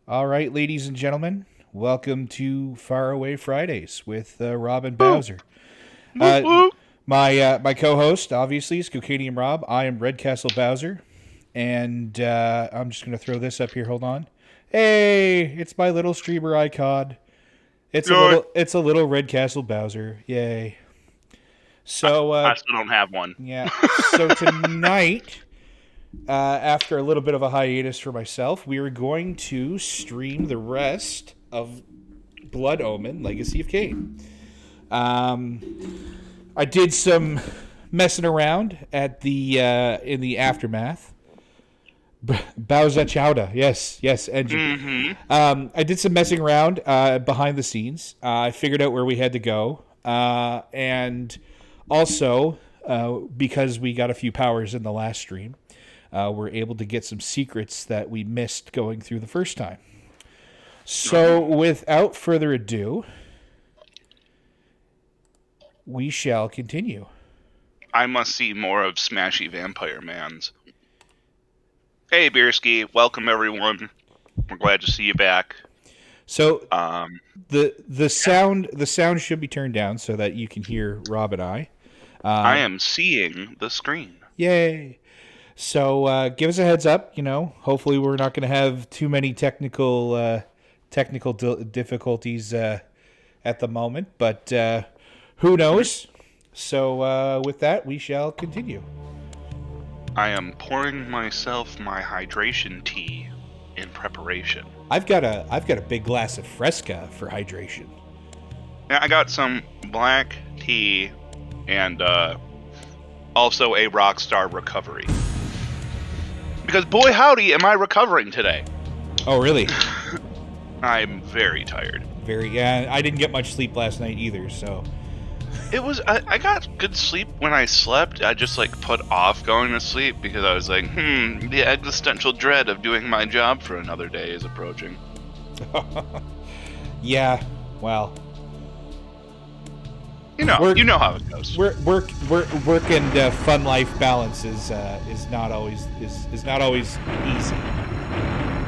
All right, ladies and gentlemen, welcome to Far Away Fridays with Rob and Bowser. My co-host, obviously, is Cocadium Rob. I am Redcastle Bowser, and I'm just going to throw this up here. Hold on. Hey, it's my little streamer icon. It's a little Redcastle Bowser. Yay! So I still don't have one. yeah. So tonight. After a little bit of a hiatus for myself, we are going to stream the rest of Blood Omen: Legacy of Kain. I did some messing around at the in the aftermath. Bowser Chowda, yes, engine. I did some messing around behind the scenes. I figured out where we had to go, and also because we got a few powers in the last stream. We're able to get some secrets that we missed going through the first time. So, without further ado, we shall continue. I must see more of Smashy Vampire Mans. Hey, Beerski, welcome everyone. We're glad to see you back. So, the sound should be turned down so that you can hear Rob and I. I am seeing the screen. Yay! So give us a heads up. Hopefully we're not going to have too many technical difficulties at the moment, but who knows? So with that, we shall continue. I am pouring myself my hydration tea in preparation. I've got a big glass of Fresca for hydration. Yeah, I got some black tea and also a Rockstar recovery. Because boy howdy, am I recovering today. Oh, really? I'm very tired. Yeah, I didn't get much sleep last night either, so... I got good sleep when I slept. I just, put off going to sleep because I was like, the existential dread of doing my job for another day is approaching. Yeah, well... You know how it goes. Work and fun life balance is not always easy.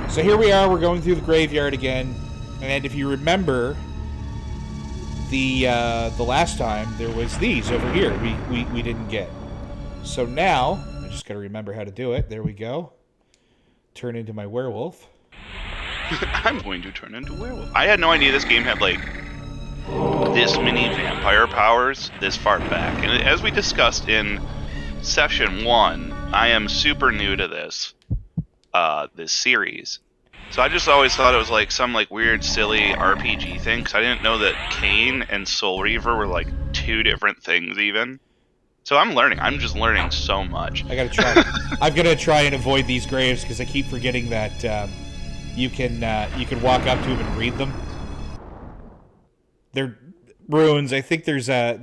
So here we are. We're going through the graveyard again, and if you remember, the last time there was these over here we didn't get. So now I just got to remember how to do it. There we go. Turn into my werewolf. I'm going to turn into werewolf. I had no idea this game had this many vampire powers this far back. And as we discussed in session 1, I am super new to this series. So I just always thought it was some weird silly RPG thing, because I didn't know that Kain and Soul Reaver were two different things even. So I'm learning. I'm just learning so much. I gotta try. I'm gonna try and avoid these graves because I keep forgetting that you can walk up to them and read them. They're runes. I think there's a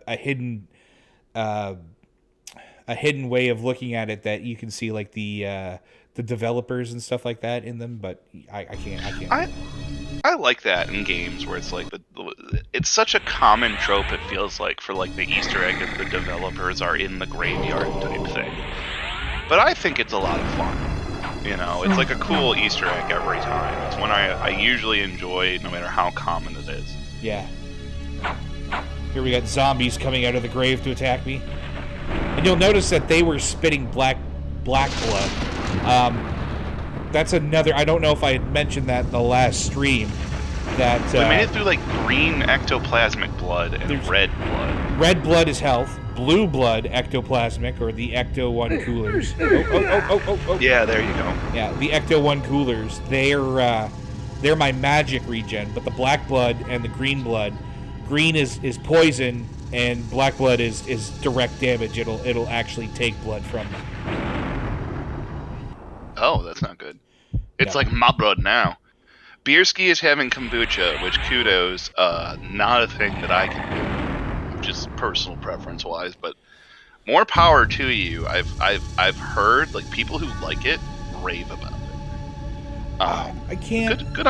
hidden way of looking at it that you can see the developers and stuff like that in them, but I can't. I like that in games where it's it's such a common trope. It feels like for the Easter egg that the developers are in the graveyard type thing. But I think it's a lot of fun. It's a cool Easter egg every time. It's one I usually enjoy, no matter how common it is. Yeah. Here we got zombies coming out of the grave to attack me. And you'll notice that they were spitting black blood. That's another... I don't know if I had mentioned that in the last stream. That we made it through green ectoplasmic blood and red blood. Red blood is health. Blue blood, ectoplasmic, or the Ecto-1 coolers. Oh. Yeah, there you go. Yeah, the Ecto-1 coolers. They're my magic regen, but the black blood and the green blood, green is poison, and black blood is direct damage. It'll actually take blood from me. Oh, that's not good. It's like my blood now. Beerski is having kombucha, which kudos, not a thing that I can do, just personal preference wise, but more power to you. I've heard people who like it rave about it. I can't. Good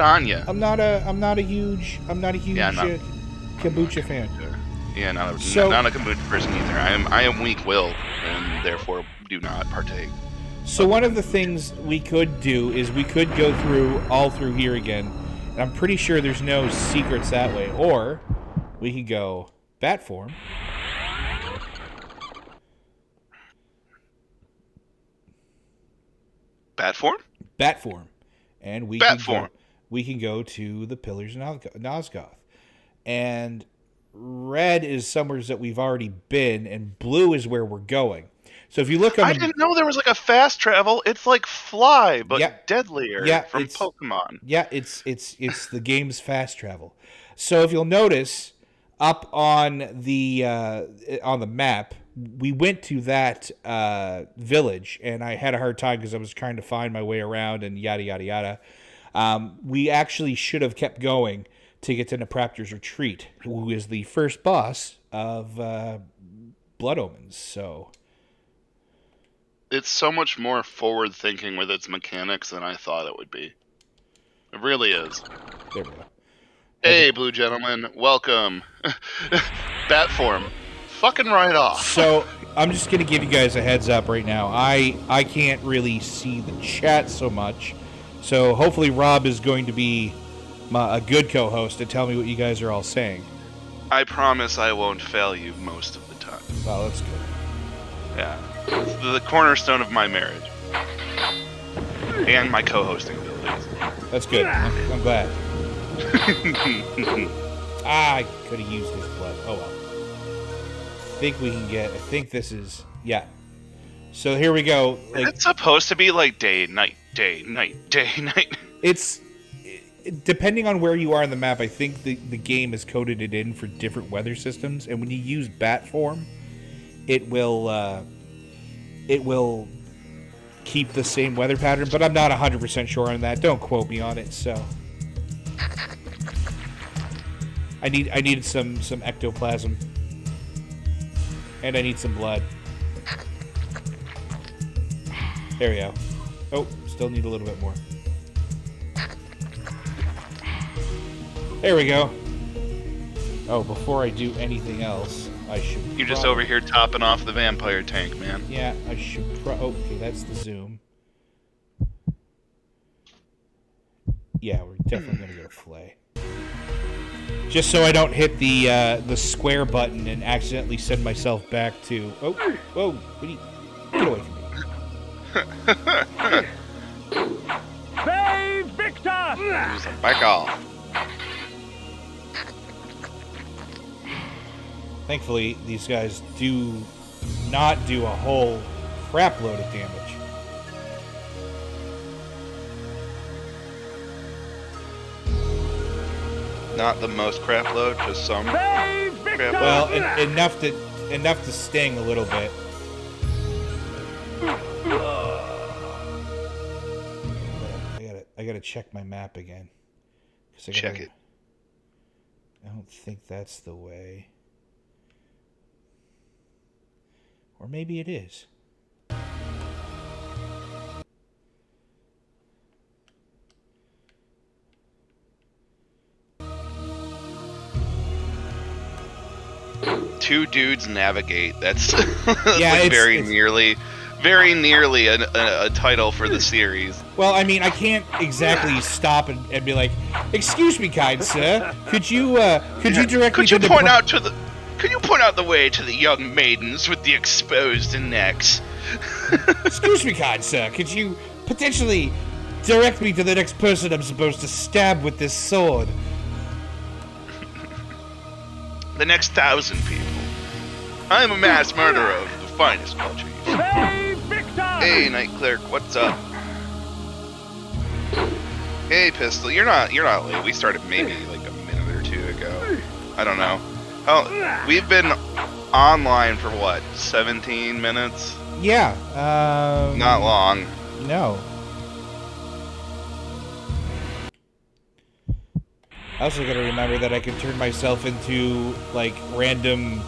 on you. I'm not a huge kombucha fan. Yeah, not a kombucha person either. I am weak-willed and therefore do not partake. So one of the things we could do is we could go all through here again. And I'm pretty sure there's no secrets that way. Or we could go bat form. Bat form? Bat form. And we can go to the Pillars of Nosgoth. And red is somewhere that we've already been, and blue is where we're going. So if you look on I didn't know there was like a fast travel. It's like Fly, but deadlier from Pokemon. Yeah, it's the game's fast travel. So if you'll notice, up on the map, we went to that village, and I had a hard time because I was trying to find my way around and yada yada yada. We actually should have kept going to get to Nipple Raptor's retreat, who is the first boss of Blood Omens. So it's so much more forward thinking with its mechanics than I thought it would be. It really is. There we go. Hey, blue gentleman, welcome. Bat form. Fucking right off. So I'm just gonna give you guys a heads up right now. I can't really see the chat so much, so hopefully Rob is going to be a good co-host to tell me what you guys are all saying. I promise I won't fail you most of the time. Well, that's good. Yeah. It's the cornerstone of my marriage. And my co-hosting abilities. That's good. I'm glad. I could have used his blood. Oh well. I think this is... Yeah. So here we go. It's supposed to be like day, night, day, night, day, night. It's... Depending on where you are on the map, I think the game has coded it in for different weather systems, and when you use bat form, it will keep the same weather pattern, but I'm not 100% sure on that. Don't quote me on it, so... I needed some ectoplasm. And I need some blood. There we go. Oh, still need a little bit more. There we go. Oh, before I do anything else, I should... You're just over here topping off the vampire tank, man. Yeah, I should okay, that's the zoom. Yeah, we're definitely going to go flay. Just so I don't hit the square button and accidentally send myself back to... Oh, whoa, get away from me. Save Victor! Back off. Thankfully, these guys do not do a whole crap load of damage. Not the most crap load, just some crap load. Well, enough to sting a little bit. I gotta check my map again. Check it. I don't think that's the way. Or maybe it is. Two dudes navigate. That's, yeah, like very nearly a title for the series. Well, I mean, I can't exactly stop and be like, "Excuse me, kind sir, could you direct me to the Could you point out the way to the young maidens with the exposed necks? Excuse me, kind sir, could you potentially direct me to the next person I'm supposed to stab with this sword? The next 1,000 people. I am a mass murderer of the finest culture. Hey, Night Clerk, what's up? Hey, Pistol, you're not late. We started maybe like a minute or two ago. I don't know. Oh, we've been online for what, 17 minutes? Yeah. Not long. No. I also gotta remember that I can turn myself into, like, random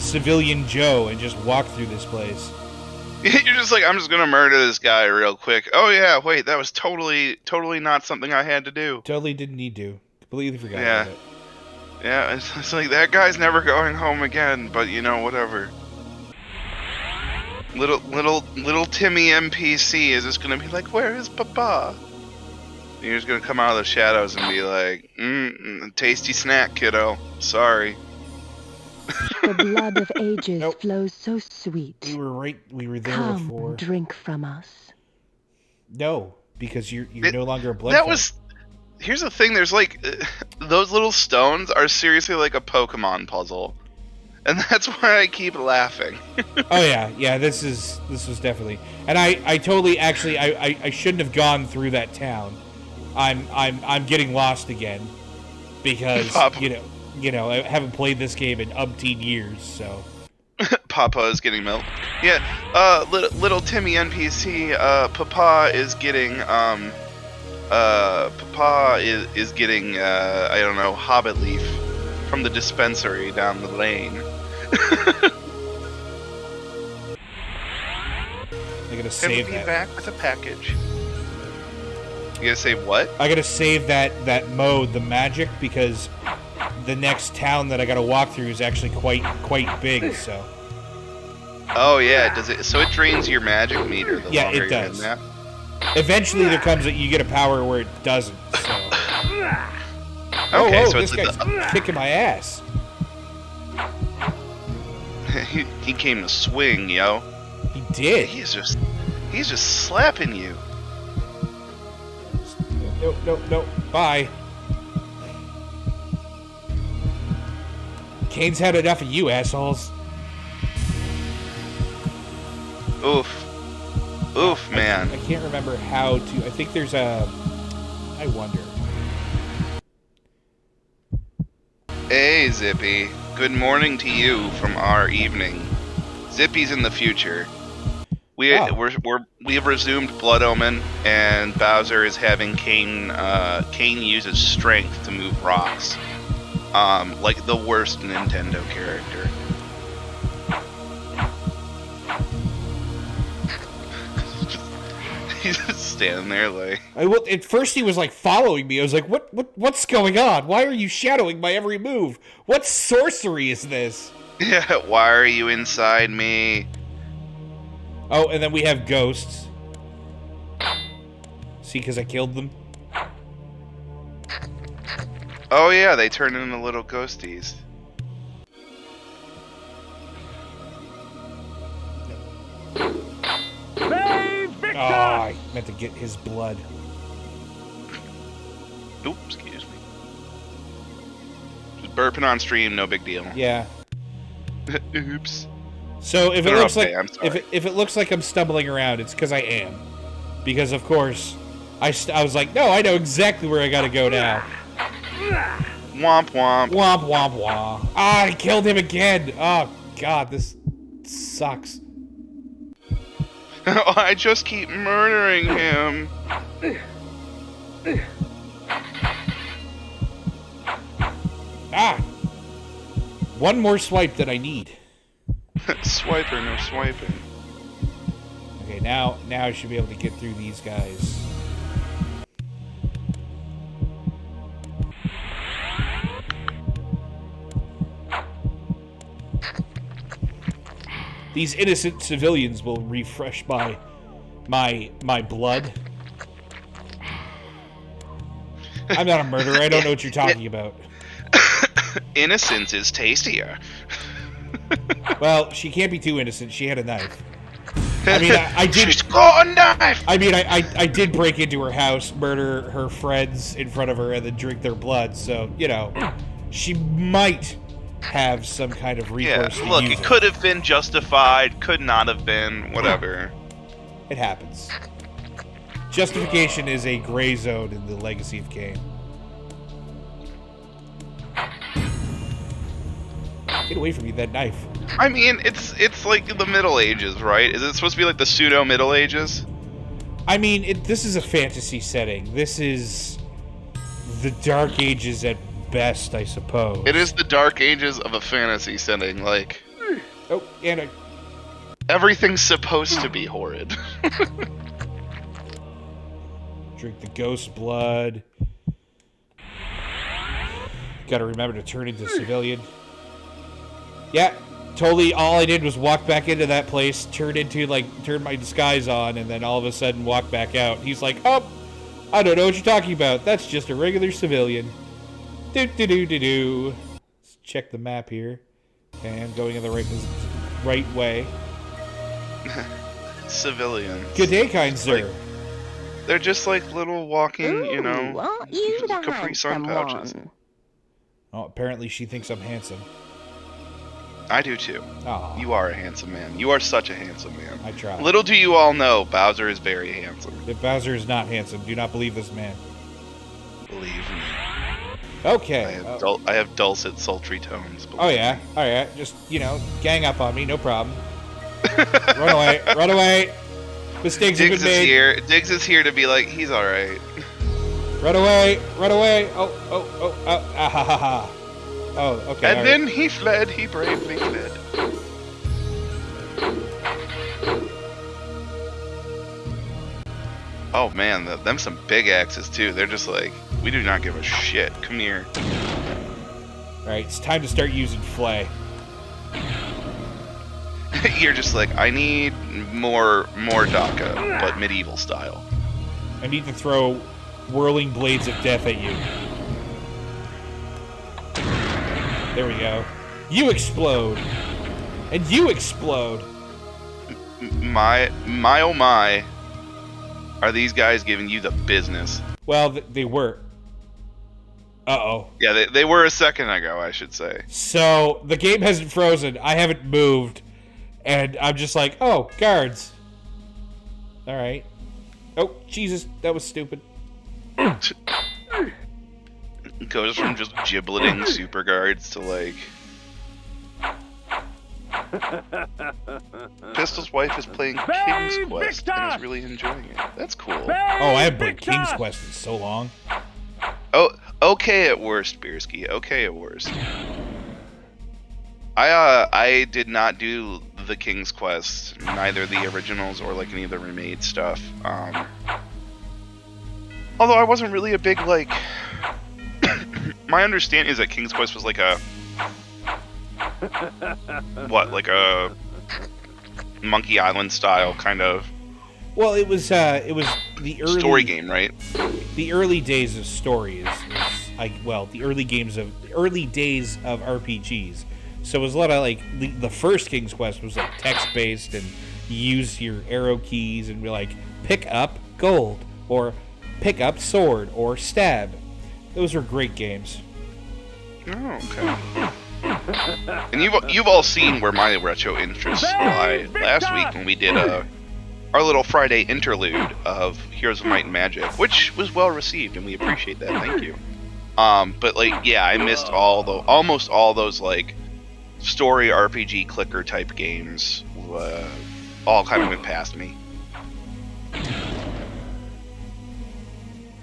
civilian Joe and just walk through this place. You're just like, I'm just gonna murder this guy real quick. Oh yeah, wait, that was totally not something I had to do. Totally didn't need to. Completely forgot about it. Yeah, it's like, that guy's never going home again, but you know, whatever. Little Timmy NPC is just gonna be like, "Where is Papa?" And you're just gonna come out of the shadows and be like, "Tasty snack, kiddo. Sorry." The blood of ages Nope. flows so sweet. We were there Come, before. drink from us. No, because you're no longer a blood. That fight. was. Here's the thing. There's like those little stones are seriously like a Pokemon puzzle, and that's why I keep laughing. Oh yeah. This was definitely, and I totally actually I shouldn't have gone through that town. I'm getting lost again because you know I haven't played this game in umpteen years, so. Papa is getting milk. Yeah, little Timmy NPC. Papa is getting I don't know, Hobbit leaf from the dispensary down the lane. I gotta And save be that. back with a package. You gotta save what? I gotta save that mode, the magic, because the next town that I gotta walk through is actually quite big. So. Oh yeah, does it? So it drains your magic meter. The Yeah, longer it you're in does. that? Eventually, there comes you get a power where it doesn't. So. Okay, oh, so this it's guy's kicking my ass. he came to swing, yo. He did. He's just slapping you. No. Bye. Kane's had enough of you, assholes. Oof, man. I can't remember how to. I think there's a. I wonder. Hey, Zippy. Good morning to you from our evening. Zippy's in the future. We have resumed Blood Omen, and Bowser is having Kain use his strength to move rocks. Like the worst Nintendo character. He's just standing there like. At first, he was like following me. I was like, "What's going on? Why are you shadowing my every move? What sorcery is this?" Yeah, why are you inside me? Oh, and then we have ghosts. See, because I killed them. Oh yeah, they turn into little ghosties. Save Victor! Oh, I meant to get his blood. Oops, excuse me. Just burping on stream, no big deal. Yeah. Oops. So if it They're looks okay, like I'm sorry. if it looks like I'm stumbling around, it's because I am. Because of course, I was like, no, I know exactly where I gotta go now. Womp womp. Womp womp womp. Ah, I killed him again. Oh God, this sucks. I just keep murdering him. Ah, one more swipe that I need. Swiper, no swiping. Okay, now I should be able to get through these guys. These innocent civilians will refresh my blood. I'm not a murderer. I don't know what you're talking about. Innocence is tastier. Well, she can't be too innocent. She had a knife. I mean, I did. She's got a knife. I mean, I did break into her house, murder her friends in front of her, and then drink their blood. So, you know, she might have some kind of Yeah, recourse to look, use it could have been justified, could not have been, whatever. It happens. Justification is a gray zone in the Legacy of Kain. Get away from me, that knife. I mean, it's like the Middle Ages, right? Is it supposed to be like the pseudo Middle Ages? I mean, this is a fantasy setting. This is the Dark Ages at best, I suppose. It is the Dark Ages of a fantasy setting. Like, Oh, and everything's supposed to be horrid. drink the ghost blood. Gotta remember to turn into civilian. Yeah, totally. All I did was walk back into that place, turn my disguise on, and then all of a sudden walk back out. He's like, "Oh, I don't know what you're talking about. That's just a regular civilian." Do. Let's check the map here, and going in the right way. Civilians. Good day, kind sir. They're just like little walking, Aren't you the Capri Sun handsome pouches. one? Oh, apparently she thinks I'm handsome. I do too. Aw. You are a handsome man. You are such a handsome man. I try. Little do you all know, Bowser is very handsome. If Bowser is not handsome, do not believe this man. Believe me. Okay. I have dulcet, sultry tones. Oh yeah. All right. Just gang up on me, no problem. Run away. Mistakes have been made. Diggs is here to be like, he's all right. Run away. Ah. Oh, okay. And then he fled. He bravely fled. Oh man, them some big axes too. They're just like, we do not give a shit. Come here. All right, it's time to start using flay. You're just like, I need more DACA, but medieval style. I need to throw whirling blades of death at you. There we go. You explode. And you explode. My oh my. Are these guys giving you the business? Well, they were. Uh-oh. Yeah, they were a second ago, I should say. So, the game hasn't frozen. I haven't moved. And I'm just like, oh, guards. All right. Oh, Jesus, that was stupid. Goes from just gibleting super guards to like... Pistol's wife is playing King's Quest and is really enjoying it. That's cool. Oh, I haven't played King's Quest in so long. Oh, okay at worst, Beersky. Okay at worst. I did not do the King's Quest, neither the originals or like any of the remade stuff. Although I wasn't really a big like. My understanding is that King's Quest was like a like a Monkey Island style kind of. Well, it was the early story game, right? The early days of story the early days of RPGs. So it was a lot of like the first King's Quest was like text based, and you use your arrow keys and be like pick up gold or pick up sword or stab. Those were great games. Oh, okay. And you've all seen where my retro interests lie. Last week when we did our little Friday interlude of Heroes of Might and Magic, which was well received, and we appreciate that. Thank you. But like, yeah, I missed almost all those like story RPG clicker type games. All kind of went past me.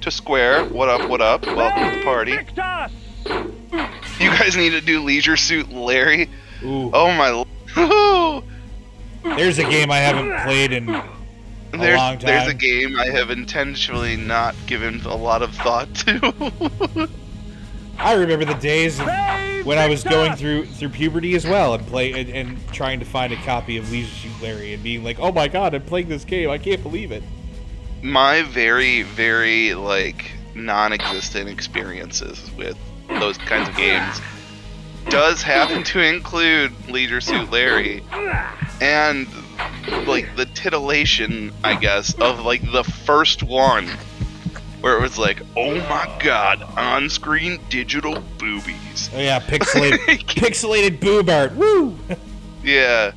To Square, what up? Welcome to the party. You guys need to do Leisure Suit Larry. Ooh. Oh my. There's a game I haven't played in a long time. There's a game I have intentionally not given a lot of thought to. I remember the days when I was going through puberty as well, and trying to find a copy of Leisure Suit Larry and being like, "Oh my god, I'm playing this game! I can't believe it." My very, very like non-existent experiences with those kinds of games does happen to include Leisure Suit Larry, and like the titillation, I guess, of like the first one, where it was like, oh my god, on-screen digital boobies. Oh yeah, pixelated boob art. Woo! Yeah.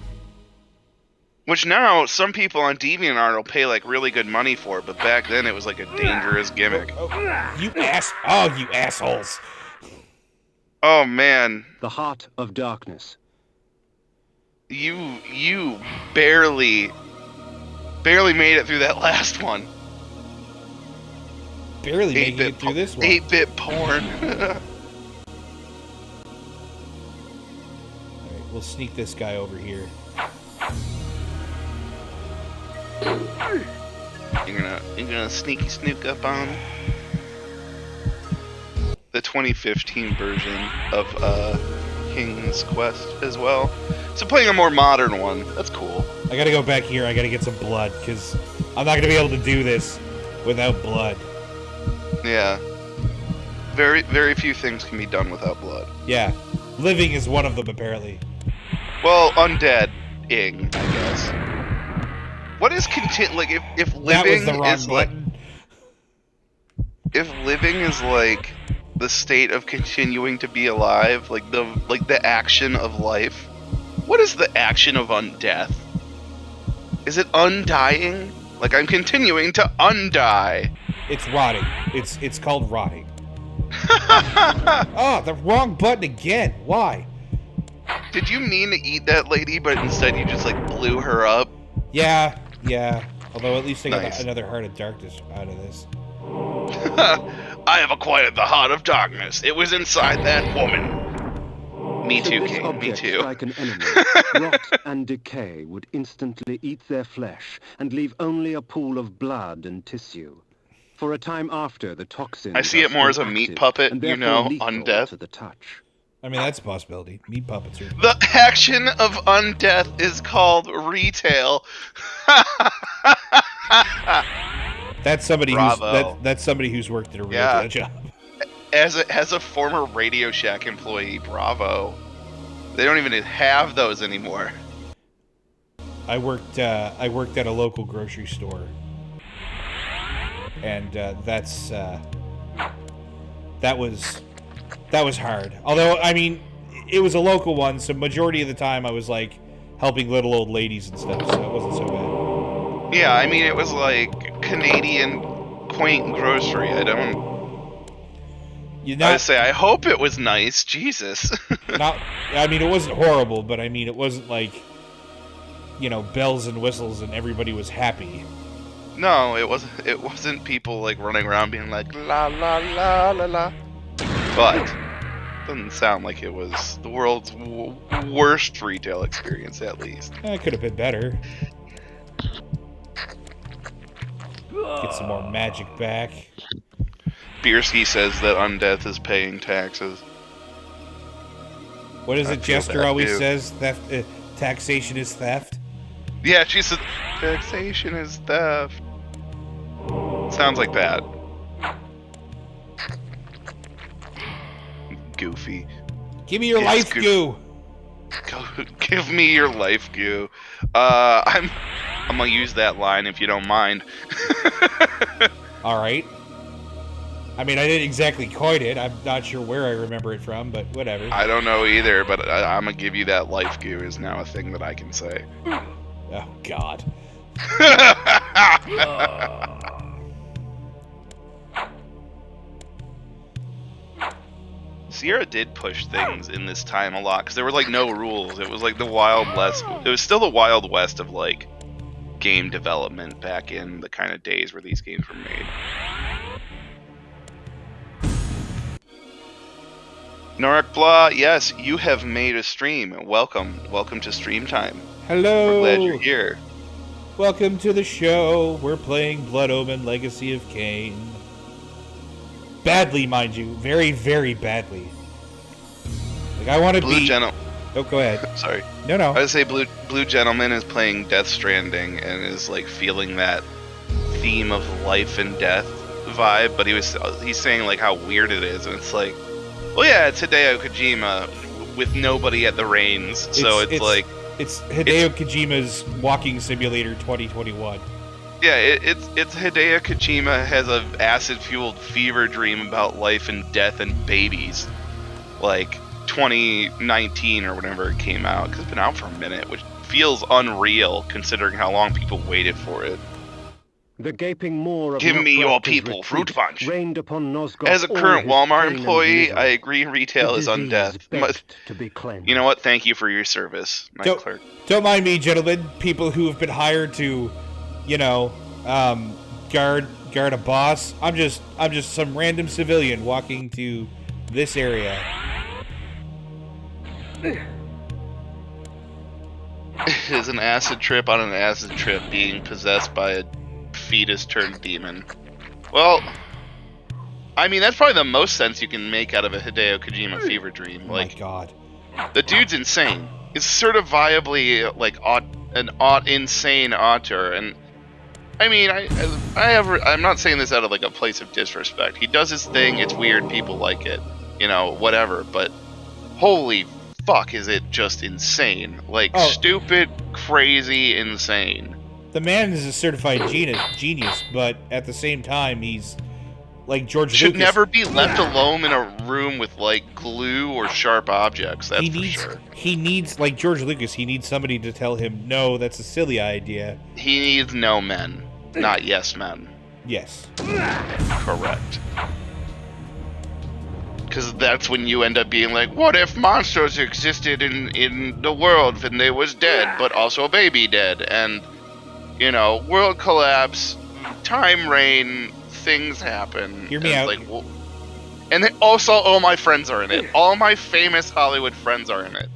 Which now some people on DeviantArt will pay like really good money for, but back then it was like a dangerous gimmick. You assholes. Oh man. The Heart of Darkness. You barely made it through that last one. Barely making it through this one. 8-bit porn. Alright, we'll sneak this guy over here. You're gonna sneaky snook up on the 2015 version of King's Quest as well. So playing a more modern one, that's cool. I gotta go back here. I gotta get some blood, because I'm not gonna be able to do this without blood. Yeah. Very, very few things can be done without blood. Yeah. Living is one of them, apparently. Well, undead-ing, I guess. What is like, if living That was the wrong is like... button. If living is like the state of continuing to be alive, like the action of life, what is the action of undeath? Is it undying? Like, I'm continuing to undie. It's rotting. It's called rotting. Oh, the wrong button again. Why? Did you mean to eat that lady, but instead you just like blew her up? Yeah. Although at least I got Nice. another Heart of Darkness out of this. I have acquired the Heart of Darkness. It was inside that woman. Me Should too, this King. Me object too. strike an enemy, rot and decay would instantly eat their flesh and leave only a pool of blood and tissue. For a time after, the toxins I see are it more still as a meat active puppet, and you therefore know, lethal undeath. to the touch. I mean, that's a possibility. Meat puppets are... The action of undeath is called retail. That's somebody Bravo. that's somebody who's worked at a Yeah. retail job. As a former Radio Shack employee, bravo. They don't even have those anymore. I worked at a local grocery store, and that was hard. Although, I mean, it was a local one, so majority of the time I was like helping little old ladies and stuff, so it wasn't so bad. Yeah, I mean, it was like Canadian quaint grocery. I say, I hope it was nice. Jesus. I mean, it wasn't horrible, but I mean, it wasn't like, bells and whistles and everybody was happy. No, it wasn't people like running around being like la la la la la. But doesn't sound like it was the world's worst retail experience, at least. It could have been better. Get some more magic back. Bierski says that undeath is paying taxes. What is I it feel Jester that always too. says? Theft, taxation is theft? Yeah, she said taxation is theft. Sounds like that. Goofy. Give me your Yes, life goo! Give me your life goo. I'm gonna use that line if you don't mind. Alright. I mean, I didn't exactly coin it. I'm not sure where I remember it from, but whatever. I don't know either, but I'm gonna give you that life goo is now a thing that I can say. Oh, God. Sierra did push things in this time a lot because there were like no rules. It was like the Wild West. It was still the Wild West of like game development back in the kind of days where these games were made. Norik Blah, yes, you have made a stream. Welcome to Stream Time. Hello! We're glad you're here. Welcome to the show. We're playing Blood Omen Legacy of Kain. Badly, mind you. Very, very badly. Like, I want to Blue be... Gentleman. Oh, go ahead. Sorry. No. I would say Blue Gentleman is playing Death Stranding and is like feeling that theme of life and death vibe, but he's saying like how weird it is, and it's like, well, yeah, it's Hideo Kojima with nobody at the reins, so it's like it's Hideo Kojima's Walking Simulator 2021. Yeah, it's Hideo Kojima has a acid-fueled fever dream about life and death and babies, like 2019 or whenever it came out, because it's been out for a minute, which feels unreal considering how long people waited for it. The gaping maw of Give me your Nosgoth's people, retreat fruit punch. rained upon Nosgoth As a all current his Walmart pain and employee, misery. I agree retail The is disease undeath. begged to be cleansed. You know what? Thank you for your service, night clerk. Don't mind me, gentlemen. People who have been hired to, guard a boss. I'm just some random civilian walking to this area. It is an acid trip on an acid trip being possessed by a fetus turned demon. Well, I mean, that's probably the most sense you can make out of a Hideo Kojima fever dream. Oh Like, my God. The dude's insane. He's certifiably like insane auteur, and I mean, I'm not saying this out of like a place of disrespect. He does his thing. It's weird. People like it, whatever. But holy fuck, is it just insane? Like stupid, crazy, insane. The man is a certified genius, but at the same time, he's like George Should Lucas. never be left alone in a room with like glue or sharp objects. That's for sure. He needs, like George Lucas, he needs somebody to tell him, no, that's a silly idea. He needs no men, not yes men. Yes. Correct. Because that's when you end up being like, what if monsters existed in the world and they was dead, but also baby dead, and world collapse, time rain, things happen. Hear me out. Like, well, and then also, all my friends are in it. All my famous Hollywood friends are in it.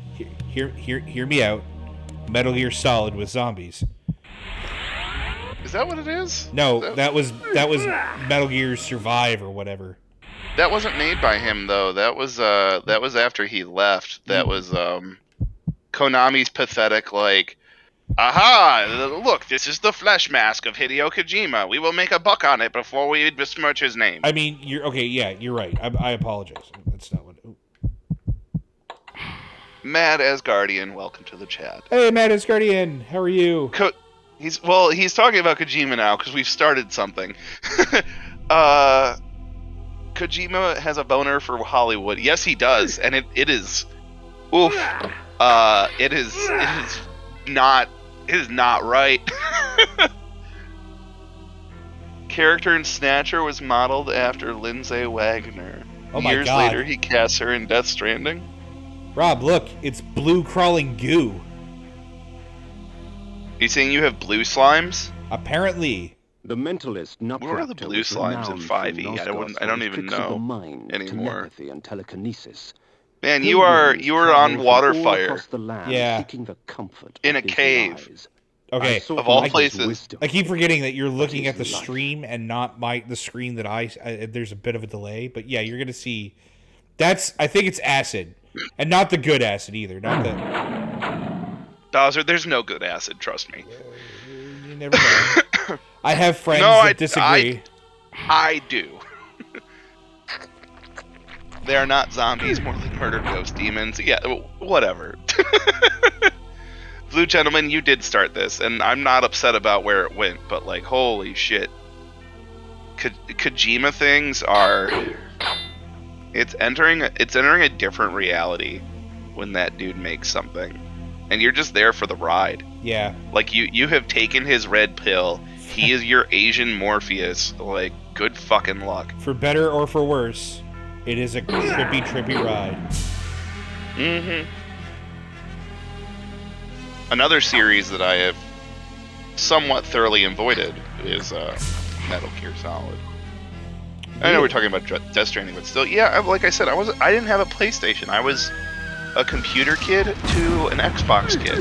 Hear me out. Metal Gear Solid with zombies. Is that what it is? No, that was Metal Gear Survive or whatever. That wasn't made by him though. That was after he left. That was Konami's pathetic like, aha! Look, this is the flesh mask of Hideo Kojima. We will make a buck on it before we besmirch his name. I mean, you're okay. Yeah, you're right. I apologize. That's not what. Ooh. Mad Asgardian, welcome to the chat. Hey, Mad Asgardian, how are you? He's talking about Kojima now because we've started something. Kojima has a boner for Hollywood. Yes, he does, and it is, oof. It is not right. Character in Snatcher was modeled after Lindsay Wagner. Oh my Years God. later, he casts her in Death Stranding. Rob, look, it's blue crawling goo. You saying you have blue slimes? Apparently. The mentalist Nipple Where are the Raptor blue was slimes in renowned 5e? for I don't Nosgoth's even tricks of the know mind, anymore. telepathy and telekinesis. Man, you are on water All fire across the land, Yeah. seeking the comfort in a of his cave. lies. Okay, I sought of all his places. wisdom. I keep forgetting that you're looking at the his life. stream and not the screen that I there's a bit of a delay, but yeah, you're going to see. I think it's acid. And not the good acid either. Not the. Dawser, there's no good acid, trust me. You never know. I have friends No, that disagree. I do. They are not zombies, more like murdered ghost demons. Yeah, whatever. Blue Gentleman, you did start this, and I'm not upset about where it went, but like, holy shit. Kojima things are... It's entering a different reality when that dude makes something. And you're just there for the ride. Yeah. Like, you have taken his red pill. He is your Asian Morpheus. Like, good fucking luck. For better or for worse, it is a trippy ride. Mm-hmm. Another series that I have somewhat thoroughly avoided is Metal Gear Solid. I know we're talking about Death Stranding, but still, yeah. Like I said, I didn't have a PlayStation. I was a computer kid to an Xbox kid.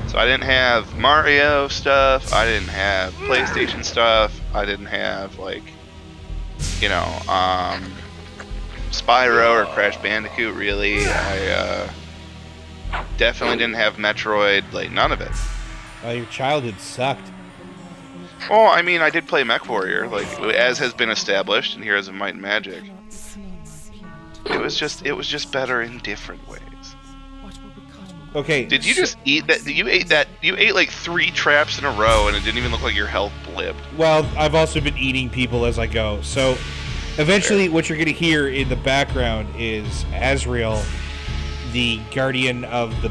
So I didn't have Mario stuff. I didn't have PlayStation stuff. I didn't have Spyro or Crash Bandicoot. Really, I definitely didn't have Metroid. Like none of it. Your childhood sucked. Well, I mean, I did play MechWarrior, like as has been established in Heroes of Might and Magic. It was just better in different ways. Okay. Did you just eat that? You ate like 3 traps in a row, and it didn't even look like your health blipped. Well, I've also been eating people as I go. So, eventually, what you're going to hear in the background is Azrael, the guardian of the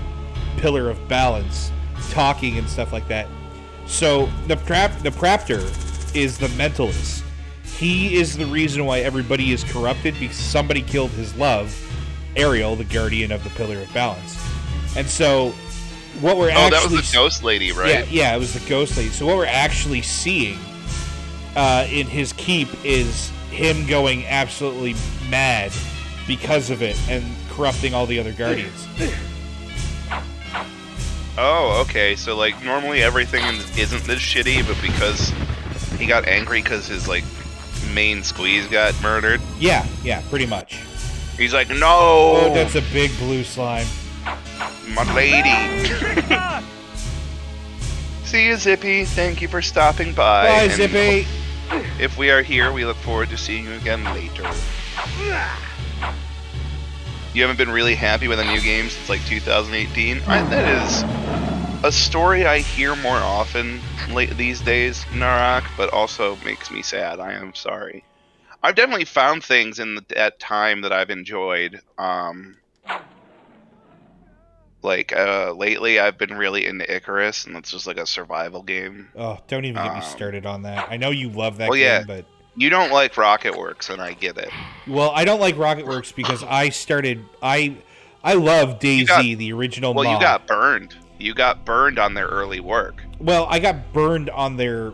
Pillar of Balance, talking and stuff like that. So, the Raptor is the mentalist. He is the reason why everybody is corrupted, because somebody killed his love, Ariel, the guardian of the Pillar of Balance. And so, what we're actually... Oh, that was the ghost lady, right? Yeah, it was the ghost lady. So what we're actually seeing in his keep is him going absolutely mad because of it and corrupting all the other guardians. Oh, okay. So, like, normally everything isn't this shitty, but because he got angry because his, like, main squeeze got murdered? Yeah, pretty much. He's like, no! Oh, that's a big blue slime. my lady. Victor! See you, Zippy. Thank you for stopping by. Bye, and Zippy. If we are here, we look forward to seeing you again later. You haven't been really happy with a new game since like 2018? That is a story I hear more often these days, Narak, but also makes me sad. I am sorry. I've definitely found things in that time that I've enjoyed. Lately I've been really into Icarus, and it's just like a survival game. Oh, don't even get me started on that. I know you love that Well, game, yeah. but... You don't like Rocket Works, and I get it. Well, I don't like Rocket Works because I love DayZ, the original mod. Well, you got burned. You got burned on their early work. Well, I got burned on their...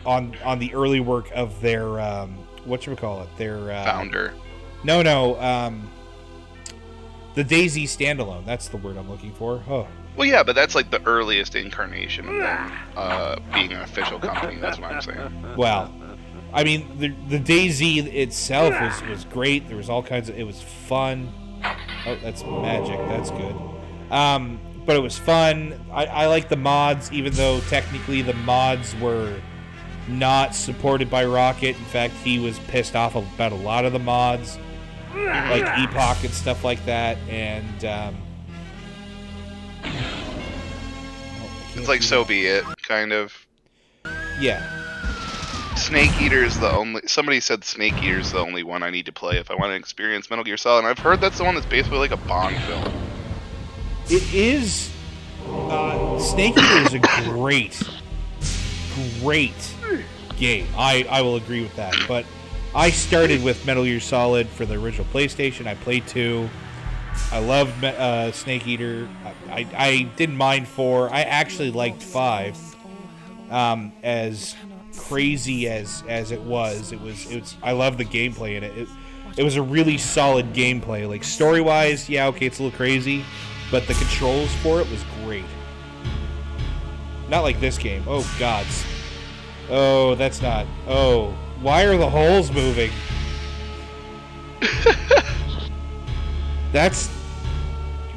on the early work of their... whatchamacallit? Their... Founder. No, the DayZ standalone. That's the word I'm looking for. Oh. Well, yeah, but that's like the earliest incarnation of them being an official company. That's what I'm saying. Well, I mean, the DayZ itself was great. There was all kinds of... It was fun. Oh, that's magic. That's good. But it was fun. I like the mods, even though technically the mods were not supported by Rocket. In fact, he was pissed off about a lot of the mods, like Epoch and stuff like that. And it's like so be it, kind of. Yeah. Snake Eater's the only... Somebody said Snake Eater's the only one I need to play if I want to experience Metal Gear Solid, and I've heard that's the one that's basically like a Bond film. It is... Snake Eater is a great game. I will agree with that, but I started with Metal Gear Solid for the original PlayStation. I played 2. I loved Snake Eater. I didn't mind 4. I actually liked 5. As crazy as it was, I love the gameplay in it. It was a really solid gameplay. Like story wise, yeah, okay, it's a little crazy, but the controls for it was great. Not like this game. Oh gods. Oh, that's not. Oh, why are the holes moving? That's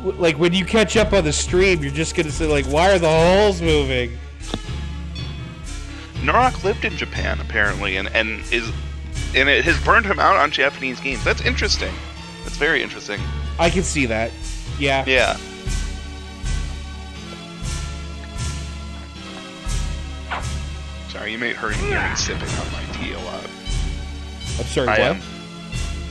like when you catch up on the stream, you're just gonna say like, why are the holes moving? Narak lived in Japan apparently, and it has burned him out on Japanese games. That's interesting. That's very interesting. I can see that. Yeah. Yeah. Sorry, you may hear me sipping on my tea a lot. I'm sorry, I what? am.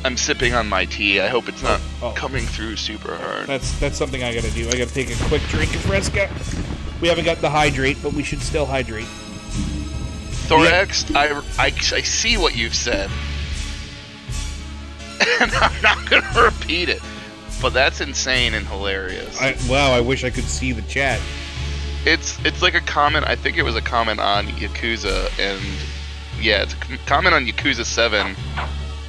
I'm sipping on my tea. I hope it's not coming through super hard. That's something I gotta do. I gotta take a quick drink of Fresca. We haven't got the hydrate, but we should still hydrate. Thorax, yeah. I see what you've said. And I'm not going to repeat it. But that's insane and hilarious. Wow, I wish I could see the chat. It's like a comment, I think it was a comment on Yakuza, and yeah, it's a comment on Yakuza 7,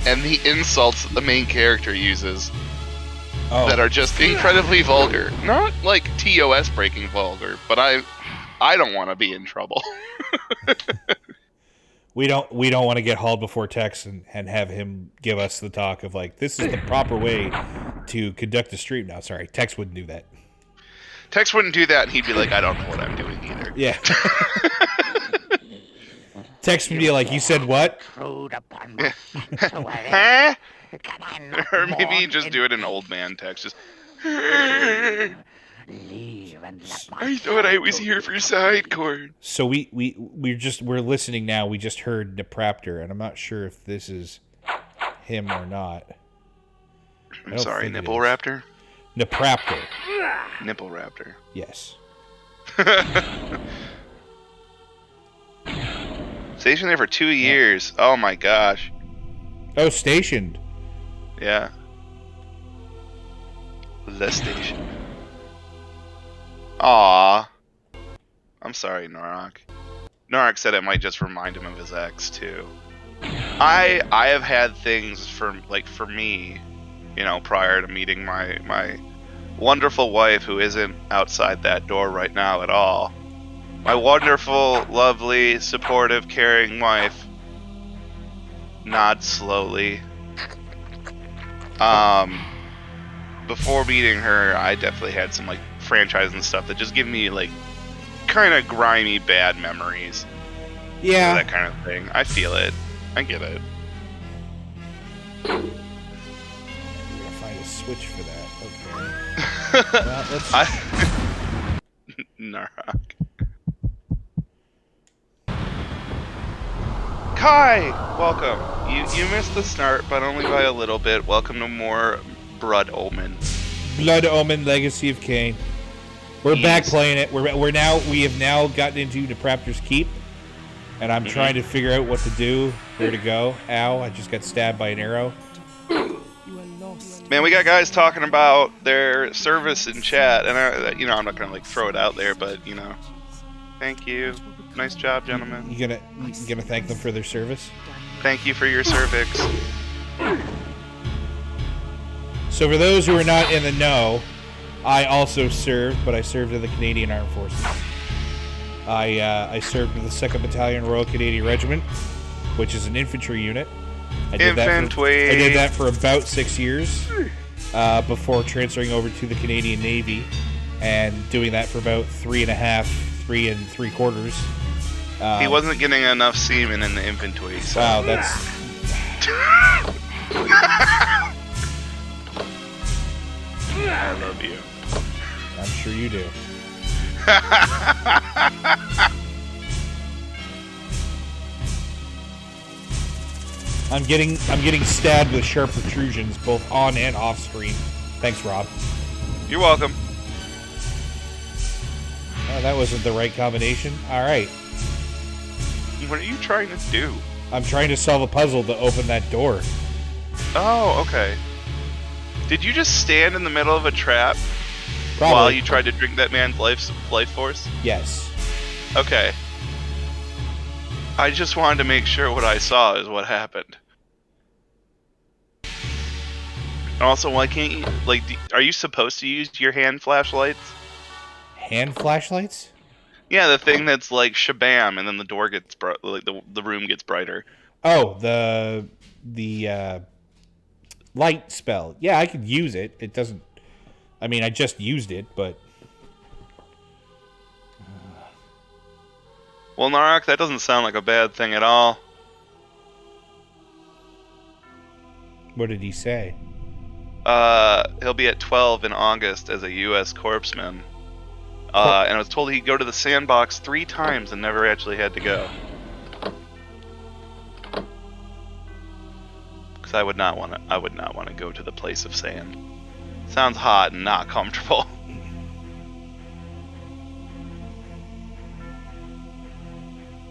and the insults that the main character uses that are just incredibly vulgar. Not like TOS breaking vulgar, but I don't want to be in trouble. We don't want to get hauled before Tex and have him give us the talk of like, this is the proper way to conduct a stream. No, sorry, Tex wouldn't do that. Tex wouldn't do that, and he'd be like, I don't know what I'm doing either. Yeah. Tex would be like, you said what? Huh? Or maybe you just do it in old man Tex. Just... I thought I was here for sidecord. So we're listening now. We just heard Nipple Raptor, and I'm not sure if this is him or not. I'm sorry, Nipple Raptor? Nipple Raptor. Nipple Raptor. Yes. Stationed there for 2 years. Oh my gosh. Oh, stationed. Yeah. The station. Aww. I'm sorry, Narak. Narak said it might just remind him of his ex too. I have had things for me, you know, prior to meeting my wonderful wife, who isn't outside that door right now at all. My wonderful, lovely, supportive, caring wife nods slowly. Before meeting her, I definitely had some franchise and stuff that just give me like kind of grimy bad memories. Yeah. That kind of thing. I feel it. I get it. We're gonna find a switch for that. Okay. Well, let's. Narok. Kai, welcome. You missed the start, but only by a little bit. Welcome to more Blood Omen. Blood Omen: Legacy of Kain. We're back playing it. We have now gotten into Nipple Raptor's Keep, and I'm trying to figure out what to do, where to go. Ow! I just got stabbed by an arrow. Man, we got guys talking about their service in chat, and I'm not gonna like throw it out there, but thank you, nice job, gentlemen. You gonna thank them for their service? Thank you for your cervix. So for those who are not in the know, I also served, but I served in the Canadian Armed Forces. I served in the 2nd Battalion Royal Canadian Regiment, which is an infantry unit. I did that for about 6 years before transferring over to the Canadian Navy and doing that for about 3 3.75 he wasn't getting enough semen in the infantry. So. Wow, that's... I love you. I'm sure you do. I'm getting stabbed with sharp protrusions both on and off screen. Thanks, Rob. You're welcome. Oh, that wasn't the right combination. All right. What are you trying to do? I'm trying to solve a puzzle to open that door. Oh, okay. Did you just stand in the middle of a trap Probably. while you tried to drink that man's life force? Yes. Okay. I just wanted to make sure what I saw is what happened. Also, why can't you, like, are you supposed to use your hand flashlights? Hand flashlights? Yeah, the thing that's like shabam, and then the door gets like the room gets brighter. Oh, the light spell. Yeah, I could use it. It doesn't. I mean, I just used it, but. Well, Narok, that doesn't sound like a bad thing at all. What did he say? He'll be at 12 in August as a U.S. corpsman. And I was told he'd go to the sandbox 3 times and never actually had to go. Because I would not want to go to the place of sand. Sounds hot and not comfortable.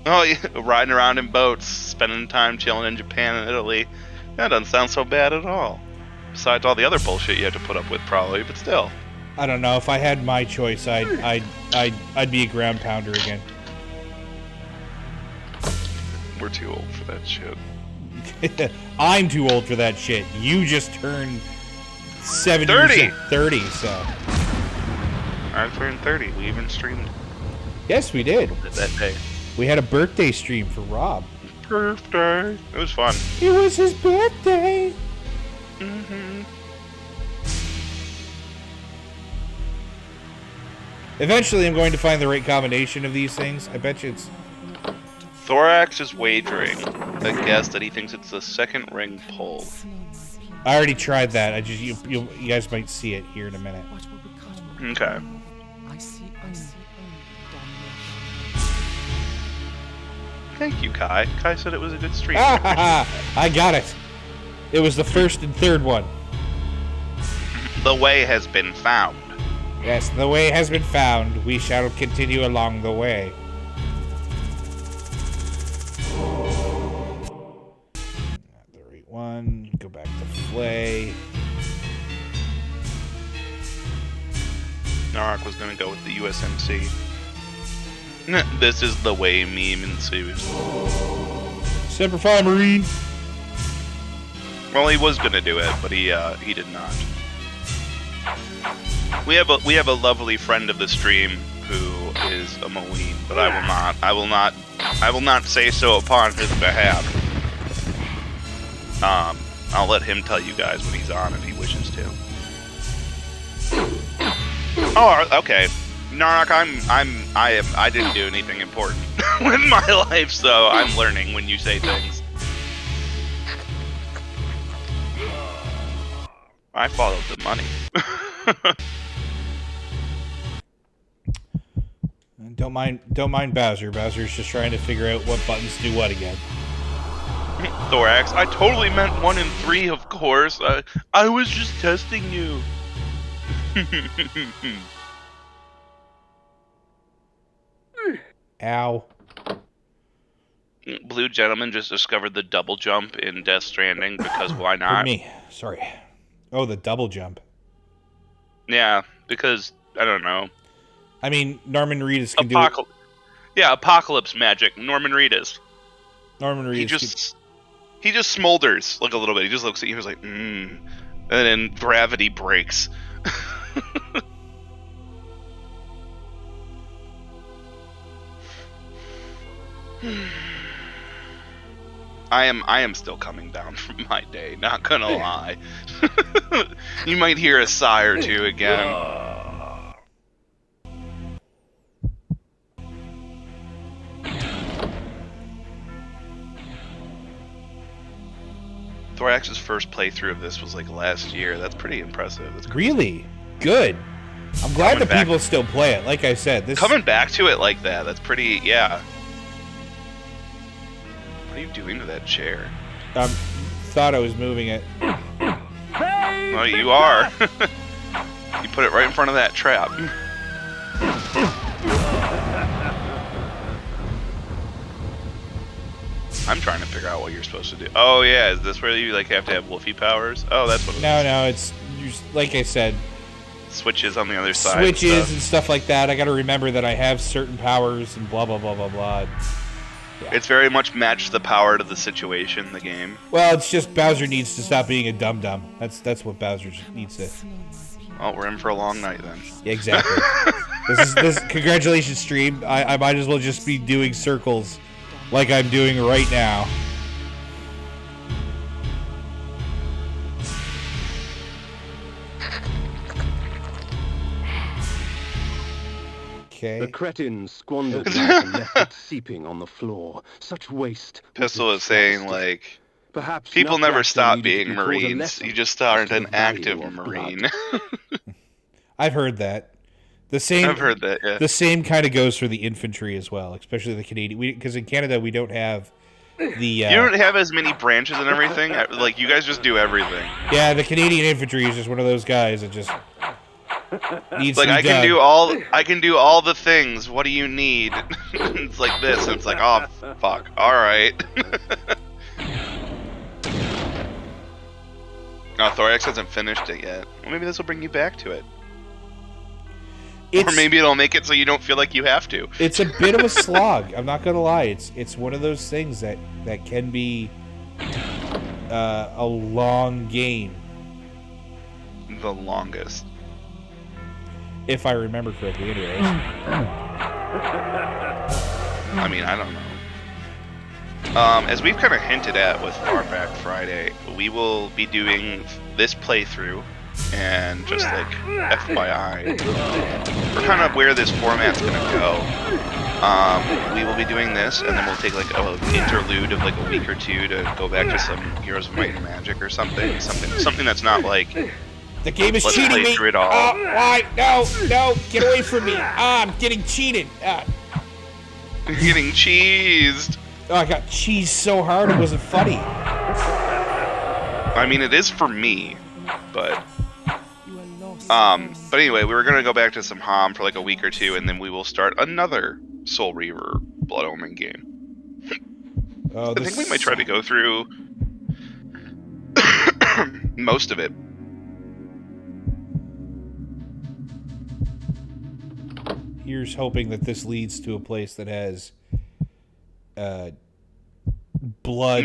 Oh, yeah, riding around in boats, spending time chilling in Japan and Italy. That doesn't sound so bad at all. Besides all the other bullshit you have to put up with, probably, but still. I don't know. If I had my choice, I'd be a ground pounder again. We're too old for that shit. I'm too old for that shit. You just turned 70. 30, so. I turned 30. We even streamed. Yes, we did. That day. We had a birthday stream for Rob. Birthday. It was fun. It was his birthday. Mm-hmm. Eventually, I'm going to find the right combination of these things. I bet you it's... Thorax is wagering a guess that he thinks it's the second ring pull. I already tried that. I just you guys might see it here in a minute. Okay. Thank you, Kai. Kai said it was a good stream. I got it. It was the first and third one. The way has been found. Yes, the way has been found. We shall continue along the way. Not the right one. Go back to Flay. Narok was going to go with the USMC. This is the way meme ensues. Semper Fi, Marine. Well, he was going to do it, but he did not. We have a lovely friend of the stream who is a Moline, but I will not say so upon his behalf. I'll let him tell you guys when he's on if he wishes to. Oh, okay. Narok, I didn't do anything important with my life, so I'm learning when you say things. I followed the money. Don't mind Bowser. Bowser's just trying to figure out what buttons do what again. Thorax, I totally meant 1 and 3, of course. I was just testing you. Ow. Blue Gentleman just discovered the double jump in Death Stranding because why For not? me. Sorry. Oh, the double jump. Yeah, because I don't know. I mean, Norman Reedus can do it. Yeah, apocalypse magic. Norman Reedus. Norman Reedus. He just smolders like a little bit. He just looks at you. He's like, and then gravity breaks. I am still coming down from my day. Not gonna lie. You might hear a sigh or two again. Thorax's first playthrough of this was like last year. That's pretty impressive. That's Really? Good. I'm glad Coming that back- people still play it. Like I said, this coming back to it like that. That's pretty. Yeah. What are you doing to that chair? thought I was moving it. Oh, you are. You put it right in front of that trap. I'm trying to figure out what you're supposed to do. Oh yeah, is this where you like have to have Wolfie powers? Oh, that's what it is. No, it's like I said, Switches on the other side. switches and stuff like that. I got to remember that I have certain powers and blah blah blah blah blah. Yeah. It's very much match the power to the situation, the game. Well, it's just Bowser needs to stop being a dum dum. That's what Bowser needs to. Oh, we're in for a long night then. Yeah, exactly. this congratulations stream. I might as well just be doing circles like I'm doing right now. Okay. The cretin squandered life and left it seeping on the floor. Such waste. was Pistol its is saying travesty. like Perhaps people Nut never Raptor stop needed to being be taught a Marines. lesson You just as aren't to an the value active of Marine. blood. I've heard that. The same. I've heard that. Yeah. The same kind of goes for the infantry as well, especially the Canadian. Because in Canada we don't have the. You don't have as many branches and everything. Like you guys just do everything. Yeah, the Canadian infantry is just one of those guys that just needs Like to be I can done. do all the things. What do you need? It's like this. And it's like, oh fuck. All right. No, Thorax hasn't finished it yet. Well, maybe this will bring you back to it. Or maybe it'll make it so you don't feel like you have to. It's a bit of a slog. I'm not gonna lie. It's one of those things that can be a long game, The longest. if I remember correctly. Anyways, I mean, I don't know. As we've kind of hinted at with Far Back Friday, we will be doing this playthrough, and just like FYI, for kind of where this format's gonna go. We will be doing this, and then we'll take like an interlude of like a week or two to go back to some Heroes of Might and Magic or something that's not like the game is let's cheating play me. through it all. Why? No, get away from me. I'm getting cheated. Getting cheesed. Oh, I got cheesed so hard it wasn't funny. I mean, it is for me, but anyway, we were gonna go back to some Hom for like a week or two, and then we will start another Soul Reaver Blood Omen game. Oh, I think we might try to go through most of it. Here's hoping that this leads to a place that has blood.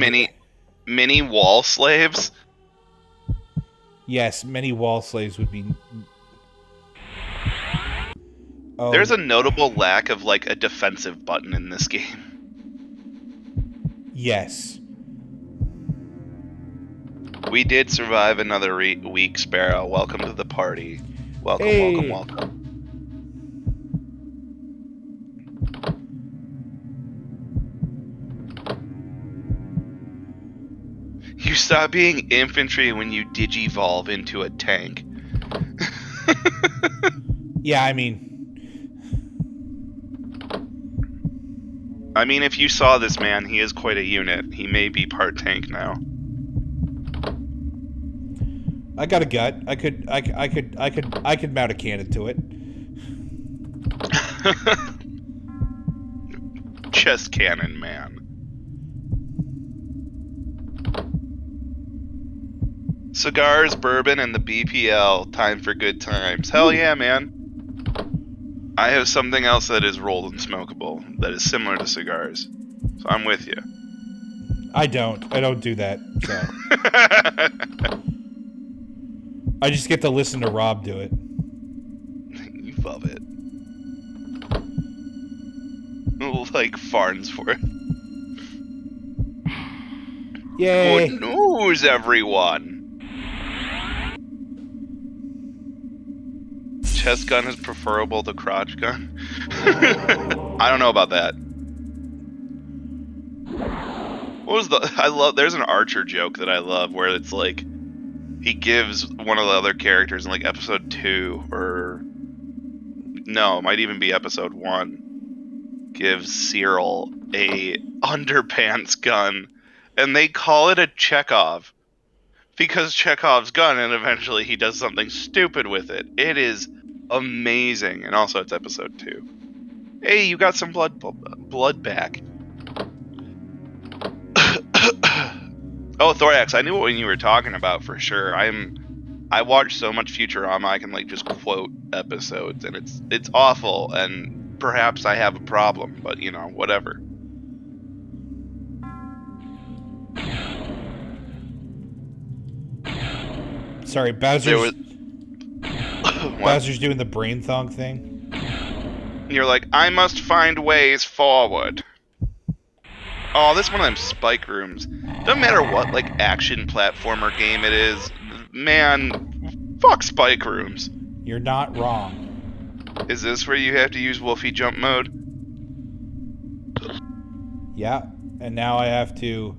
Many wall slaves. Yes, many wall slaves would be. Oh, There's a notable lack of like a defensive button in this game. yes. We did survive another week, Sparrow. Welcome to the party. Welcome, Hey. welcome. You stop being infantry when you digivolve into a tank. Yeah, I mean, If you saw this man, he is quite a unit. He may be part tank now. I got a gut. I could mount a cannon to it. Chest cannon man. Cigars, bourbon, and the BPL. Time for good times. Hell yeah, man. I have something else that is rolled and smokable that is similar to cigars. So I'm with you. I don't do that. So I just get to listen to Rob do it. You love it. Like Farnsworth. Yay! Good news, everyone! Chest gun is preferable to crotch gun. I don't know about that. What was there's an Archer joke that I love where it's like he gives one of the other characters in like episode 2 or no, it might even be episode 1, gives Cyril a underpants gun and they call it a Chekhov because Chekhov's gun, and eventually he does something stupid with it. It is amazing. And also it's episode 2. Hey, you got some blood back. Oh, Thorax, I knew what you were talking about for sure. I watch so much Futurama, I can like just quote episodes, and it's awful, and perhaps I have a problem, but you know, whatever. Sorry, Bowser's Bowser's doing the brain thong thing. You're like, I must find ways forward. Oh, this is one of them spike rooms. Doesn't matter what, like, action platformer game it is. Man, fuck spike rooms. You're not wrong. Is this where you have to use Wolfie jump mode? Yeah, and now I have to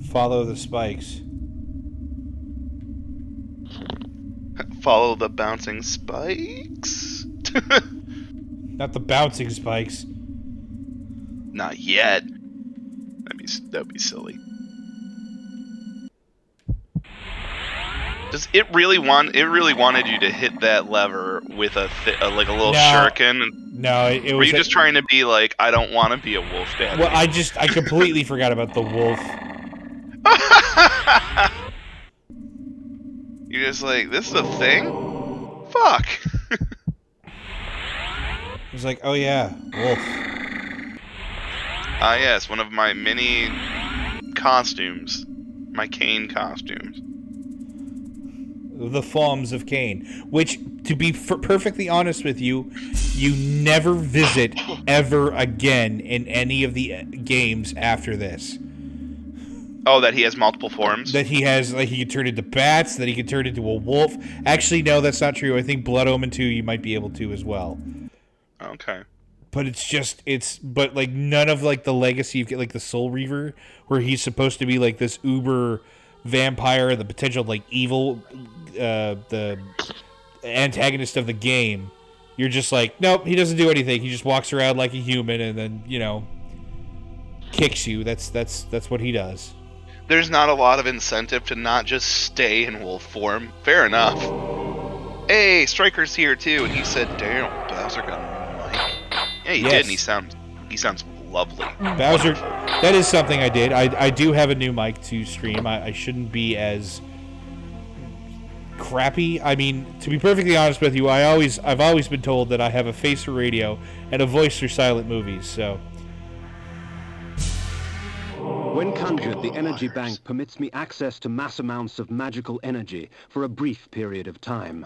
follow the spikes. Follow the bouncing spikes? Not the bouncing spikes. Not yet. That'd be silly. Does it really wanted you to hit that lever with a little shuriken? No, it was. Were you just trying to be like, I don't want to be a wolf daddy? Well, I completely forgot about the wolf. You're just like, this is a thing? Fuck. It was like, oh yeah, wolf. Ah, yes, one of my many costumes. My Kain costumes. The forms of Kain. Which, to be perfectly honest with you, you never visit ever again in any of the games after this. Oh, that he has multiple forms? That he has, like, he can turn into bats, that he can turn into a wolf. Actually, no, that's not true. I think Blood Omen 2 you might be able to as well. Okay. But but like none of like the legacy you get, like the Soul Reaver, where he's supposed to be like this uber vampire, the potential like evil, the antagonist of the game. You're just like, nope, he doesn't do anything. He just walks around like a human and then, you know, kicks you. That's what he does. There's not a lot of incentive to not just stay in wolf form. Fair enough. Hey, Striker's here too, and he said, "Damn, Bowser got a mic." Yeah, he did, and he sounds lovely. Bowser, that is something I did. I do have a new mic to stream. I shouldn't be as crappy. I mean, to be perfectly honest with you, I've always been told that I have a face for radio and a voice for silent movies. So, when conjured, the energy bank permits me access to mass amounts of magical energy for a brief period of time.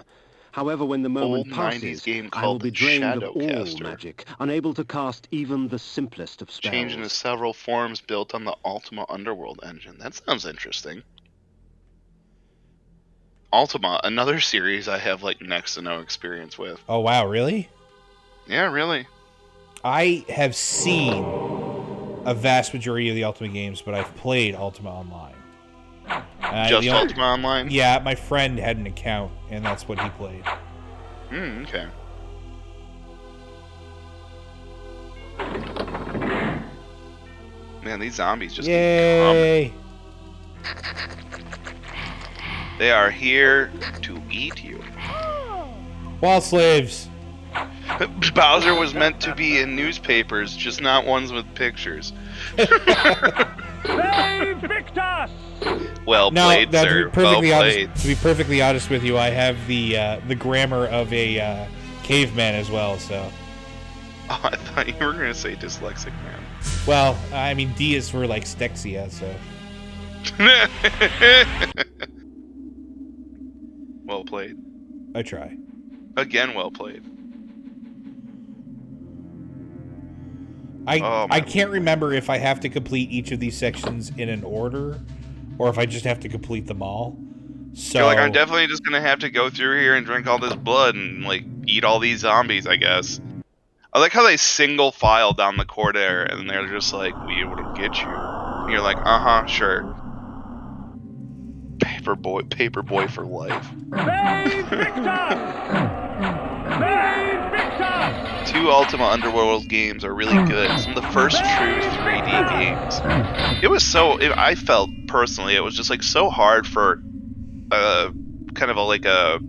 However, when the moment passes, I will be drained of all magic, unable to cast even the simplest of spells. Change into several forms built on the Ultima Underworld engine. That sounds interesting. Ultima, another series I have like next to no experience with. Oh wow, really? Yeah, really. I have seen a vast majority of the Ultima games, but I've played Ultima Online. Just Ultima Online? Yeah, my friend had an account, and that's what he played. Okay. Man, these zombies just Yay! keep coming. They are here to eat you. Wall slaves! Bowser was meant to be in newspapers, just not ones with pictures. Save Victus! Well played, sir. Well played. To be perfectly honest with you, I have the grammar of a caveman as well, so... Oh, I thought you were going to say dyslexic man. Well, I mean, D is for, like, stexia, so... Well played. I try. Again, well played. I can't remember if I have to complete each of these sections in an order, or if I just have to complete them all. So, you're like, I'm definitely just going to have to go through here and drink all this blood and, like, eat all these zombies, I guess. I like how they single file down the corridor, and they're just like, we will get you. And you're like, sure. Paper boy for life. Save Victus! Save Victus! 2 Ultima Underworld games are really good. Some of the first true 3D games. It was I felt personally, it was just like so hard for kind of a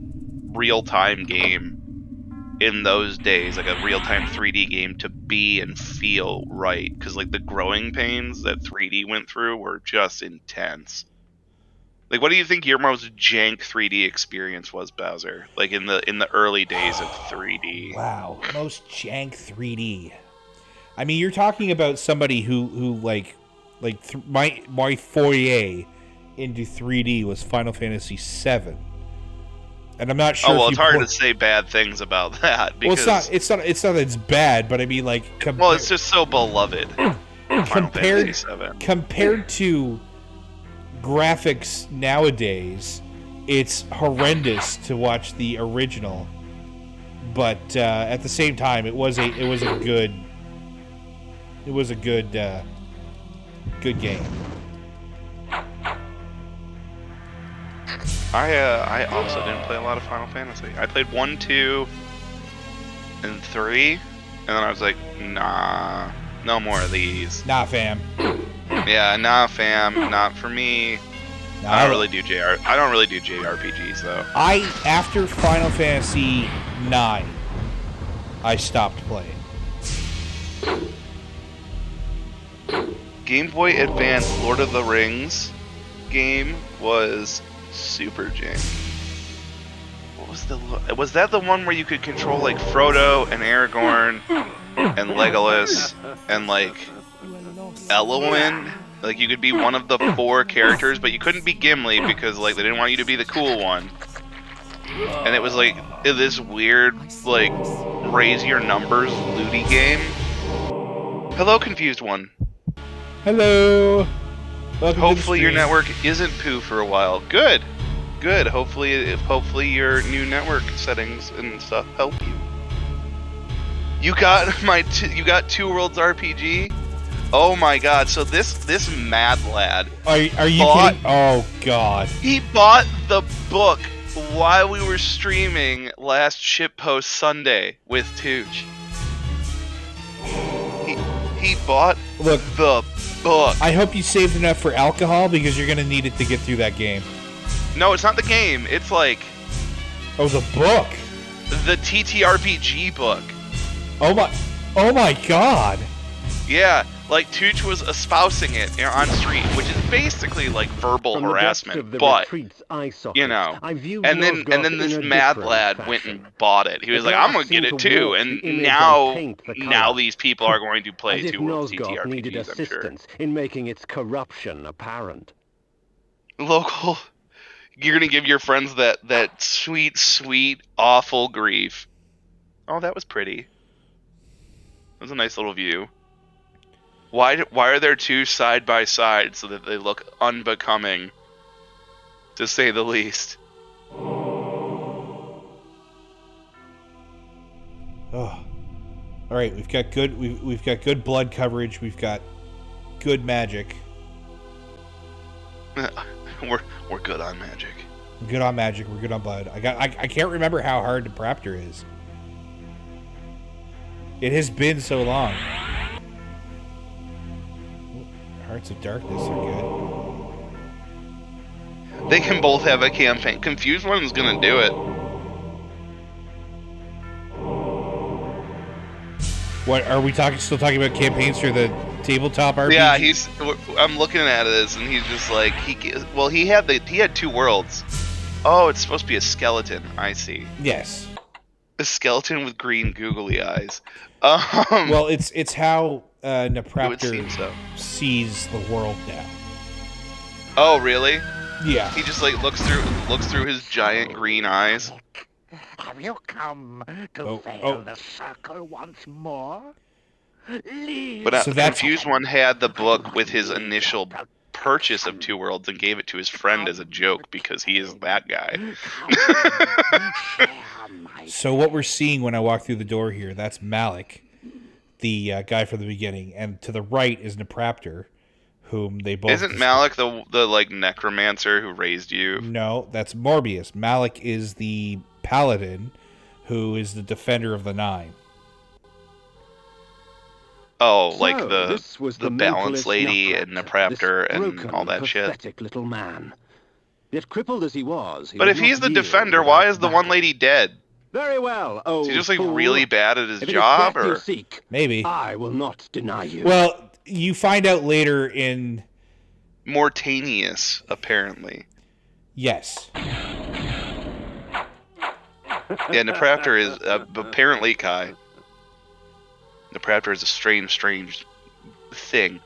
real-time game in those days, like a real-time 3D game to be and feel right, because like the growing pains that 3D went through were just intense. Like, what do you think your most jank 3D experience was, Bowser? Like in the early days of 3D. Wow, most jank 3D. I mean, you're talking about somebody who my foyer into 3D was Final Fantasy VII, and I'm not sure. Oh well, it's hard to say bad things about that because it's not that it's bad, but I mean like it's just so beloved. compared to graphics nowadays, it's horrendous to watch the original. But at the same time, it was a good game. I also didn't play a lot of Final Fantasy. I played 1, 2, and 3, and then I was like, nah, no more of these. Nah, fam. Yeah, nah, fam, not for me. No, I don't really do JRPGs though. After Final Fantasy IX, I stopped playing. Game Boy Advance Lord of the Rings game was super jank. Was that the one where you could control like Frodo and Aragorn and Legolas and like Eowyn? Like you could be one of the 4 characters, but you couldn't be Gimli because like they didn't want you to be the cool one. And it was like this weird like raise your numbers looty game. Hello, confused one. Hello. Welcome Hopefully your network isn't poo for a while. Good. Hopefully your new network settings and stuff help you. You got you got Two Worlds RPG. Oh my God! So this mad lad. Are you kidding? Oh God. He bought the book while we were streaming last shitpost Sunday with Tooch. He bought the book. I hope you saved enough for alcohol because you're gonna need it to get through that game. No, it's not the game. It's like... Oh, the book. The TTRPG book. Oh my God. Yeah, like Tooch was espousing it on stream, which is basically like verbal harassment, but you know. And then this mad lad went and bought it. He was like, "I'm gonna get it too," and now these people are going to play Two Worlds TTRPGs. I'm sure. In making its corruption apparent. Local, you're gonna give your friends that sweet awful grief. Oh, that was pretty. That was a nice little view. Why are there 2 side by side so that they look unbecoming, to say the least? Oh. All right, we've got good blood coverage. We've got good magic. We're good on magic. We're good on magic. We're good on blood. I can't remember how hard the Raptor is. It has been so long. Hearts of Darkness are good. They can both have a campaign. Confused One's gonna do it. What are we still talking about campaigns for the tabletop RPG? Yeah, I'm looking at this, and he's just like he had 2 worlds. Oh, it's supposed to be a skeleton. I see. Yes. A skeleton with green googly eyes. Well, it's how Nipple Raptor so. sees the world now. Oh, really? Yeah. He just like looks through his giant green eyes. Have you come to fail the circle once more? Leave. But Confused One had the book with his initial purchase of 2 worlds and gave it to his friend as a joke because he is that guy. So what we're seeing when I walk through the door here, that's Malik, the guy from the beginning, and to the right is Nipple Raptor, whom they both... Isn't Malik the like necromancer who raised you? No, that's Morbius. Malik is the paladin who is the defender of the 9. Oh, so, like the balance lady and Nipple Raptor and all that shit. Pathetic little man. Yet crippled as he was, but if he's the defender, why is the one lady dead? Very well. Oh, is he just like really bad at his job, or maybe? I will not deny you. Well, you find out later in Mortanius, apparently. Yes. Yeah, Nipple Raptor is apparently Kai. Nipple Raptor is a strange thing.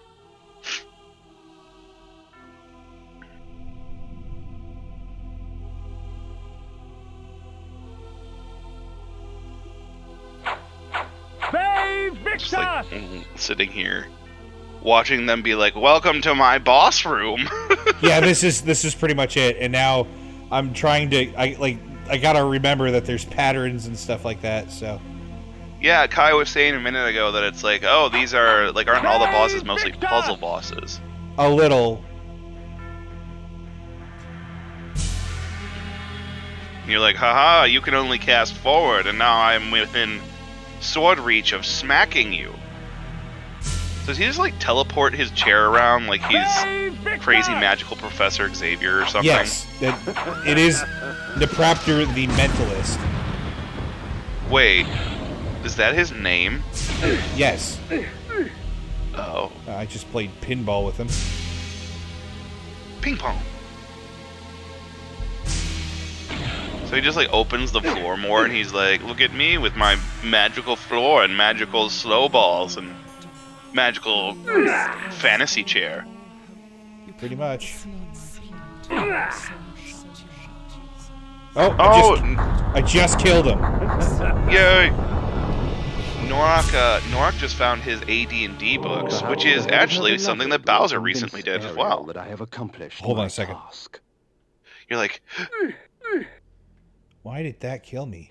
Just like sitting here, watching them be like, "Welcome to my boss room." Yeah, this is pretty much it. And now I'm trying to I gotta remember that there's patterns and stuff like that. So. Yeah, Kai was saying a minute ago that it's like, oh, these are like, aren't all the bosses mostly puzzle bosses? A little. And you're like, haha, you can only cast forward, and now I'm within sword reach of smacking you. Does he just like teleport his chair around like he's crazy magical Professor Xavier or something? Yes, it is Nipple Raptor the Mentalist. Wait. Is that his name? Yes. Oh. I just played pinball with him. Ping pong. So he just like opens the floor more and he's like, look at me with my magical floor and magical slow balls and magical fantasy chair. Pretty much. I just killed him. Yay! Norak just found his AD&D books, which is actually something that Bowser recently did as well. That I have accomplished. Hold on a second. You're like, why did that kill me?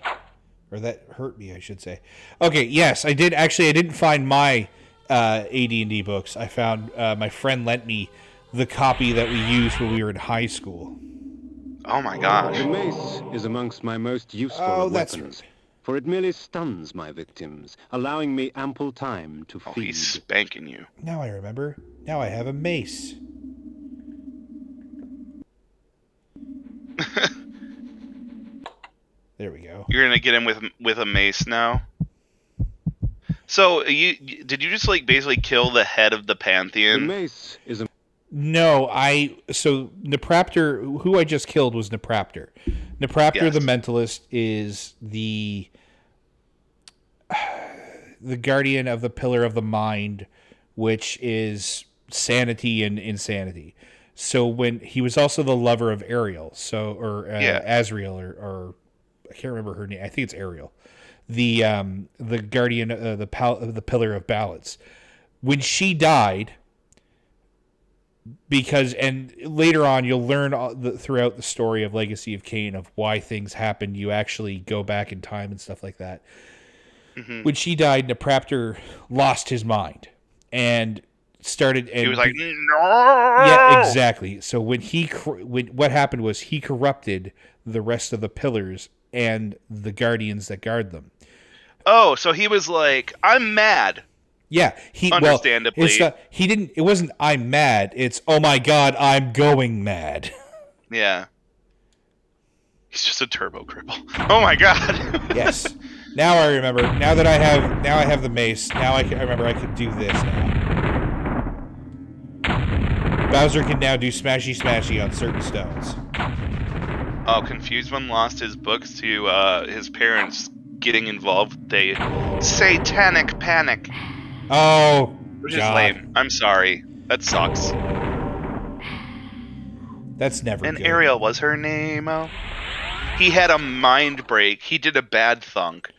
Or that hurt me, I should say. Okay, yes, I did. Actually, I didn't find my AD&D books. I found my friend lent me the copy that we used when we were in high school. Oh my gosh. The mace is amongst my most useful of weapons. For it merely stuns my victims, allowing me ample time to feed. Oh, he's spanking you. Now I remember. Now I have a mace. There we go. You're gonna get him with a mace now. So did you just like basically kill the head of the Pantheon? The mace is a... No, so Nipple Raptor, who I just killed was Nipple Raptor. Nipple Raptor, yes. The Mentalist, is the guardian of the Pillar of the Mind, which is sanity and insanity. So when he was also the lover of Ariel, Azrael, or I can't remember her name. I think it's Ariel, the guardian of the Pillar of Balance. When she died. And later on, you'll learn throughout the story of Legacy of Kain of why things happened. You actually go back in time and stuff like that. when she died, Raptor lost his mind and started. And he was like, "No!" Yeah, exactly. So when what happened was he corrupted the rest of the pillars and the guardians that guard them. Oh, so he was like, "I'm mad." Yeah, Understandably. He didn't. It wasn't "I'm mad." It's "Oh my God, I'm going mad." Yeah. He's just a turbo cripple. Oh my God. Yes. Now I remember. Now I have the mace. Now I remember I can do this now. Bowser can now do smashy smashy on certain stones. Oh, Confused One lost his books to his parents getting involved with a satanic panic. Oh, which God. is lame. I'm sorry. That sucks. That's never and good. Ariel was her name. Oh. He had a mind break. He did a bad thunk.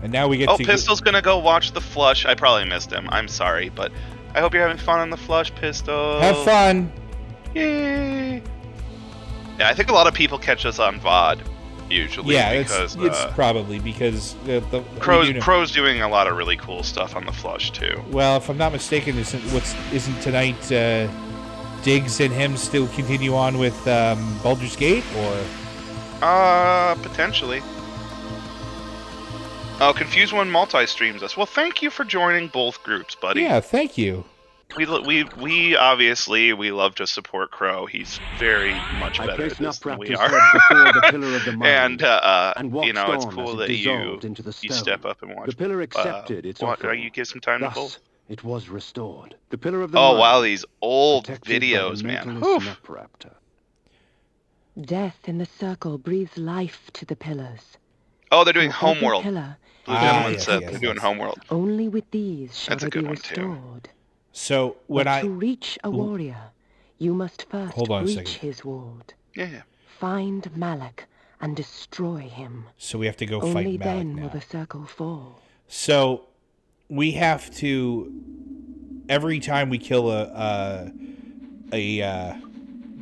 And now we get to... Pistol's gonna go watch The Flush. I probably missed him. I'm sorry, but I hope you're having fun on The Flush, Pistol. Have fun. Yay. Yeah, I think a lot of people catch us on VOD, usually. Yeah, because, it's probably because... Crow's doing a lot of really cool stuff on The Flush, too. Well, if I'm not mistaken, isn't tonight... Diggs and him still continue on with Baldur's Gate, or? Potentially. Oh, Confused One multi-streams us. Well, thank you for joining both groups, buddy. Yeah, thank you. We obviously love to support Crow. He's very much better at this than we are. And it's cool that you step up and watch. The pillar accepted its offering. You give some time to both. It was restored. The pillar of the mind, wow, these old videos, man. Nipple Raptor. Death in the circle breathes life to the pillars. Oh, they're doing For every Homeworld. pillar, The gentleman said they're doing Homeworld. only with these shall That's a they good be one, too. restored. So To reach a warrior, you must first Hold on a breach second. his ward. Yeah. Find Malak and destroy him. So we have to go Only fight Malak then now. will the circle fall. So we have to... Every time we kill a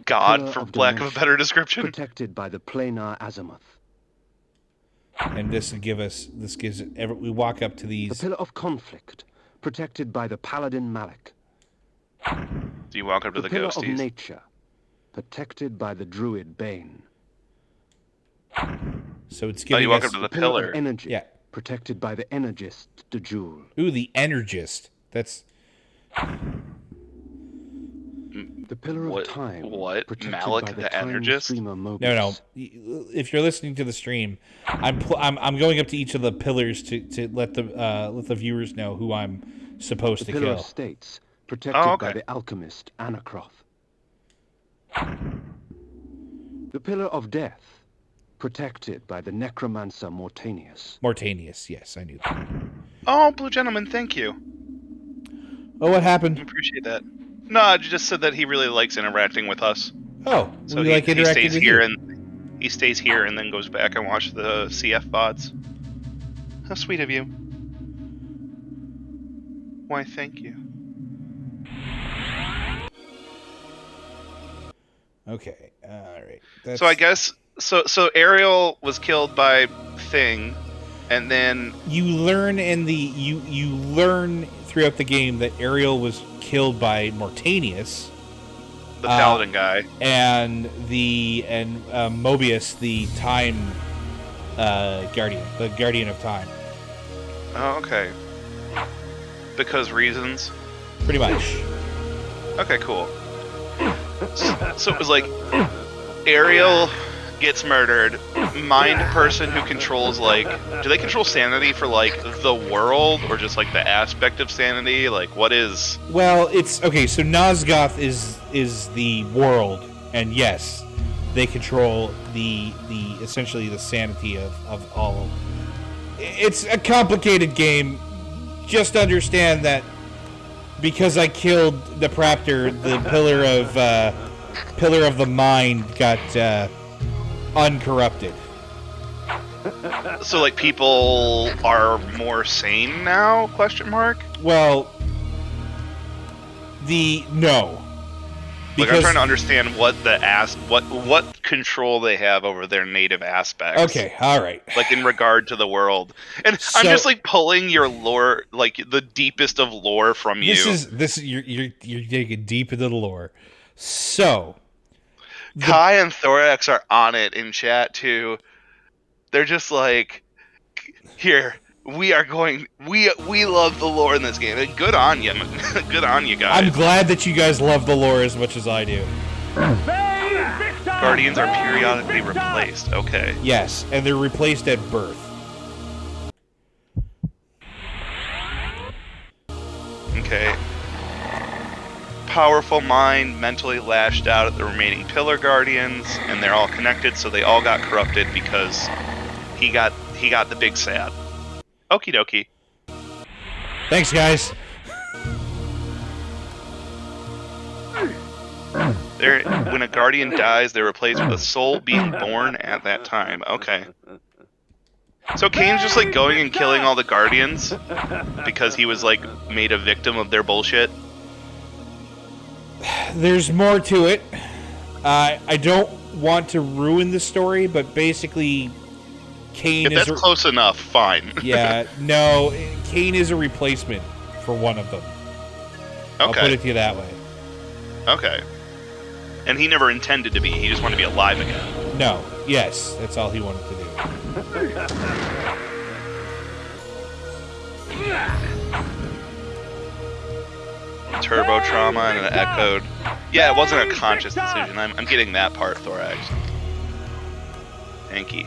God, for lack of a better description. Protected by the planar azimuth. And this gives it... We walk up to these... The pillar of conflict. Protected by the paladin Malak. Do you walk up to the pillar ghosties? of nature. Protected by the druid Bane. So it's giving you walk us... up to the Pillar pillar. of energy. Yeah. Protected by the energist Dejul. Ooh, the Energist. That's... The pillar of time. What? Protected Malak by the time Energist? streamer Mobius. No. If you're listening to the stream, I'm going up to each of the pillars to let the viewers know who I'm supposed The to pillar kill. of states. Protected by the alchemist Anakroth. The pillar of death. Protected by the necromancer Mortanius. Mortanius, yes, I knew that. Oh, Blue Gentleman, thank you. Oh, what happened? I appreciate that. No, I just said that he really likes interacting with us. Oh, So we like he interacting stays with here you. and he stays here and then goes back and watches the CF VODs. How sweet of you. Why, thank you. Okay, all right. So I guess so Ariel was killed by Thing, and then you learn you learn throughout the game that Ariel was killed by Mortanius, the Paladin guy, and Mobius, the Time Guardian, the Guardian of Time. Oh, okay. Because reasons. Pretty much. Okay, cool. So it was like Ariel gets murdered. Mind person who controls, like, do they control sanity for, like, the world or just, like, the aspect of sanity? Like, what is... Well, it's okay. So Nosgoth is the world, and yes, they control the essentially the sanity of all. It's a complicated game. Just understand that because I killed the Raptor, the pillar of the mind got uncorrupted. So, like, people are more sane now? Question mark. Well, no. Like, I'm trying to understand what the what control they have over their native aspects. Okay, all right. Like in regard to the world. And I'm just like pulling your lore, like the deepest of lore from you. This is you're digging deep into the lore. So Kai and Thorax are on it in chat too. They're just like, here, we love the lore in this game. And good on you. Good on you guys. I'm glad that you guys love the lore as much as I do. Guardians are periodically replaced. Okay. Yes, and they're replaced at birth. Okay. Powerful mind mentally lashed out at the remaining Pillar Guardians, and they're all connected, so they all got corrupted because he got the big sad. Okie dokie. Thanks, guys. When a Guardian dies, they're replaced with a soul being born at that time. Okay. So Kain's just like going and killing all the Guardians because he was like made a victim of their bullshit. There's more to it. I don't want to ruin the story, but basically, Kain if that's close enough, fine. Yeah, no, Kain is a replacement for one of them. Okay. I'll put it to you that way. Okay. And he never intended to be. He just wanted to be alive again. No. Yes, that's all he wanted to do. Turbo trauma and an echoed. Yeah, it wasn't a conscious decision. I'm getting that part, Thorax. Thank you.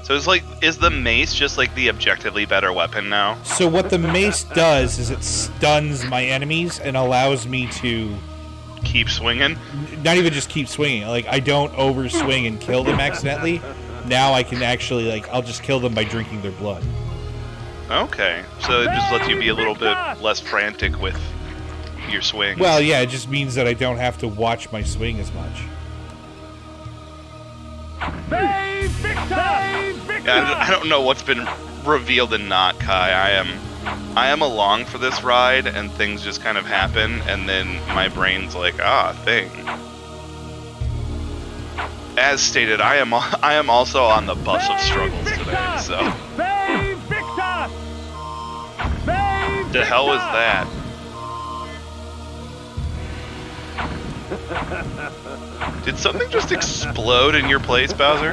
So it's like, is the mace just like the objectively better weapon now? So what the mace does is it stuns my enemies and allows me to keep swinging. Not even just keep swinging. Like I don't overswing and kill them accidentally. Now I can actually I'll just kill them by drinking their blood. Okay, so it just lets you be a little bit less frantic with your swings. Well, yeah, it just means that I don't have to watch my swing as much. Yeah, I don't know what's been revealed and not, Kai. I am along for this ride, and things just kind of happen, and then my brain's like, thing. As stated, I am also on the bus of struggles today, so. The hell is that? Did something just explode in your place, Bowser?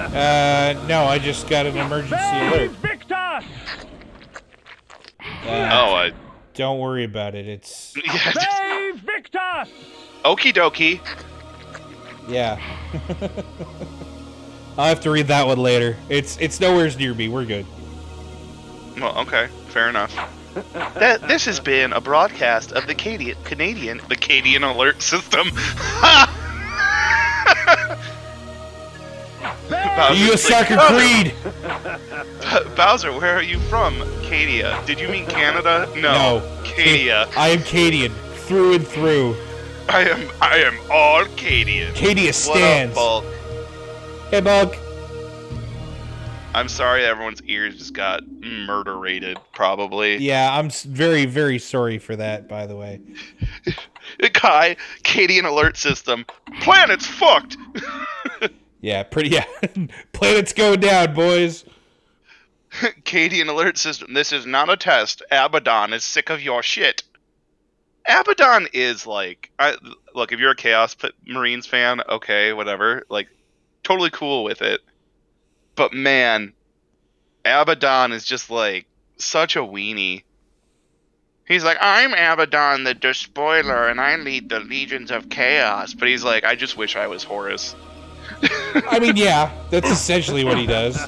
No, I just got an emergency alert. Don't worry about it. It's Save Victor! Okie dokie. Yeah. I'll have to read that one later. It's nowhere near me. We're good. Well, okay, fair enough. This has been a broadcast of the Canadian alert system. You sucker, Creed! Bowser, where are you from? Cadia. Did you mean Canada? No. Cadia. I am Cadian, through and through. I am all Cadian. Cadia stands. What up, Bulk? Hey, Bulk. I'm sorry everyone's ears just got murder-rated, probably. Yeah, I'm very, very sorry for that, by the way. Kai, Cadian alert system. Planet's fucked! Yeah, planet's going down, boys. Cadian alert system. This is not a test. Abaddon is sick of your shit. Abaddon is like... look, if you're a Chaos Marines fan, okay, whatever. Like, totally cool with it. But man, Abaddon is just like such a weenie. He's like, I'm Abaddon the Despoiler, and I lead the legions of chaos. But he's like, I just wish I was Horus. I mean, yeah, that's essentially what he does.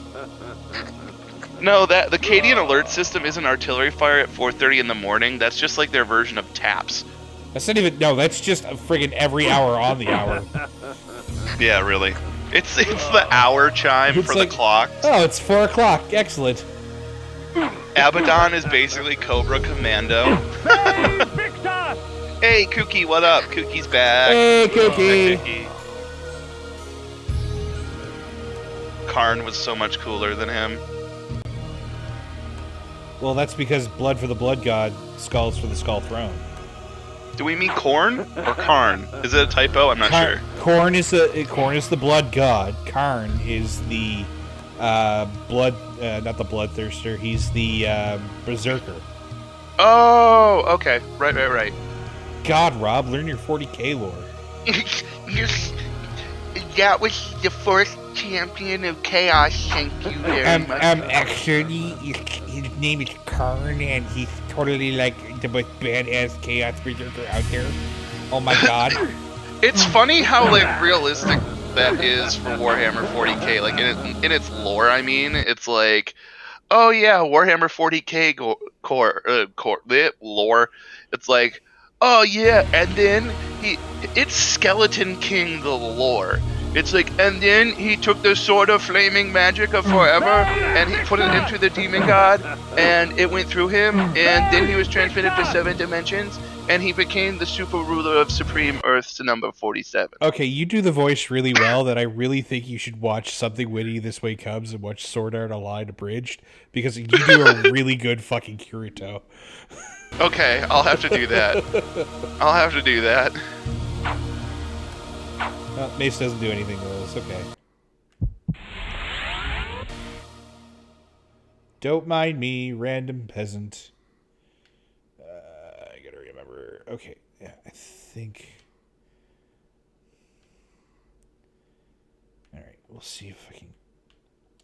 No, the Cadian alert system isn't artillery fire at 4:30 in the morning. That's just like their version of taps. That's not even... No, that's just friggin' every hour on the hour. Yeah, really. It's the hour chime for the clock. Oh, it's 4 o'clock. Excellent. Abaddon is basically Cobra Commando. Hey, Kooky, what up? Kookie's back. Hey, Kooky. Hey, Kooky. Karn was so much cooler than him. Well, that's because blood for the blood god, skulls for the skull throne. Do we mean corn or Karn? Is it a typo? I'm not sure. Corn is the blood god. Karn is the blood, not the bloodthirster. He's the berserker. Oh, okay. Right. God, Rob, learn your 40k lore. That was the first champion of chaos. Thank you very much. Actually, his name is Karn, and he's totally like the most badass chaos berserker out there. Oh my god. It's funny how like realistic that is for Warhammer 40k. Like in its lore, I mean, it's like, oh yeah, Warhammer 40k lore. It's like, oh yeah, and then it's Skeleton King the lore. It's like, and then he took the sword of flaming magic of forever, and he put it into the demon god, and it went through him, and then he was transmitted to 7 dimensions, and he became the super ruler of Supreme Earth's number 47. Okay, you do the voice really well that I really think you should watch Something Witty This Way Comes and watch Sword Art Online Abridged, because you do a really good fucking Kirito. Okay, I'll have to do that. Well, Mace doesn't do anything to us. Okay. Don't mind me, random peasant. I gotta remember. Okay, yeah, I think. All right, we'll see if I can.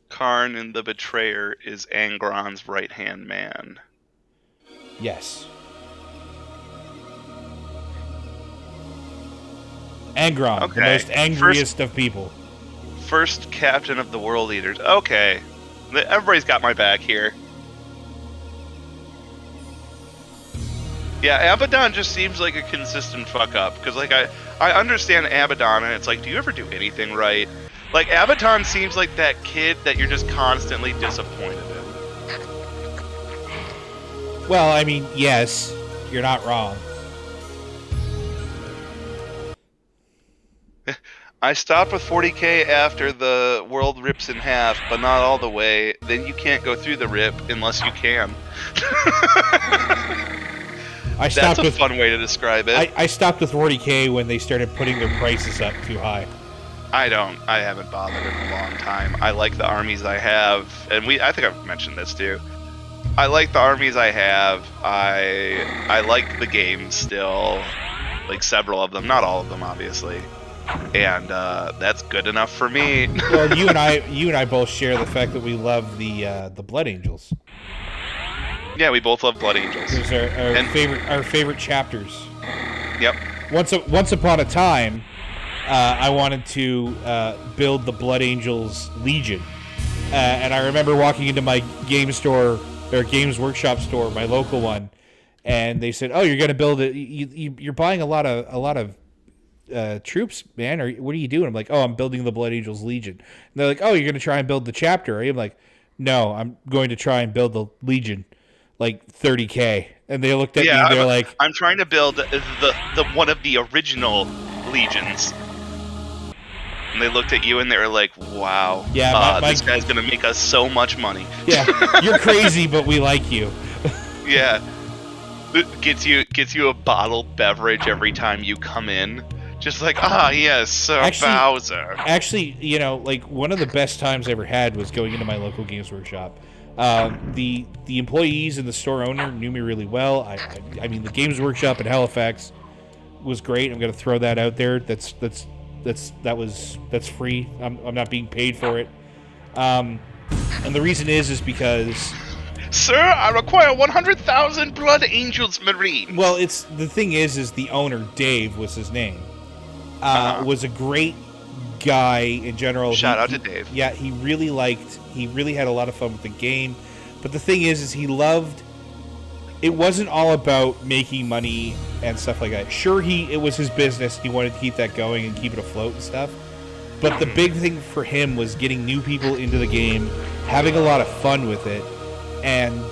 Karn and the Betrayer is Angron's right-hand man. Yes. Angron, Okay. the most angriest of people. First captain of the World Eaters. Okay. Everybody's got my back here. Yeah, Abaddon just seems like a consistent fuck up. Because, like, I understand Abaddon, and it's like, do you ever do anything right? Like, Abaddon seems like that kid that you're just constantly disappointed in. Well, I mean, yes, you're not wrong. I stopped with 40k after the world rips in half, but not all the way. Then you can't go through the rip unless you can. That's a fun way to describe it. I stopped with 40k when they started putting their prices up too high. I haven't bothered in a long time. I like the armies I have, and I think I've mentioned this too. I like the armies I have. I like the games still, like several of them, not all of them, obviously. And that's good enough for me. Well, you and I both share the fact that we love the Blood Angels. Yeah, we both love Blood Angels. Those are our favorite chapters. Yep. Once upon a time, I wanted to build the Blood Angels Legion, and I remember walking into my game store or Games Workshop store, my local one, and they said, "Oh, you're going to build it. You're buying a lot of troops, man. Or what are you doing?" I'm like, "Oh, I'm building the Blood Angels Legion." And they're like, "Oh, you're going to try and build the chapter?" I'm like, "No, I'm going to try and build the Legion, like 30k." And they looked at me and they're like, "I'm trying to build the one of the original legions." And they looked at you and they were like, "Wow, yeah, this guy's gonna make us so much money." Yeah, you're crazy, but we like you. Yeah, it gets you a bottled beverage every time you come in. Just like, yes, Sir Bowser. Actually, like one of the best times I ever had was going into my local Games Workshop. The employees and the store owner knew me really well. I mean, the Games Workshop in Halifax was great. I'm going to throw that out there. That's free. I'm not being paid for it. And the reason is because, "Sir, I require 100,000 Blood Angels Marines." Well, the thing is the owner, Dave was his name, was a great guy in general. Shout out to Dave. Yeah, he really had a lot of fun with the game. But the thing is he loved, it wasn't all about making money and stuff like that. Sure, it was his business. He wanted to keep that going and keep it afloat and stuff. But the big thing for him was getting new people into the game, having a lot of fun with it, and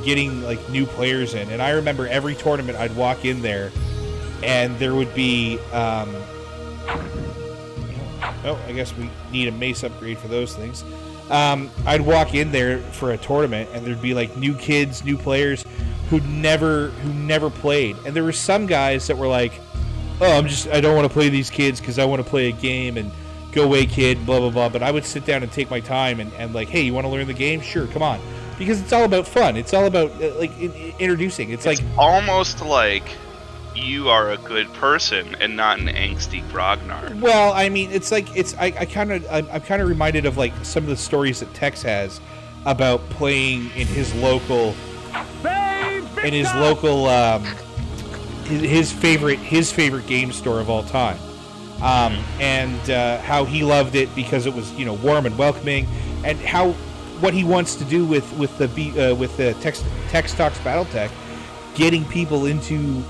getting like new players in. And I remember every tournament I'd walk in there, and there would be, I guess we need a mace upgrade for those things. I'd walk in there for a tournament, and there'd be like new kids, new players who never played, and there were some guys that were like, "Oh, I don't want to play these kids because I want to play a game and go away, kid." Blah blah blah. But I would sit down and take my time and like, "Hey, you want to learn the game? Sure, come on," because it's all about fun. It's all about introducing. It's like almost like you are a good person and not an angsty grognard. Well, I mean, it's like I'm kind of reminded of like some of the stories that Tex has about playing in his local his favorite game store of all time, and how he loved it because it was warm and welcoming, and what he wants to do with the Tex Talks BattleTech, getting people into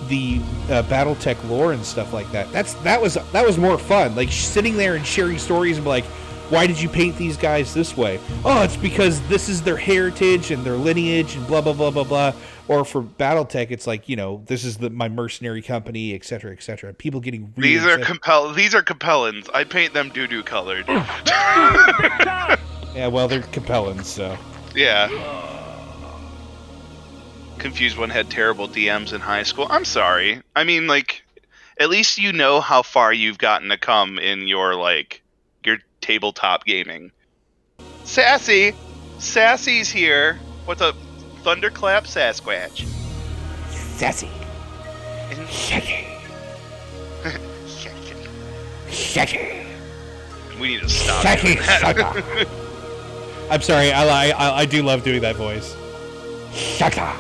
the BattleTech lore and stuff like that. That was more fun. Like sitting there and sharing stories and be like, why did you paint these guys this way? Oh, it's because this is their heritage and their lineage and blah blah blah blah blah. Or for BattleTech, it's like this is my mercenary company, etc. etc. People getting really These are compellins. I paint them doo-doo colored. Yeah, well, they're compellins, so yeah. Confused one had terrible DMs in high school. I'm sorry. I mean, like, at least you know how far you've gotten to come in your tabletop gaming. Sassy's here. What's up? Thunderclap Sasquatch. Sassy. Shaky. Shaky. We need to stop. Shaky. I'm sorry. I do love doing that voice. Shaka.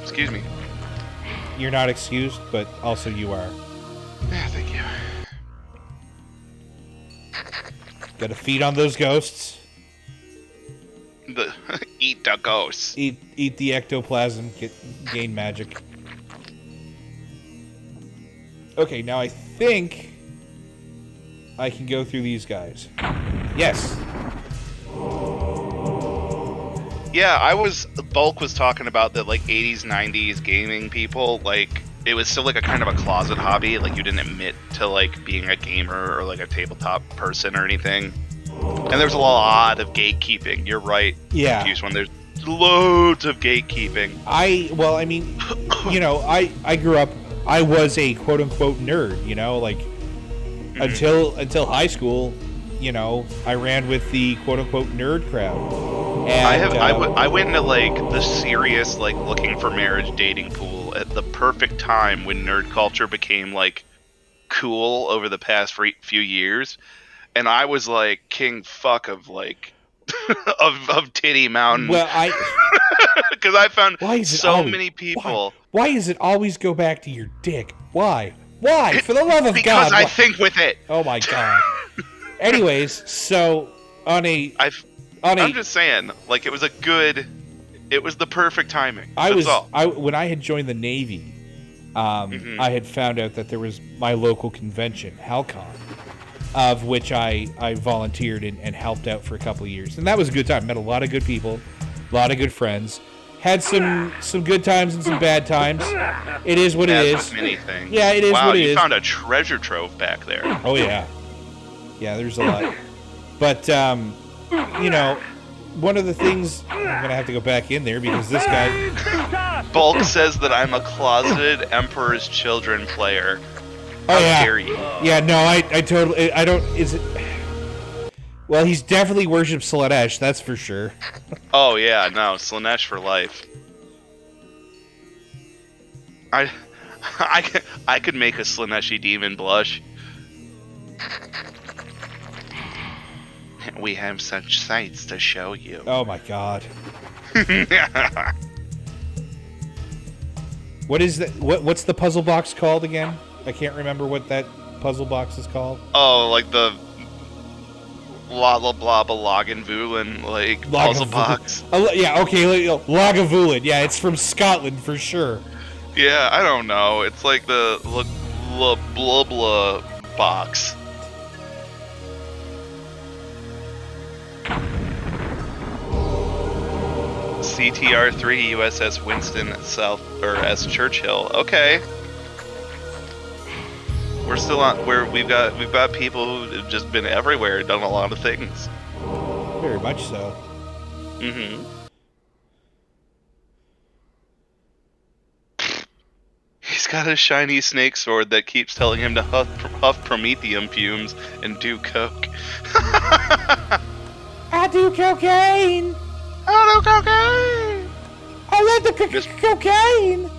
Excuse me. You're not excused, but also you are. Yeah, thank you. Gotta feed on those ghosts. Eat the ghosts. Eat the ectoplasm. Gain magic. Okay, now I think I can go through these guys. Yes. Yeah, Bulk was talking about that, like, 80s, 90s gaming people, like, it was still, like, a kind of a closet hobby, like, you didn't admit to, like, being a gamer or, like, a tabletop person or anything. And there's a lot of gatekeeping, you're right. Yeah. Confused one, there's loads of gatekeeping. I grew up, I was a quote-unquote nerd, like, until high school, I ran with the quote-unquote nerd crowd. And, I went into, like, the serious, like, looking for marriage dating pool at the perfect time when nerd culture became, like, cool over the past few years, and I was, like, king fuck of, like, of Titty Mountain. Well, because I found many people. Why does it always go back to your dick? Why? For the love of God! Because I think with it. Oh my God. Anyways, so I'm just saying, like, it was the perfect timing. When I had joined the Navy, I had found out that there was my local convention, HalCon, of which I volunteered and helped out for a couple of years. And that was a good time. Met a lot of good people, a lot of good friends. Had some good times and some bad times. It is what it is. Many things. Yeah, it is what it is. Wow, you found a treasure trove back there. Oh, yeah. Yeah, there's a lot. But, one of the things... I'm going to have to go back in there because this guy... Bulk says that I'm a closeted Emperor's Children player. Oh, yeah. How dare you? Yeah, no, I totally... I don't... Is it... Well, he's definitely worships Slaanesh, that's for sure. Oh, yeah, no, Slaanesh for life. I could make a Slaaneshi demon blush. We have such sights to show you. Oh my God. What is that? What's the puzzle box called again? I can't remember what that puzzle box is called. Oh, like the Lagavulin, like, puzzle box. Yeah, okay, Lagavulin. Yeah, it's from Scotland for sure. Yeah, I don't know. It's like the blah blah box. CTR-3 USS Winston South or S Churchill. Okay. We're still on. We've got people who've just been everywhere, done a lot of things. Very much so. Mm-hmm. He's got a shiny snake sword that keeps telling him to huff promethium fumes and do coke. I do cocaine! I do cocaine! I love the cocaine!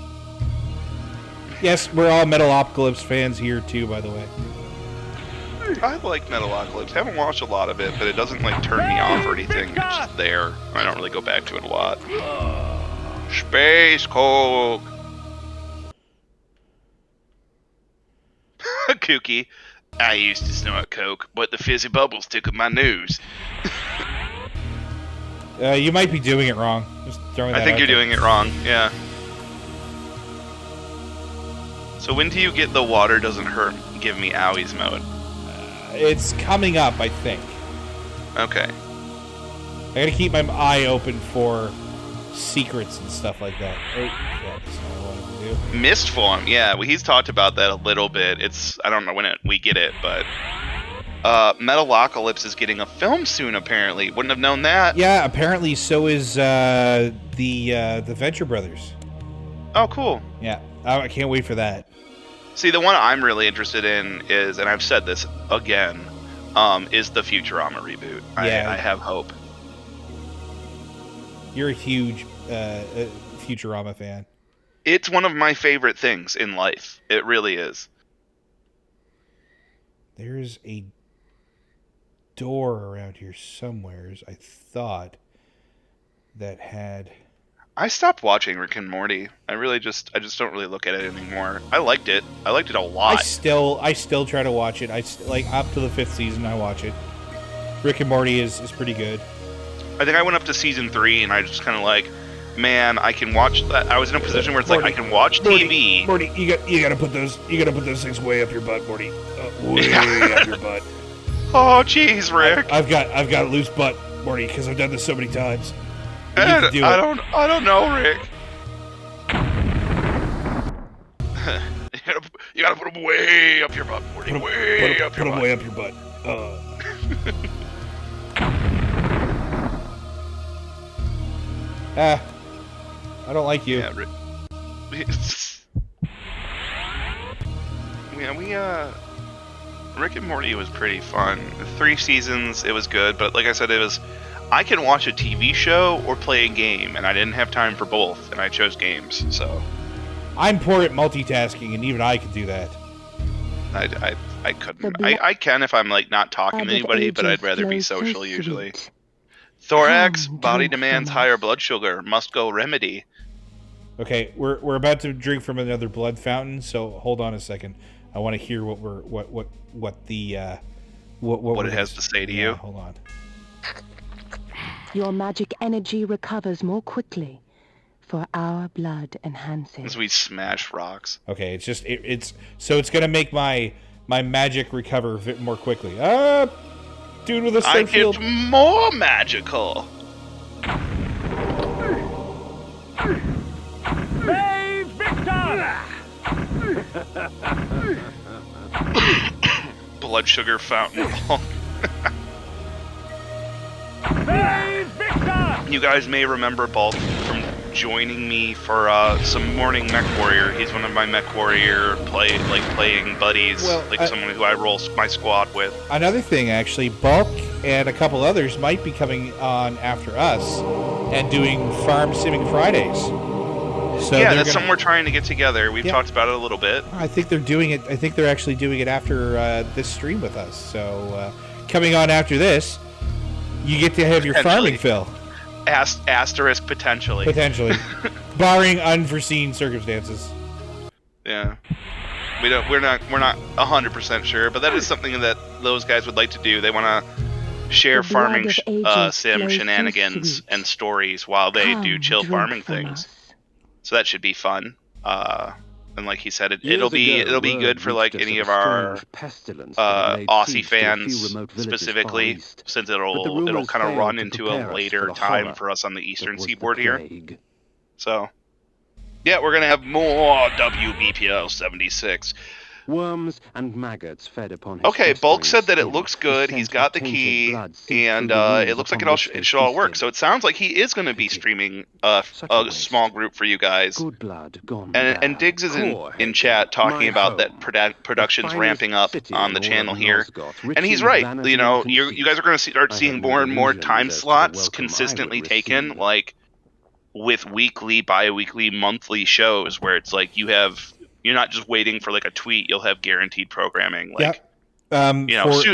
Yes, we're all Metalocalypse fans here too, by the way. I like Metalocalypse. Haven't watched a lot of it, but it doesn't like turn me off or anything. It's just there. I don't really go back to it a lot. Space Coke. Kooky. I used to snort coke, but the fizzy bubbles tickle my nose. You might be doing it wrong. Just throwing that I think out you're there. doing it wrong, yeah. So when do you get the water doesn't hurt, give me owies mode? It's coming up, I think. Okay. I gotta keep my eye open for secrets and stuff like that. Oh, yeah, that's not what I wanted to do. Mist form, yeah. Well, he's talked about that a little bit. I don't know when we get it, but Metalocalypse is getting a film soon. Apparently, wouldn't have known that. Yeah, apparently so is the Venture Brothers. Oh, cool. Yeah, I can't wait for that. See, the one I'm really interested in is, and I've said this again, is the Futurama reboot. Yeah. I have hope. You're a huge Futurama fan. It's one of my favorite things in life. It really is. There's a door around here somewheres, I thought, that had... I stopped watching Rick and Morty. I just don't really look at it anymore. I liked it. I liked it a lot. I still try to watch it. Like up to the 5th season, I watch it. Rick and Morty is pretty good. I think I went up to season 3 and I just kind of like, man, I can watch that. I was in a position where it's like I can watch TV. Morty, you gotta put those things way up your butt, Morty. Way up your butt. Oh, jeez, Rick. I've got a loose butt, Morty, because I've done this so many times. You I can do it. don't know, Rick. you gotta put them way up your butt, Morty. Put them way up your butt. I don't like you. Yeah, Rick. Rick and Morty was pretty fun. 3 seasons, it was good, but like I said, I can watch a TV show or play a game, and I didn't have time for both, and I chose games, so. I'm poor at multitasking, and even I can do that. I couldn't. I can if I'm like not talking to anybody, but I'd rather be social usually. Thorax, body demands higher blood sugar, must go remedy. Okay, we're about to drink from another blood fountain, so hold on a second. I want to hear what it has to say to you. Hold on. Your magic energy recovers more quickly for our blood enhancing. As we smash rocks. Okay, it's gonna make my magic recover a bit more quickly. Dude with a sword shield. I get more magical. Save Victor! Blood sugar fountain. Save Victor! You guys may remember Bulk from joining me for some morning mech warrior. He's one of my mech warrior playing buddies, someone who I roll my squad with. Another thing, actually, Bulk and a couple others might be coming on after us and doing Farm Simming Fridays. So yeah, that's something we're trying to get together. We've talked about it a little bit. I think they're doing it. I think they're actually doing it after this stream with us. So coming on after this, you get to have your farming fill. Asterisk potentially. Potentially, barring unforeseen circumstances. Yeah, we're not 100% sure, but that is something that those guys would like to do. They want to share farming sim shenanigans and stories while they do chill farming things. So that should be fun. And like he said, it'll be good for like any of our Aussie fans specifically, since it'll kind of run into a later time for us on the eastern seaboard here. So yeah, we're gonna have more WBPL 76. Worms and maggots fed upon his Okay, Bulk festering said that it skin. looks The good. scent He's of got the tainted key, blood seeped and through the wounds it looks like upon which they it should all work. feasted. So it sounds like he is going to be Pity. streaming Such a a waste. small group for you guys. Good blood gone And bad. Diggs is in Corehagen, chat talking my about that home. production's The ramping up finest city on in the all channel of here. Nosgoth, And rich he's in right. vanity You know, and you conceit. guys are going to start I seeing have no more and more delusions time as to the slots welcome I consistently would taken, receive. like with weekly, bi-weekly, monthly shows where it's like you're not just waiting for like a tweet. You'll have guaranteed programming, like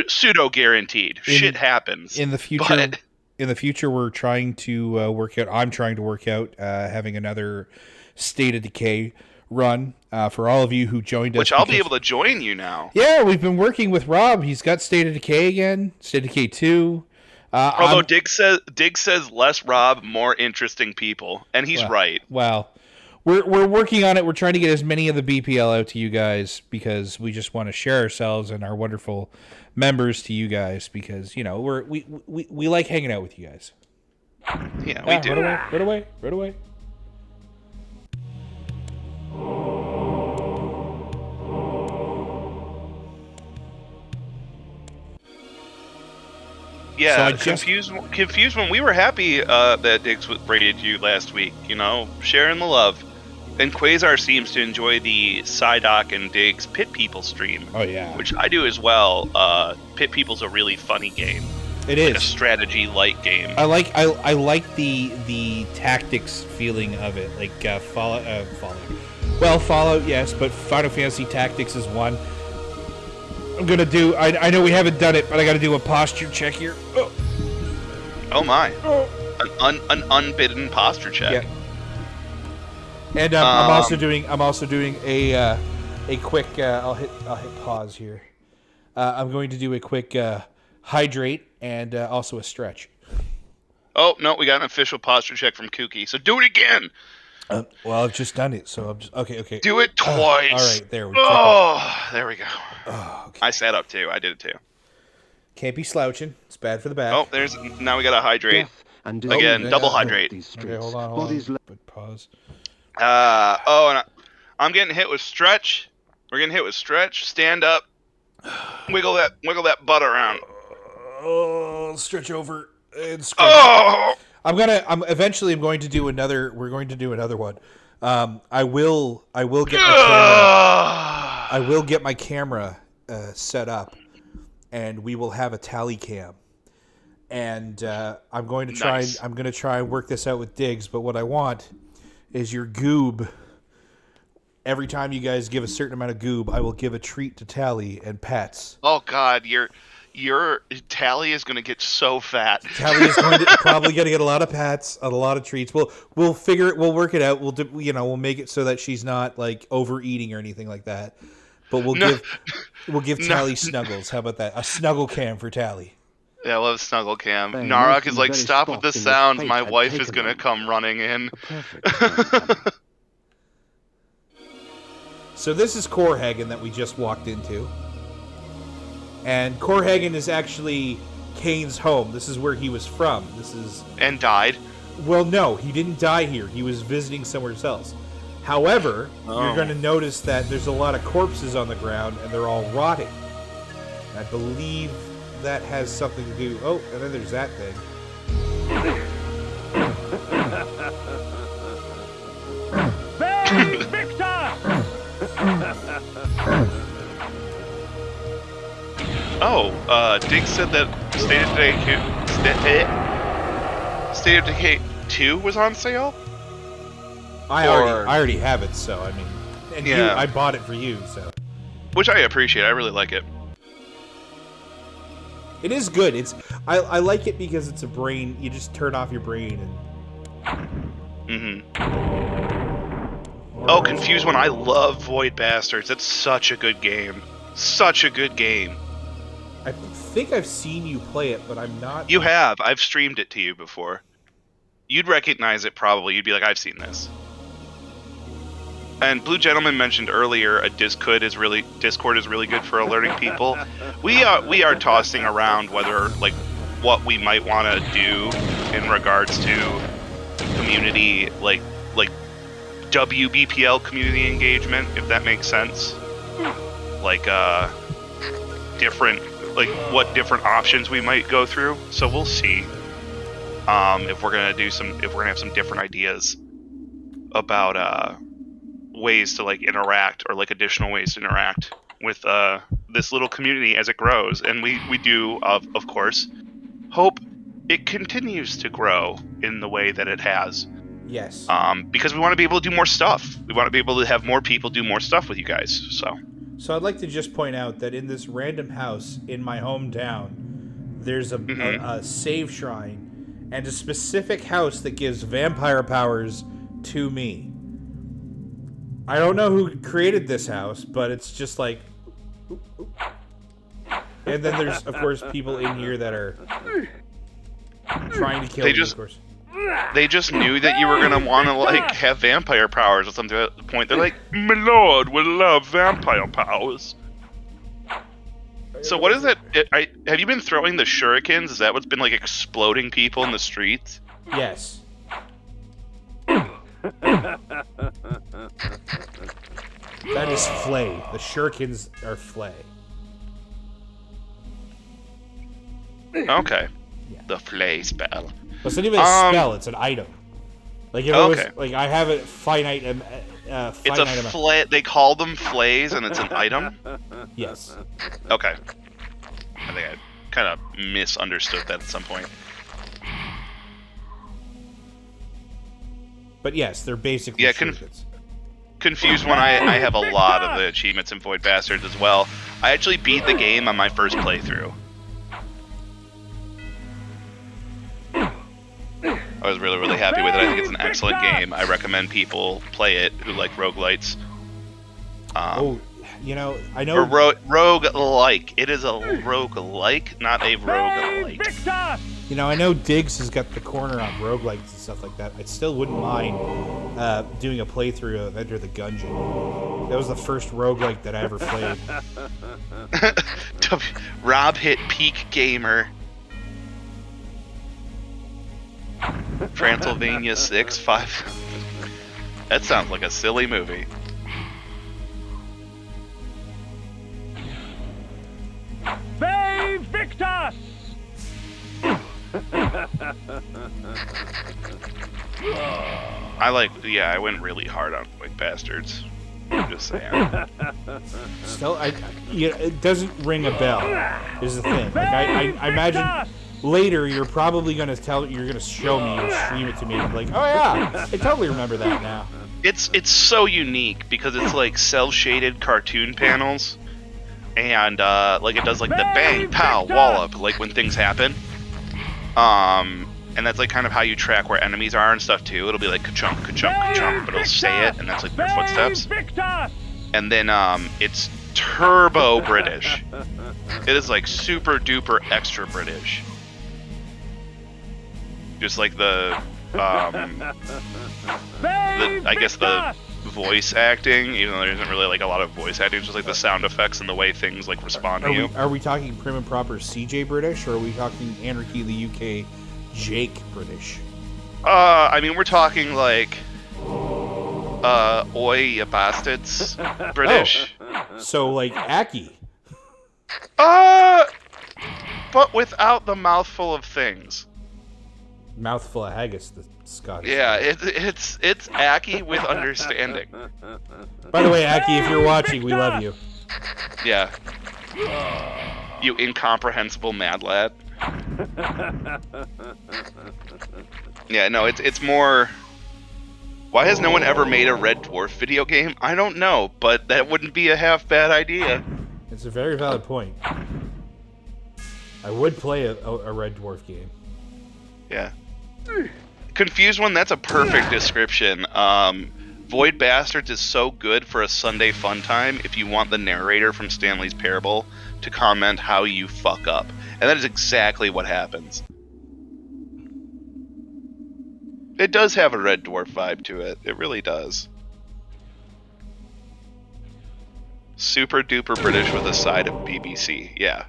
pseudo guaranteed. Shit happens in the future. but in the future, we're trying to work out. I'm trying to work out having another State of Decay run for all of you who joined us. Which I'll be able to join you now. Yeah, we've been working with Rob. He's got State of Decay again, State of Decay 2. Although Diggs says less Rob, more interesting people, and he's right. Well, we're working on it. We're trying to get as many of the BPL out to you guys because we just want to share ourselves and our wonderful members to you guys because we like hanging out with you guys. Yeah, we do. Right away. Yeah, so confused when we were happy that Diggs rated you last week. Sharing the love. And Quasar seems to enjoy the Psydoc and Diggs Pit People stream. Oh yeah, which I do as well. Pit People's a really funny game. It is like a strategy-like game. I like the tactics feeling of it, like Fallout. Well, Fallout, yes, but Final Fantasy Tactics is one. I'm gonna do. I know we haven't done it, but I got to do a posture check here. Oh my! An unbidden posture check. Yeah. And I'm also doing a quick. I'll hit pause here. I'm going to do a quick hydrate and also a stretch. Oh no, we got an official posture check from Kooky. So do it again. Well, I've just done it, so I'm just okay. Do it twice. All right, there we go. Oh, there we go. Oh, okay. I sat up too. I did it too. Can't be slouching. It's bad for the back. Oh, now we got to hydrate. Again, double hydrate. Okay, hold on. But pause. And I'm getting hit with stretch. We're getting hit with stretch. Stand up. Wiggle that butt around. Oh, stretch over and stretch. Oh! I'm going to do another. We're going to do another one. I will get my camera. I will get my camera set up, and we will have a tally cam. And I'm going to try. Nice. I'm going to try and work this out with Diggs. But what I want is your goob. Every time you guys give a certain amount of goob, I will give a treat to Tally and pets. Oh God, your Tally is going to get so fat. Tally is probably going to get a lot of pats, a lot of treats. We'll figure it. We'll work it out. We'll make it so that she's not like overeating or anything like that. But we'll give Tally snuggles. How about that? A snuggle cam for Tally. Yeah, I love snuggle cam. Narok is like, stop with the sounds. My wife is going to come running in. So this is Corehagen that we just walked into. And Corehagen is actually Kain's home. This is where he was from. And died? Well, no, he didn't die here. He was visiting somewhere else. However, you're going to notice that there's a lot of corpses on the ground, and they're all rotting. I believe that has something to do... Oh, and then there's that thing. Save Victor! Diggs said that State of Decay 2 was on sale? I already have it, so I mean... And yeah. I bought it for you, so... Which I appreciate. I really like it. It is good. I like it because it's a brain... You just turn off your brain and... Oh, Confused One. I love Void Bastards. That's such a good game. Such a good game. I think I've seen you play it, but I'm not... You have. I've streamed it to you before. You'd recognize it probably. You'd be like, I've seen this. And Blue Gentleman mentioned earlier a Discord is really good for alerting people. We are tossing around whether like what we might want to do in regards to community like WBPL community engagement, if that makes sense. like different, like what different options we might go through. So we'll see if we're gonna have some different ideas about ways to like interact, or like additional ways to interact with this little community as it grows. And we do of course hope it continues to grow in the way that it has. Yes. Because we want to be able to do more stuff. We want to be able to have more people do more stuff with you guys. So I'd like to just point out that in this random house in my hometown, there's a save shrine and a specific house that gives vampire powers to me. I don't know who created this house, but it's just like... And then there's, of course, people in here that are trying to kill me, of course. They just knew that you were going to want to, like, have vampire powers or something at the point. They're like, my lord will love vampire powers. So what is it? Have you been throwing the shurikens? Is that what's been, like, exploding people in the streets? Yes. That is flay. The shurikens are flay. Okay. Yeah. The flay spell. But it's not even a spell, it's an item. Like, if it was, like, I have a finite it's a flay. They call them flays, and it's an item? Yes. Okay. I think I kind of misunderstood that at some point. But yes, they're basically shurikens. Confused when I have a lot of the achievements in Void Bastards as well. I actually beat the game on my first playthrough. I was really, really happy with it. I think it's an excellent game. I recommend people play it who like roguelites. You know, I know... Or rogue-like. It is a roguelike, not a roguelite. You know, I know Diggs has got the corner on roguelites and stuff like that. I still wouldn't mind doing a playthrough of Enter the Gungeon. That was the first roguelike that I ever played. Rob hit peak gamer. Transylvania 6-5. That sounds like a silly movie. Ve Victus! I went really hard on Void Bastards. Just saying. Still, it doesn't ring a bell, is the thing. Like, I imagine later you're probably going to show me or stream it to me and be like, oh yeah, I totally remember that now. It's so unique because it's like cel-shaded cartoon panels, and like it does like the bang, pow, wallop, like when things happen. And that's like kind of how you track where enemies are and stuff too. It'll be like ka-chunk, ka-chunk, ka-chunk, but it'll say it, and that's like their footsteps. And then it's turbo British. It is like super duper extra British. Just like the I guess the voice acting, even though there isn't really like a lot of voice acting, it's just like the sound effects and the way things like respond to you. Are we talking prim and proper CJ British, or are we talking Anarchy the UK Jake British? I mean, we're talking like oi ya bastards British. Oh, so like Aki. But without the mouthful of things. Mouthful of haggis, the Scottish. Yeah, it's Aki with understanding. By the way, Aki, if you're watching, we love you. Yeah. You incomprehensible mad lad. Yeah, no, it's more... Why has no one ever made a Red Dwarf video game? I don't know, but that wouldn't be a half bad idea. It's a very valid point. I would play a Red Dwarf game. Yeah. Confused One, that's a perfect description. Void Bastards is so good for a Sunday fun time if you want the narrator from Stanley's Parable to comment how you fuck up. And that is exactly what happens. It does have a Red Dwarf vibe to it. It really does. Super duper British with a side of BBC. Yeah.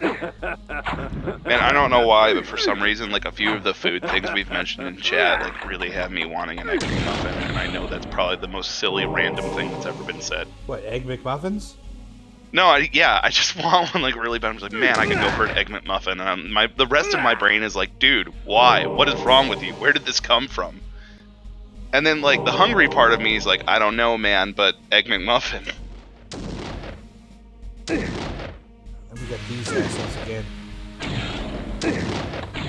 Man, I don't know why, but for some reason, like a few of the food things we've mentioned in chat, like really have me wanting an Egg McMuffin, and I know that's probably the most silly, random thing that's ever been said. What, Egg McMuffins? No, I just want one like really bad. I'm just like, man, I could go for an Egg McMuffin. And the rest of my brain is like, dude, why? What is wrong with you? Where did this come from? And then like the hungry part of me is like, I don't know, man, but Egg McMuffin. And we got these assholes again.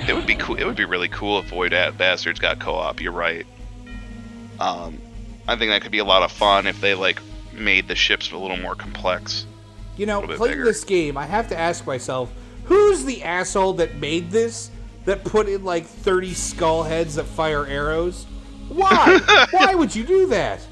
It would be cool. It would be really cool if Void Bastards got co-op. You're right. I think that could be a lot of fun if they like made the ships a little more complex. You know, playing this game, I have to ask myself, who's the asshole that made this? That put in like 30 skull heads that fire arrows? Why? Why would you do that?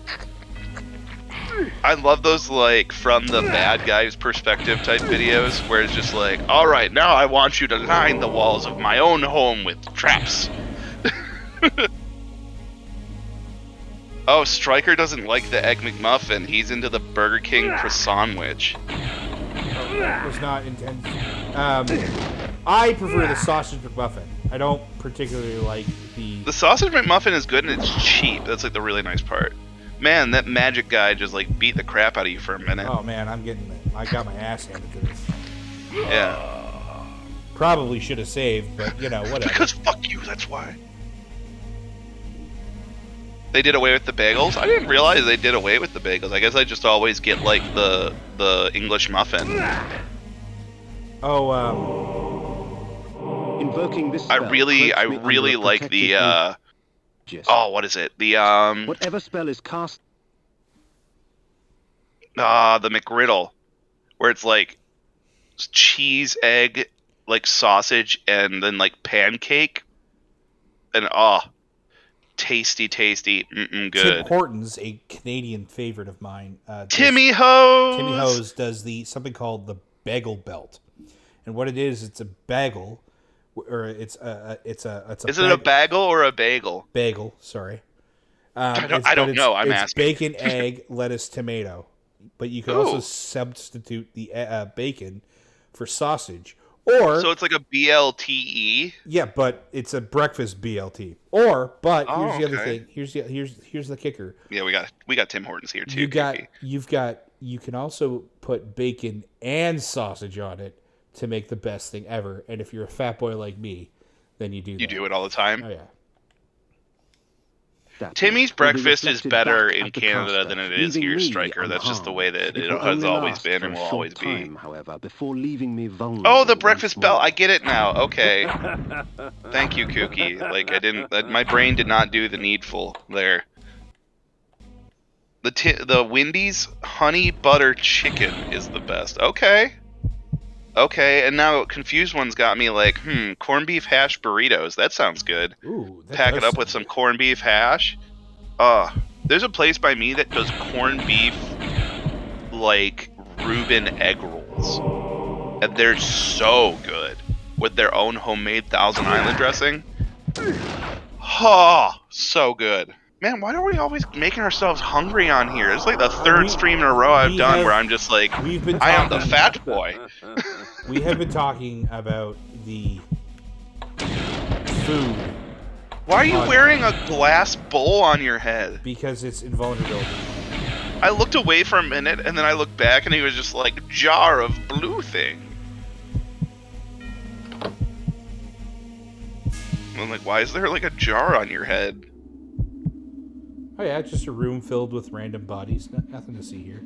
I love those like from the bad guy's perspective type videos where it's just like, all right, now I want you to line the walls of my own home with traps. Oh, Stryker doesn't like the Egg McMuffin. He's into the Burger King croissant sandwich. That was not intended. I prefer the sausage McMuffin. I don't particularly like the... The sausage McMuffin is good and it's cheap. That's like the really nice part. Man, that magic guy just like beat the crap out of you for a minute. Oh man, I got my ass handed to this. Yeah. Probably should have saved, but you know, whatever. Because fuck you, that's why. They did away with the bagels? I didn't realize they did away with the bagels. I guess I just always get like the English muffin. Invoking this I spell really under like protected the aegis. oh, what is it? The Whatever spell is cast. the McGriddle, where it's like cheese, egg, like sausage, and then like pancake, and tasty, good. Tim Hortons, a Canadian favorite of mine. Timmy Hose. Timmy Hose does something called the bagel belt, and what it is, it's a bagel, or it's a. Is it a bagel or a bagel? Bagel, sorry. I don't know. I'm it's asking. Bacon, egg, lettuce, tomato, but you can also substitute the bacon for sausage. Or, so it's like a BLTE. Yeah, but it's a breakfast BLT. But here's the other thing. Here's the kicker. Yeah, we got Tim Hortons here too. You can also put bacon and sausage on it to make the best thing ever. And if you're a fat boy like me, then you do that. You do it all the time. Oh yeah. Timmy's breakfast is better in Canada than it is here, Stryker. That's just the way that it has always been and will always be. However, before leaving me vulnerable. Oh, the breakfast bell. I get it now. Okay. Thank you, Kooky. Like my brain did not do the needful there. The Wendy's honey butter chicken is the best. Okay, and now Confused One's got me like, corned beef hash burritos. That sounds good. Ooh, pack it up with some corned beef hash. There's a place by me that does corned beef like Reuben egg rolls, and they're so good with their own homemade Thousand Island dressing. So good. Man, why are we always making ourselves hungry on here? It's like the third stream in a row I've done where I'm just like, I am the fat boy. We have been talking about the food. Why are you wearing a glass bowl on your head? Because it's invulnerability. I looked away for a minute, and then I looked back, and he was just like, jar of blue thing. I'm like, why is there like a jar on your head? Oh yeah, it's just a room filled with random bodies. Nothing to see here.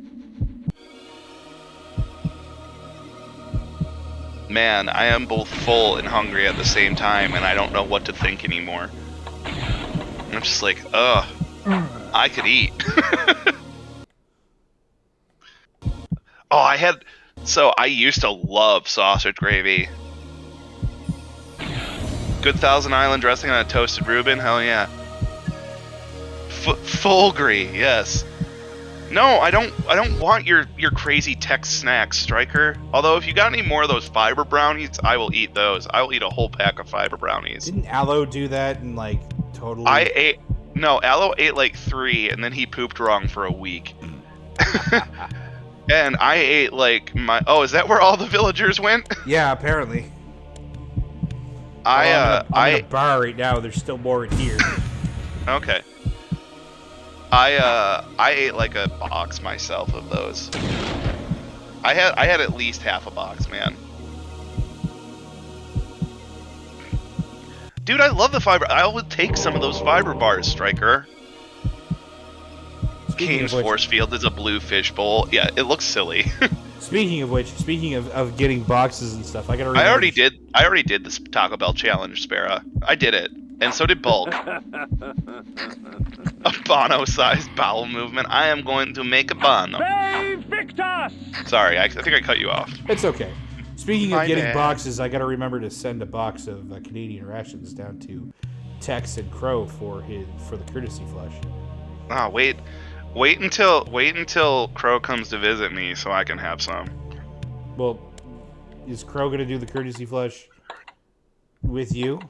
Man, I am both full and hungry at the same time, and I don't know what to think anymore. I'm just like, I could eat. I used to love sausage gravy. Good Thousand Island dressing on a toasted Reuben, hell yeah. Fulgry, yes. No, I don't want your crazy tech snacks, Stryker. Although if you got any more of those fiber brownies, I will eat those. I will eat a whole pack of fiber brownies. Didn't Aloe do that and like totally? Aloe ate like 3 and then he pooped wrong for a week. And I ate like my. Oh, is that where all the villagers went? Yeah, apparently. I'm in a bar right now. There's still more in here. Okay. I ate like a box myself of those. I had at least half a box, man. Dude, I love the fiber. I would take some of those fiber bars, Striker. Kain's force field is a blue fishbowl. Yeah, it looks silly. Speaking of which, speaking of getting boxes and stuff, I already did this Taco Bell challenge, Sparrow. I did it, and so did Bulk. A Bono-sized bowel movement. I am going to make a Bono. Sorry, I think I cut you off. It's okay. Speaking of getting boxes, I got to remember to send a box of Canadian rations down to Tex and Crow for the courtesy flush. Oh, wait until Crow comes to visit me so I can have some. Well, is Crow going to do the courtesy flush with you?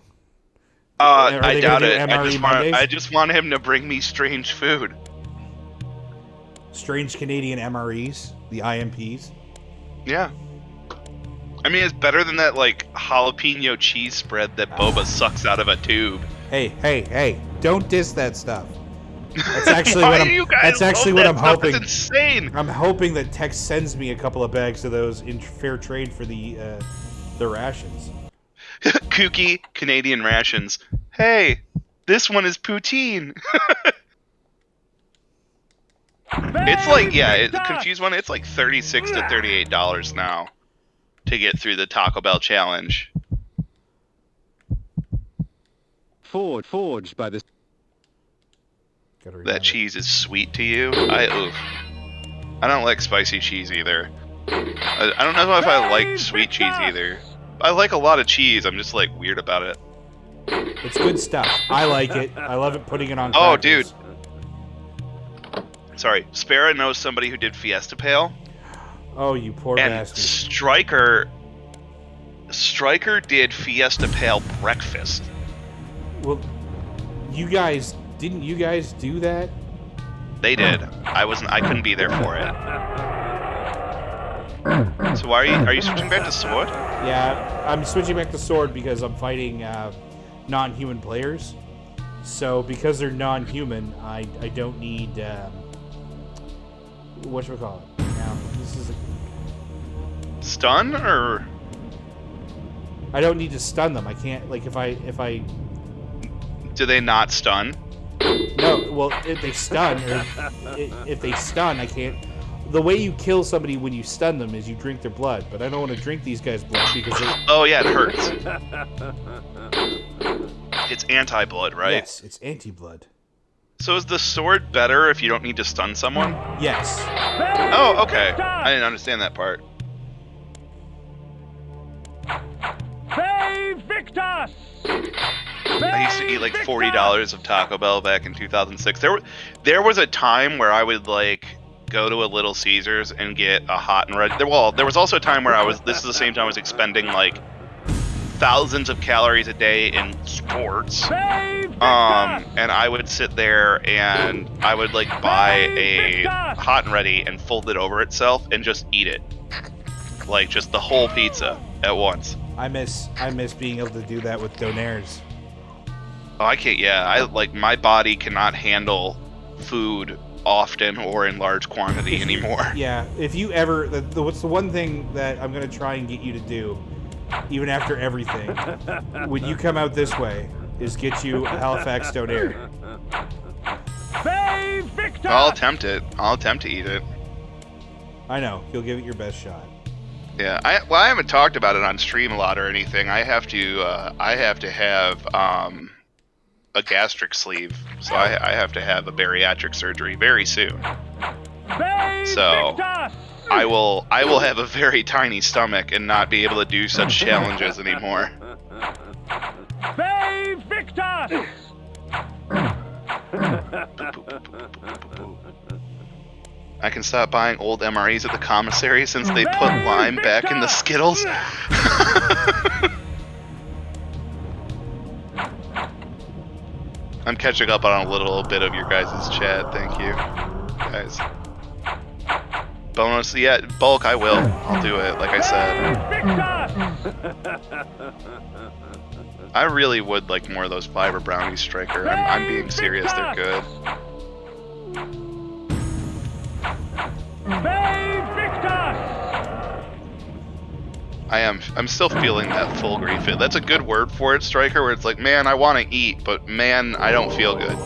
I doubt it. I just want him to bring me strange food. Strange Canadian MREs, the IMPs. Yeah. I mean, it's better than that like jalapeno cheese spread that Boba sucks out of a tube. Hey! Don't diss that stuff. That's actually what I'm hoping. That's insane. I'm hoping that Tex sends me a couple of bags of those in fair trade for the rations. Kooky Canadian rations. Hey, this one is poutine. It's like, the confused one. It's like $36 to $38 now to get through the Taco Bell challenge. Forged by this. That cheese is sweet to you. I don't like spicy cheese either. I don't know if I like sweet cheese either. I like a lot of cheese. I'm just like weird about it. It's good stuff. I like it. I love it putting it on crackers. Oh, dude. Sorry. Sparrow knows somebody who did Fiesta Pale. Oh, you poor bastard. Striker did Fiesta Pale breakfast. Well, didn't you guys do that? They did. I couldn't be there for it. So why are you switching back to sword? Yeah, I'm switching back to sword because I'm fighting non-human players. So because they're non-human, I don't need whatchamacallit. Now this is stun or I don't need to stun them. I can't if I do they not stun? No, well, if they stun, I can't. The way you kill somebody when you stun them is you drink their blood, but I don't want to drink these guys' blood because oh yeah, it hurts. It's anti-blood, right? Yes, it's anti-blood. So is the sword better if you don't need to stun someone? Yes. Oh, okay. I didn't understand that part. Victus! I used to eat like $40 of Taco Bell back in 2006. There was a time where I would like go to a Little Caesars and get a hot and ready. Well, there was also a time where this is the same time I was expending like thousands of calories a day in sports. And I would sit there and I would like buy a hot and ready and fold it over itself and just eat it. Like just the whole pizza at once. I miss being able to do that with donaires. Oh, I can't. Yeah, I like my body cannot handle food often or in large quantity anymore. Yeah, if you ever, what's the one thing that I'm gonna try and get you to do, even after everything, when you come out this way, is get you a Halifax donaire. I'll attempt it. I'll attempt to eat it. I know. You'll give it your best shot. Yeah, I haven't talked about it on stream a lot or anything. I have to have a gastric sleeve, so I have to have a bariatric surgery very soon. So I will have a very tiny stomach and not be able to do such challenges anymore. Victus! I can stop buying old MREs at the commissary since they put lime back in the Skittles. I'm catching up on a little bit of your guys' chat. Thank you, guys. Bonus, yeah, bulk, I will. I'll do it, like I said. I really would like more of those fiber brownies, Striker. I'm being serious, they're good. I'm still feeling that full grief. That's a good word for it, Striker, where it's like, man, I want to eat, but man, I don't feel good.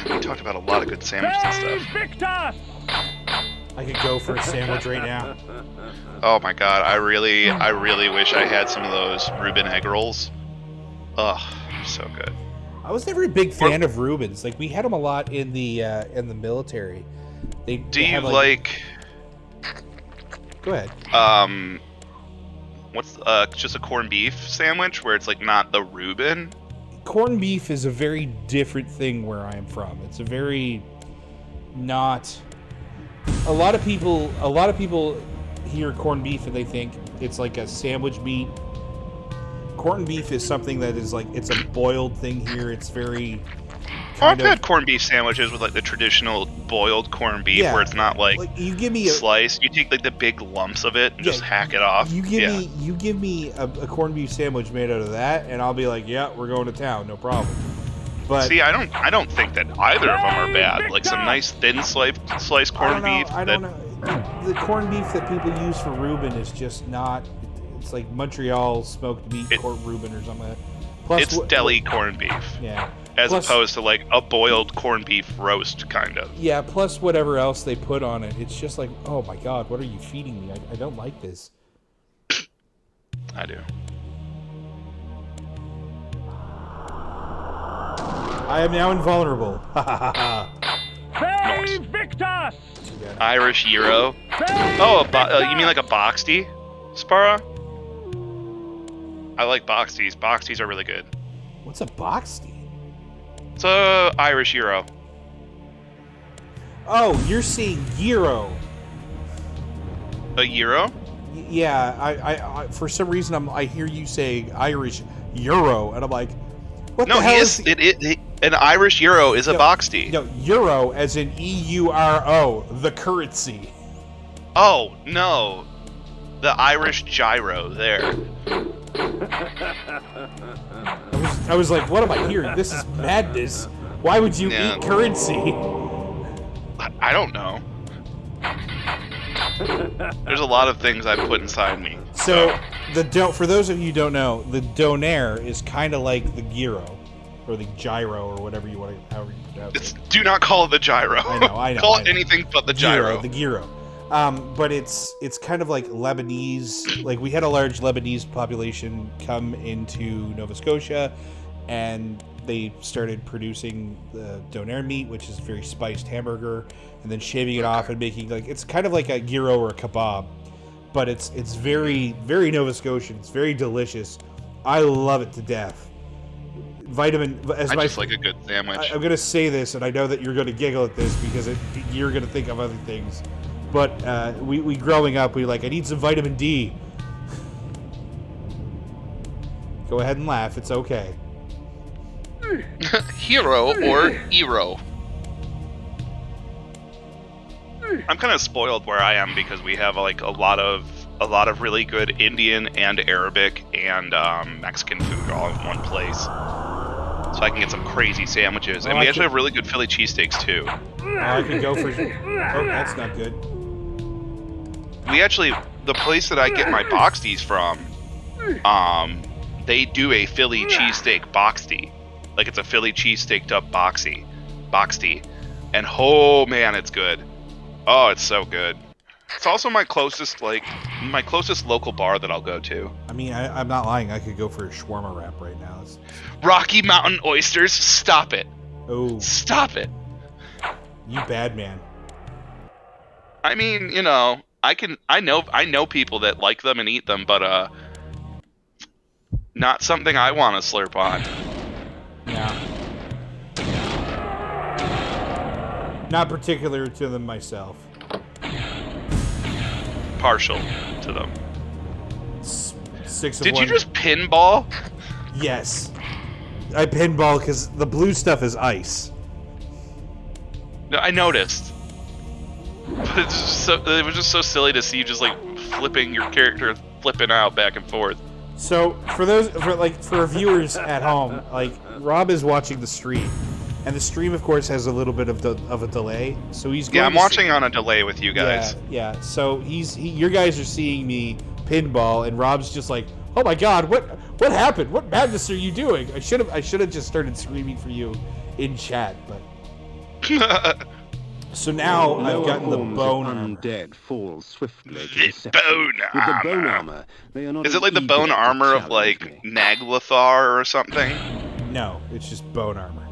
We talked about a lot of good sandwiches and stuff. I could go for a sandwich right now. Oh my god, I really wish I had some of those Reuben egg rolls. Ugh, so good. I was never a big fan of Reubens. Like, we had them a lot in the military. Do you like? Go ahead. What's just a corned beef sandwich where it's like not the Reuben? Corned beef is a very different thing where I am from. It's a very not. A lot of people hear corned beef and they think it's like a sandwich meat. Corned beef is something that is like, it's a boiled thing here. It's very. I've had corned beef sandwiches with like the traditional boiled corned beef, where it's not like you give me slice. You take like the big lumps of it and just hack it off. You give me a corned beef sandwich made out of that, and I'll be like, yeah, we're going to town, no problem. But see, I don't think that either of them are bad. Like some nice thin sliced corned beef. I don't know. The corned beef that people use for Reuben is just not. It's like Montreal smoked meat Reuben or something like that. Plus, it's deli corned beef. Yeah. As opposed to like a boiled corned beef roast, kind of. Yeah, plus whatever else they put on it. It's just like, oh my god, what are you feeding me? I don't like this. I do. I am now invulnerable. Nice. Irish gyro. Oh, you mean like a boxty, Sparrow? I like boxties. Boxties are really good. What's a boxty? It's a Irish gyro. Oh, you're seeing gyro. A gyro? Yeah, I for some reason I hear you saying Irish euro, and I'm like, what the hell is an Irish gyro is a boxty. No, euro as in EURO, the currency. Oh no, the Irish gyro there. I was like, what am I hearing? This is madness. Why would you eat currency? I don't know. There's a lot of things I put inside me. So for those of you who don't know, the donair is kind of like the gyro, or the gyro, or whatever you want to, however you pronounce it. Do not call it the gyro. I know. Call it anything but the gyro. The gyro. But it's kind of like Lebanese. Like, we had a large Lebanese population come into Nova Scotia, and they started producing the donair meat, which is a very spiced hamburger, and then shaving it off and making, like, it's kind of like a gyro or a kebab, but it's very, very Nova Scotian. It's very delicious. I love it to death. I just like a good sandwich. I'm gonna say this, and I know that you're gonna giggle at this because you're gonna think of other things. But we growing up, I need some vitamin D. Go ahead and laugh. It's okay. Hero or hero? I'm kind of spoiled where I am because we have like a lot of really good Indian and Arabic and Mexican food all in one place. So I can get some crazy sandwiches, and we actually have really good Philly cheesesteaks too. I could go for. Oh, that's not good. We actually, the place that I get my boxties from, they do a Philly cheesesteak boxty. Like, it's a Philly cheesesteaked up boxty, and oh man, it's good. Oh, it's so good. It's also my closest local bar that I'll go to. I mean, I'm not lying. I could go for a shawarma wrap right now. Rocky Mountain oysters. Stop it. Oh. Stop it. You bad man. I mean, you know, I know people that like them and eat them, but not something I want to slurp on. Yeah. Not particular to them myself. Partial to them. 6 of Did 1. you just pinball? Yes. I pinball because the blue stuff is ice. I noticed. But it was just so silly to see you just like flipping your character, flipping out back and forth. So for viewers at home, like Rob is watching the stream, and the stream of course has a little bit of a delay. So he's going I'm watching on a delay with you guys. Yeah. So your guys are seeing me pinball, and Rob's just like, oh my god, what happened? What madness are you doing? I should have just started screaming for you in chat, but. So now I've gotten the bone undead fall swiftly to the deception. bone With the bone armor, they are not Is it like the bone armor of like Naglathar or something? No, it's just bone armor.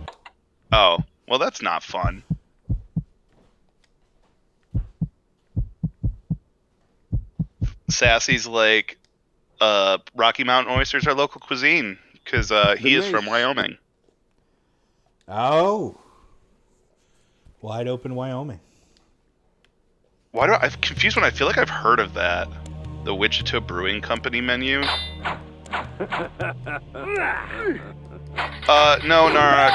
Oh, well that's not fun. Sassy's like, Rocky Mountain oysters are local cuisine because he is from Wyoming. Oh. Wide open Wyoming. Why do I'm confused when I feel like I've heard of that? The Wichita Brewing Company menu? No, Nara,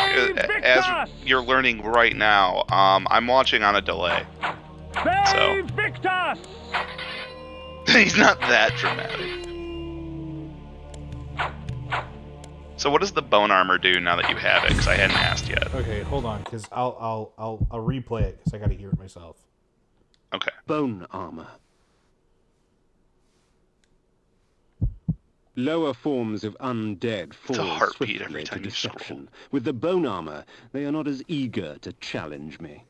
as you're learning right now, I'm watching on a delay. So. He's not that dramatic. So what does the bone armor do now that you have it? Because I hadn't asked yet. Okay, hold on, because I'll replay it because I got to hear it myself. Okay. Bone armor. Lower forms of undead fall swiftly to deception. With the bone armor, they are not as eager to challenge me.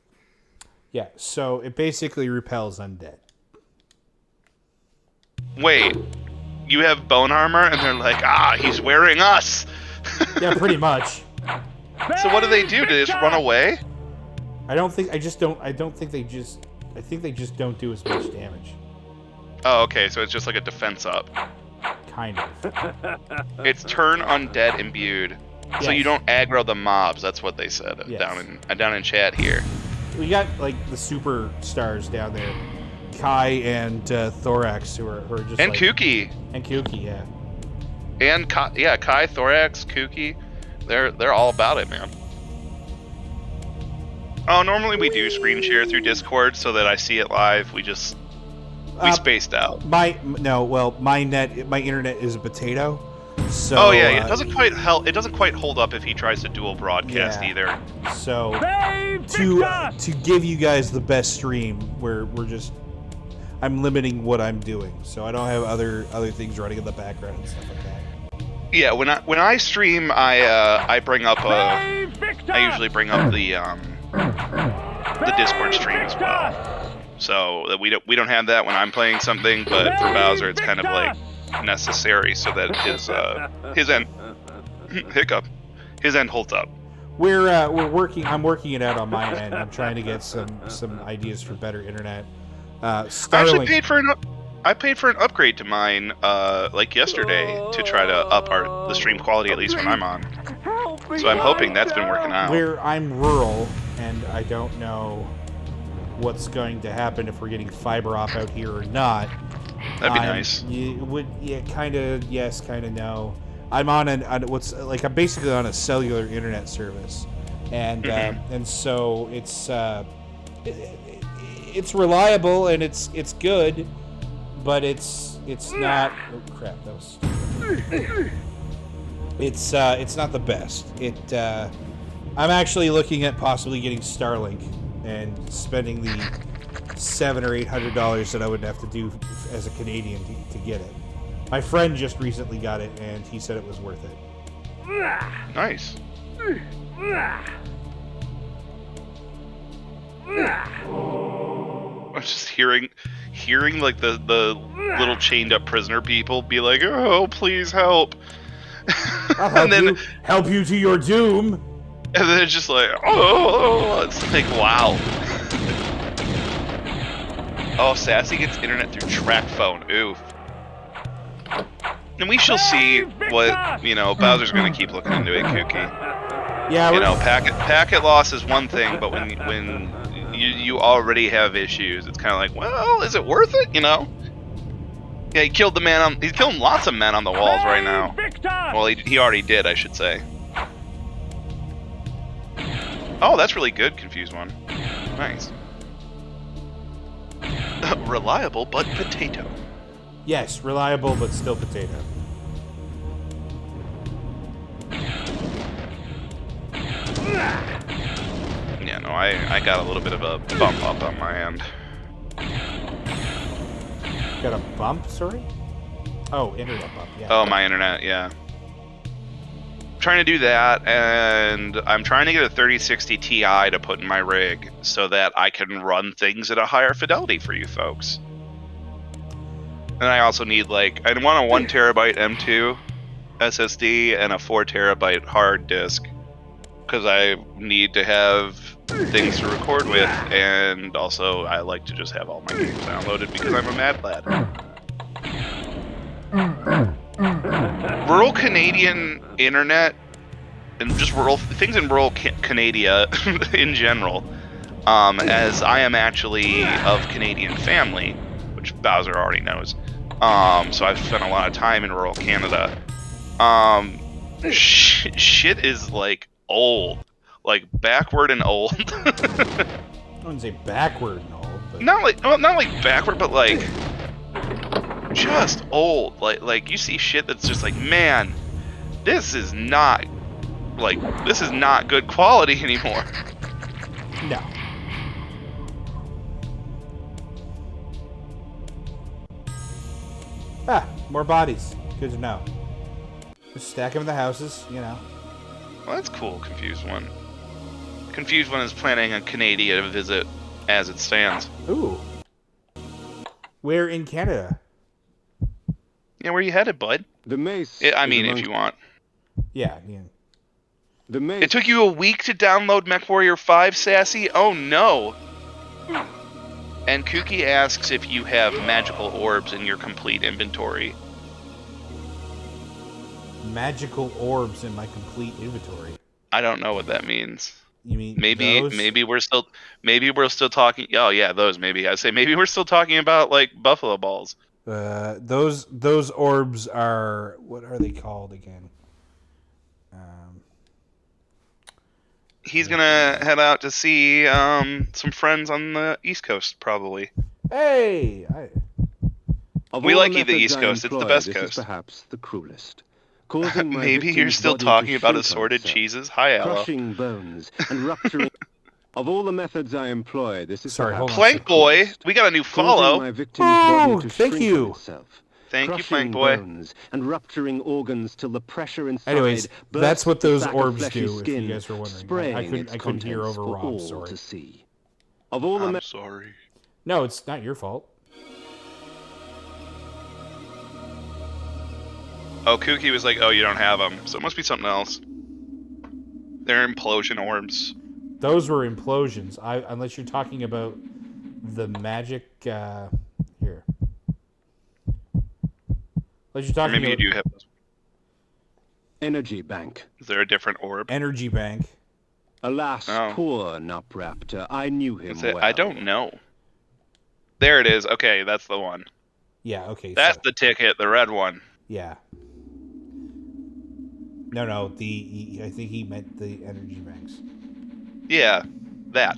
Yeah, so it basically repels undead. Wait, you have bone armor, and they're like, he's wearing us. Yeah, pretty much. So what do? Do they just run away? I think they just don't do as much damage. Oh, okay, so it's just like a defense up. Kind of. It's turn undead imbued. Yes. So you don't aggro the mobs, that's what they said Yes. down in chat here. We got like the superstars down there. Kai and Thorax who are just and like, Kooky. And Kooky, yeah. And Kai, Thorax, Kooky, they're all about it, man. Oh, normally we do screen share through Discord so that I see it live. We spaced out. My internet is a potato. So oh yeah, it doesn't quite help. It doesn't quite hold up if he tries to dual broadcast either. So to give you guys the best stream, I'm limiting what I'm doing, so I don't have other things running in the background and stuff like that. Yeah, when I stream, I bring up I usually bring up the Discord stream as well, so that we don't have that when I'm playing something, but for Bowser it's kind of like necessary so that his end holds up. We're working. I'm working it out on my end. I'm trying to get some ideas for better internet. Starlink. I paid for an upgrade to mine like yesterday to try to up the stream quality at least when I'm on. So I'm hoping that's been working out. I'm rural and I don't know what's going to happen if we're getting fiber op out here or not. That'd be nice. Kind of yes, kind of no. I'm I'm basically on a cellular internet service, and and so it's reliable and it's good, but it's not. Oh crap! That was. It's not the best. I'm actually looking at possibly getting Starlink and spending the $700 or $800 that I would have to do as a Canadian to get it. My friend just recently got it and he said it was worth it. Nice. I'm just hearing like the little chained up prisoner people be like, "Oh, please help!" I'll help you to your doom. And then it's just like, oh, it's like, wow. Oh, Sassy gets internet through track phone. Oof. And we shall see what Bowser's going to keep looking into it, Kooky. Yeah. Packet loss is one thing, but when you already have issues, it's kind of like, well, is it worth it? Yeah, he killed he's killing lots of men on the walls right now. Well, he already did, I should say. Oh, that's really good, Confused One. Nice. Reliable, but potato. Yes, reliable, but still potato. Yeah, no, I got a little bit of a bump up on my end. Got a bump, sorry? Oh, internet bump, yeah. Oh, my internet, yeah. Trying to do that, and I'm trying to get a 3060 Ti to put in my rig so that I can run things at a higher fidelity for you folks. And I also need, like, I want a 1 terabyte M2 SSD and a 4 terabyte hard disk because I need to have things to record with, and also I like to just have all my games downloaded because I'm a mad lad. Rural Canadian internet and just rural things in rural Canada in general, as I am actually of Canadian family, which Bowser already knows. So I've spent a lot of time in rural Canada. Shit is like old, like backward and old. I wouldn't say backward and old, but not like backward, but like just old. Like you see shit that's just like, man, this is not good quality anymore. no. Ah, more bodies. Good to know. Just stack them in the houses, you know. Well, that's cool, Confused One. Confused One is planning a Canada visit as it stands. Ooh. Where in Canada? Yeah, where you headed, bud? The mace. I mean, if you want. Yeah. The mace. It took you a week to download MechWarrior 5, Sassy? Oh no! And Kooky asks if you have magical orbs in your complete inventory. Magical orbs in my complete inventory. I don't know what that means. You mean maybe those? maybe we're still talking. Oh yeah, those maybe. I say maybe we're still talking about like buffalo balls. Those orbs are, what are they called again? He's gonna head out to see some friends on the East Coast, probably. Hey, We like the East Coast. It's the best this coast. Is perhaps the cruelest. Causing my Maybe you're victim's still body talking to about shrink assorted on itself, cheeses. Hi, Ella. crushing bones and rupturing. Of all the methods I employ, this is Sorry, hold perhaps on. Plank Boy, we got a new causing follow. my victim's body to thank shrink you. on itself. Thank you, Crushing Plank Boy. bones and rupturing organs till the pressure inside. Anyways, that's what bursts those the sack of orbs fleshy do, if skin, you guys were wondering. spraying I its couldn't hear contents over for Rob, all sorry. to see. Of all the I'm sorry. No, it's not your fault. Oh, Kooky was like, oh, you don't have them. So it must be something else. They're implosion orbs. Those were implosions. Unless you're talking about the magic. Here. Unless you're talking Maybe you about do have those. energy bank. Is there a different orb? energy bank. Alas, Oh. poor Nipple Raptor. I knew him well. I don't know. There it is. Okay, that's the one. Yeah. Okay. That's so, the ticket, the red one. yeah. No. I think he meant the energy banks. Yeah, that.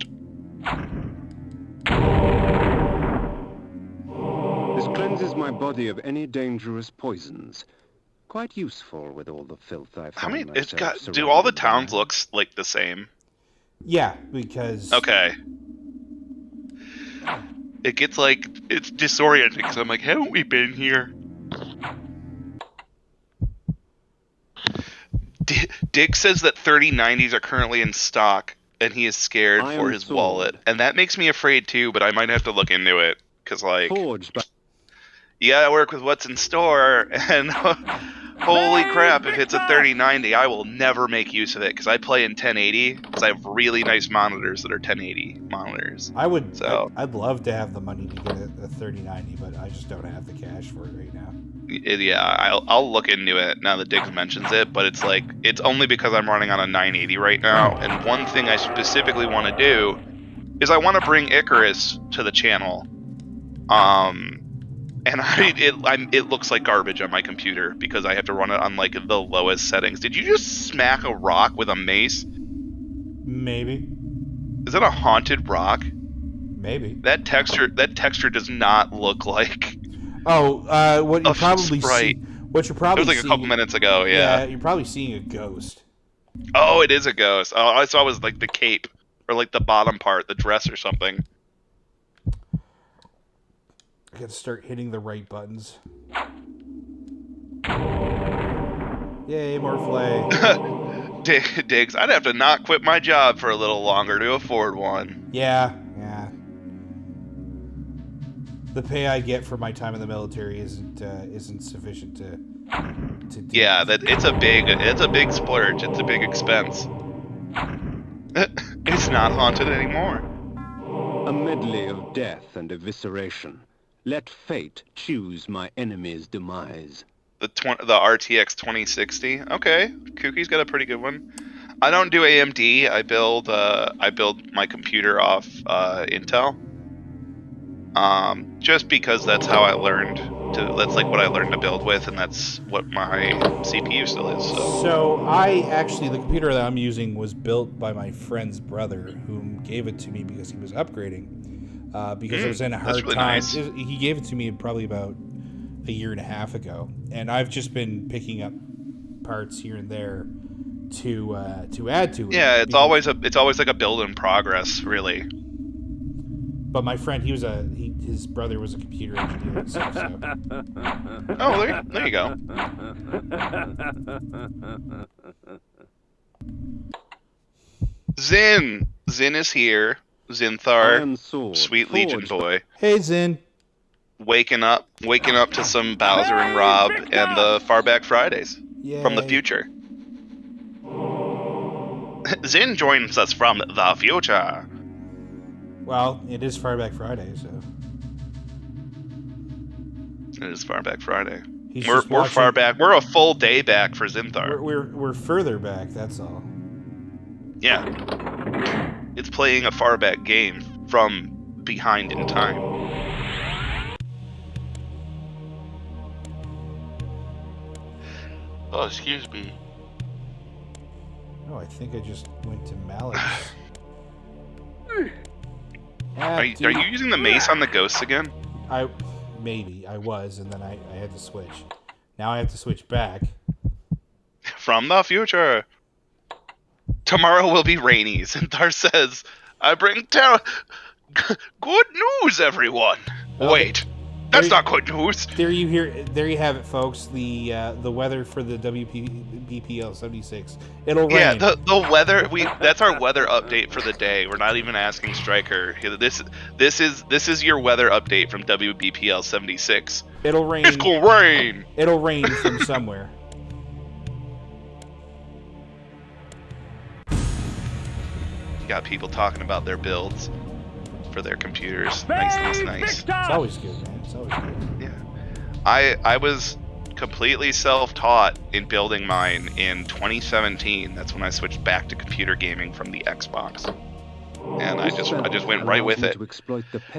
This cleanses my body of any dangerous poisons. Quite useful with all the filth I've How found many? It's myself got. Do all the surrounded towns by. look like the same? Yeah, because Okay. It gets like it's disorienting because I'm like, haven't we been here? Dick says that 3090s are currently in stock, and he is scared I for am his Thor. wallet, and that makes me afraid too. But I might have to look into it because, like, Forged by you gotta work with what's in store, and holy crap, if it's a 3090, I will never make use of it because I play in 1080 because I have really nice monitors that are 1080 monitors. I'd love to have the money to get a 3090, but I just don't have the cash for it right now. I'll look into it now that Diggs mentions it, but it's like it's only because I'm running on a 980 right now, and one thing I specifically want to do is I want to bring Icarus to the channel. And it looks like garbage on my computer because I have to run it on like the lowest settings. Did you just smack a rock with a mace? Maybe. Is that a haunted rock? Maybe. That texture does not look like Oh, what you're a probably sprite. what you're It probably was like seeing, a couple minutes ago, Yeah, yeah. you're probably seeing a ghost. Oh, it is a ghost. Oh, I saw it was like the cape. Or like the bottom part, the dress or something. I gotta start hitting the right buttons. Yay, more flay. Diggs, I'd have to not quit my job for a little longer to afford one. Yeah. The pay I get for my time in the military isn't sufficient to do. Yeah, it's a big splurge. It's a big expense. It's not haunted anymore. A medley of death and evisceration. Let fate choose my enemy's demise. The RTX 2060. Okay, Kookie's got a pretty good one. I don't do AMD. I build my computer off Intel. Just because that's how I learned to. That's like what I learned to build with, and that's what my CPU still is. So the computer that I'm using was built by my friend's brother, whom gave it to me because he was upgrading. Because I was in a hard really time. nice. He gave it to me probably about a year and a half ago, and I've just been picking up parts here and there to add to it. Yeah, it's always like a build in progress, really. But my friend, his brother was a computer engineer and stuff. So. Oh, there you go. Zin is here. Zinthar, sweet Legion boy. Hey, Zin. Waking up to some Bowser and Rob and the Farback Fridays from the future. Zin joins us from the future. Well, it is Farback Friday, so. It is Farback Friday. We're far back. We're a full day back for Zinthar. We're further back. That's all. Yeah. It's playing a Farback game from behind in time. Oh, excuse me. Oh, I think I just went to Malleus. Are you using the mace on the ghosts again? I was, and then I had to switch. Now I have to switch back. From the future. Tomorrow will be rainy. Zinthar says, I bring good news, everyone. Okay. Wait, that's not good news. There you have it, folks. The weather for the WBPL 76. It'll rain. Yeah, the weather. That's our weather update for the day. We're not even asking Stryker. This is your weather update from WBPL 76. It'll rain. It's gonna rain. It'll rain from somewhere. You got people talking about their builds for their computers. Nice. It's always good, man. It's always good. Yeah. I was completely self-taught in building mine in 2017. That's when I switched back to computer gaming from the Xbox. And I just went right with it.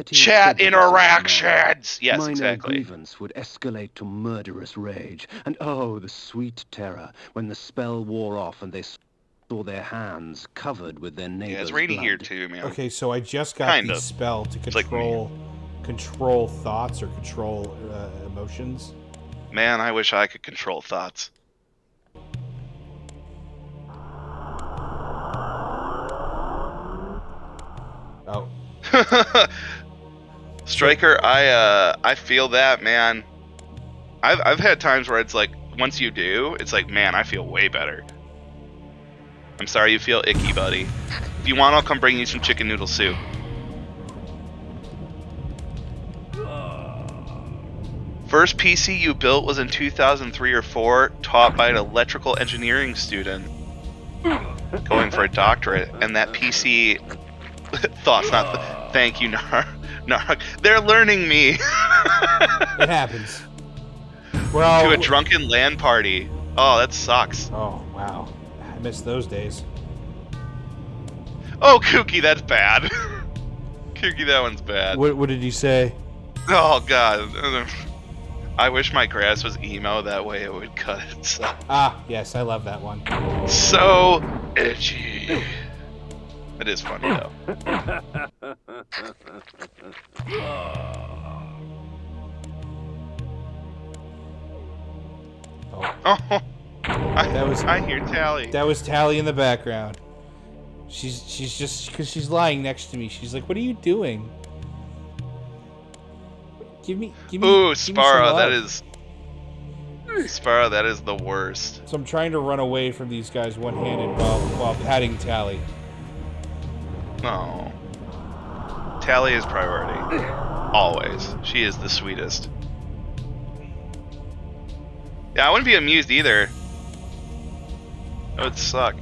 Chat interactions! Yes, exactly. Minor grievance would escalate to murderous rage. And oh, the sweet terror when the spell wore off and they saw their hands covered with their neighbor's Yeah, it's rainy blood. here too, man. Okay, so I just got the spell to control thoughts or control emotions. Man, I wish I could control thoughts. Oh. Stryker, I feel that, man. I've had times where it's like, once you do, it's like, man, I feel way better. I'm sorry you feel icky, buddy. If you want, I'll come bring you some chicken noodle soup. First PC you built was in 2003 or 4, taught by an electrical engineering student going for a doctorate, and that PC thoughts not. Thank you, Nark. They're learning me. It happens. Well, to a drunken LAN party. Oh, that sucks. Oh wow, I miss those days. Oh, Kookie, that's bad. Kookie, that one's bad. What did you say? Oh God. I wish my grass was emo, that way it would cut itself. Ah, yes, I love that one. So edgy. It is funny though. Oh, I hear Tally. That was Tally in the background. She's just because she's lying next to me. She's like, "What are you doing? Give me Ooh, some Sparrow, love." Sparrow, that is the worst. So I'm trying to run away from these guys one-handed while patting Tally. Oh. Tally is priority. Always. She is the sweetest. Yeah, I wouldn't be amused either. That would suck.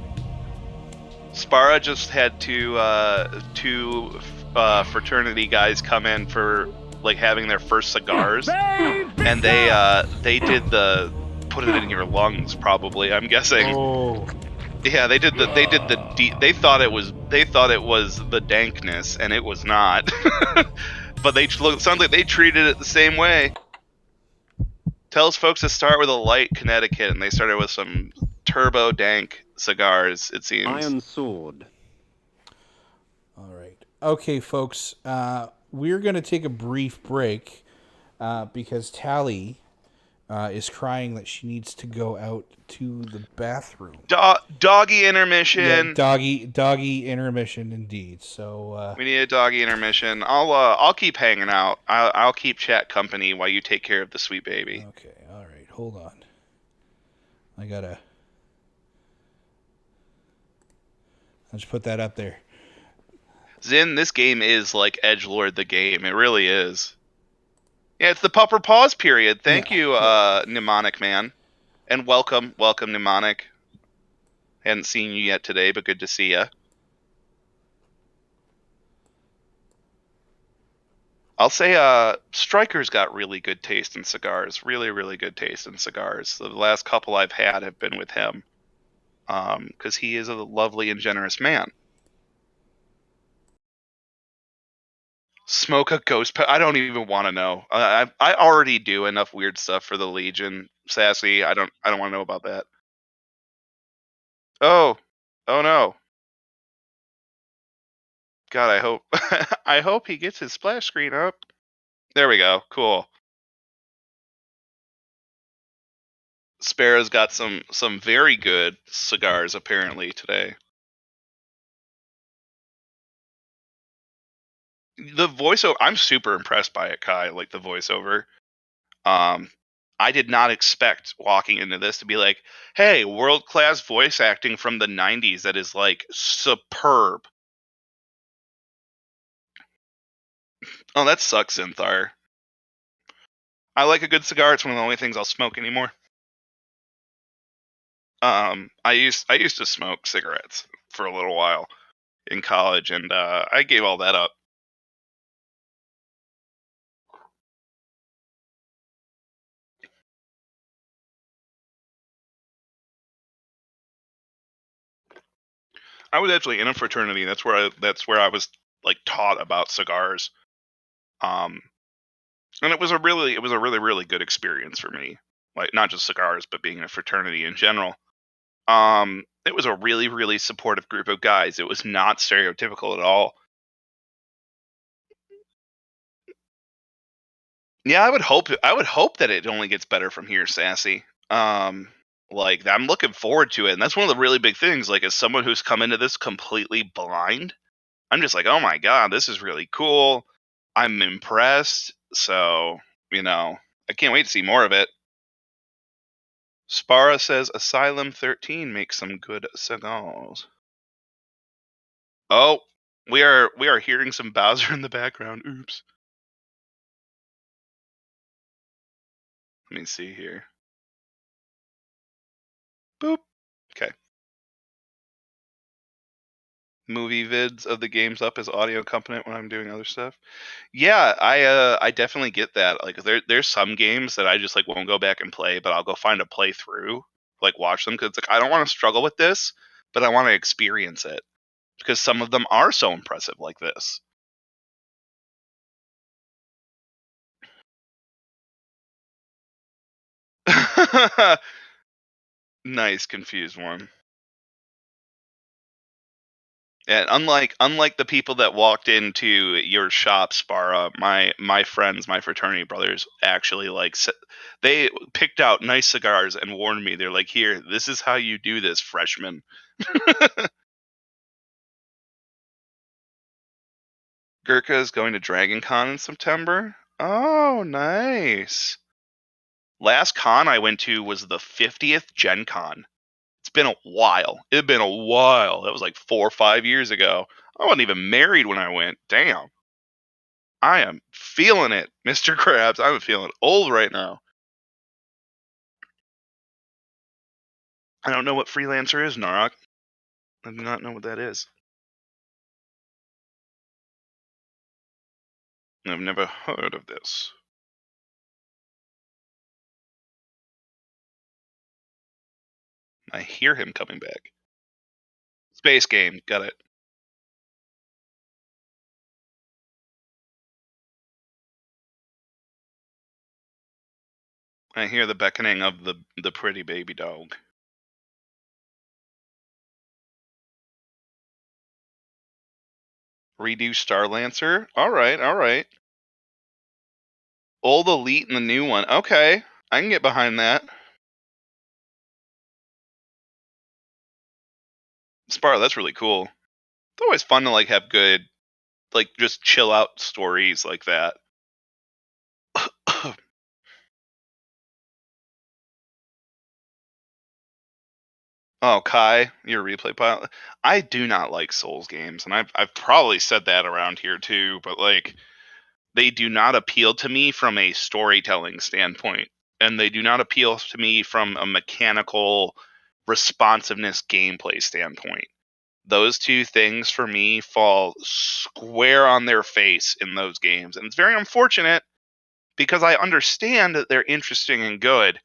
Sparrow just had two fraternity guys come in for like having their first cigars, and they did the put it in your lungs probably. I'm guessing. Oh. Yeah, they thought it was the dankness, and it was not. But sounds like they treated it the same way. Tells folks to start with a light Connecticut, and they started with some turbo dank cigars. It seems. Iron Sword. All right. Okay, folks. We're going to take a brief break because Tally is crying that she needs to go out to the bathroom. Doggy intermission. Yeah, doggy intermission indeed. So we need a doggy intermission. I'll keep hanging out. I'll keep chat company while you take care of the sweet baby. Okay. All right. Hold on. I gotta. I'll just put that up there. Zin, this game is like Edgelord the game. It really is. Yeah, it's the pupper pause period. Thank you, Mnemonic Man. And welcome, Mnemonic. Hadn't seen you yet today, but good to see you. I'll say Striker's got really good taste in cigars. Really, really good taste in cigars. The last couple I've had have been with him. Because he is a lovely and generous man. Smoke a ghost I don't even want to know. I already do enough weird stuff for the Legion. Sassy, I don't want to know about that. Oh no. God, I hope I hope he gets his splash screen up. There we go. Cool. Sparrow's got some very good cigars apparently today. The voiceover, I'm super impressed by it, Kai. Like the voiceover. I did not expect walking into this to be like, hey, world-class voice acting from the 90s that is like superb. Oh, that sucks, Zinthar. I like a good cigar. It's one of the only things I'll smoke anymore. I used to smoke cigarettes for a little while in college, and I gave all that up. I was actually in a fraternity. That's where I was like taught about cigars. And it was a really really good experience for me. Like not just cigars, but being in a fraternity in general. It was a really really supportive group of guys. It was not stereotypical at all. Yeah, I would hope that it only gets better from here, Sassy. Like I'm looking forward to it, and that's one of the really big things. Like as someone who's come into this completely blind, I'm just like, oh my god, this is really cool. I'm impressed. So, I can't wait to see more of it. Sparrow says Asylum 13 makes some good cigars. Oh, we are hearing some Bowser in the background. Oops. Let me see here. Boop. Okay. Movie vids of the games up as audio accompaniment when I'm doing other stuff. Yeah, I definitely get that. Like there's some games that I just like won't go back and play, but I'll go find a playthrough, like watch them because it's like I don't want to struggle with this, but I want to experience it because some of them are so impressive like this. Nice confused one. And unlike the people that walked into your shop, Sparrow, my friends, my fraternity brothers, actually they picked out nice cigars and warned me. They're like, "Here, this is how you do this, freshman." Gurkha is going to Dragon Con in September. Oh, nice. Last con I went to was the 50th Gen Con. It's been a while. It'd been a while. That was like 4 or 5 years ago. I wasn't even married when I went. Damn. I am feeling it, Mr. Krabs. I'm feeling old right now. I don't know what freelancer is, Narok. I do not know what that is. I've never heard of this. I hear him coming back. Space game. Got it. I hear the beckoning of the pretty baby dog. Redo Starlancer? Alright, alright. Old Elite and the new one. Okay. I can get behind that. Sparrow, that's really cool. It's always fun to have good, just chill out stories like that. Oh, Kai, you're a replay pilot. I do not like Souls games, and I've probably said that around here too, but they do not appeal to me from a storytelling standpoint, and they do not appeal to me from a mechanical responsiveness gameplay standpoint. Those two things for me fall square on their face in those games, and it's very unfortunate because I understand that they're interesting and good,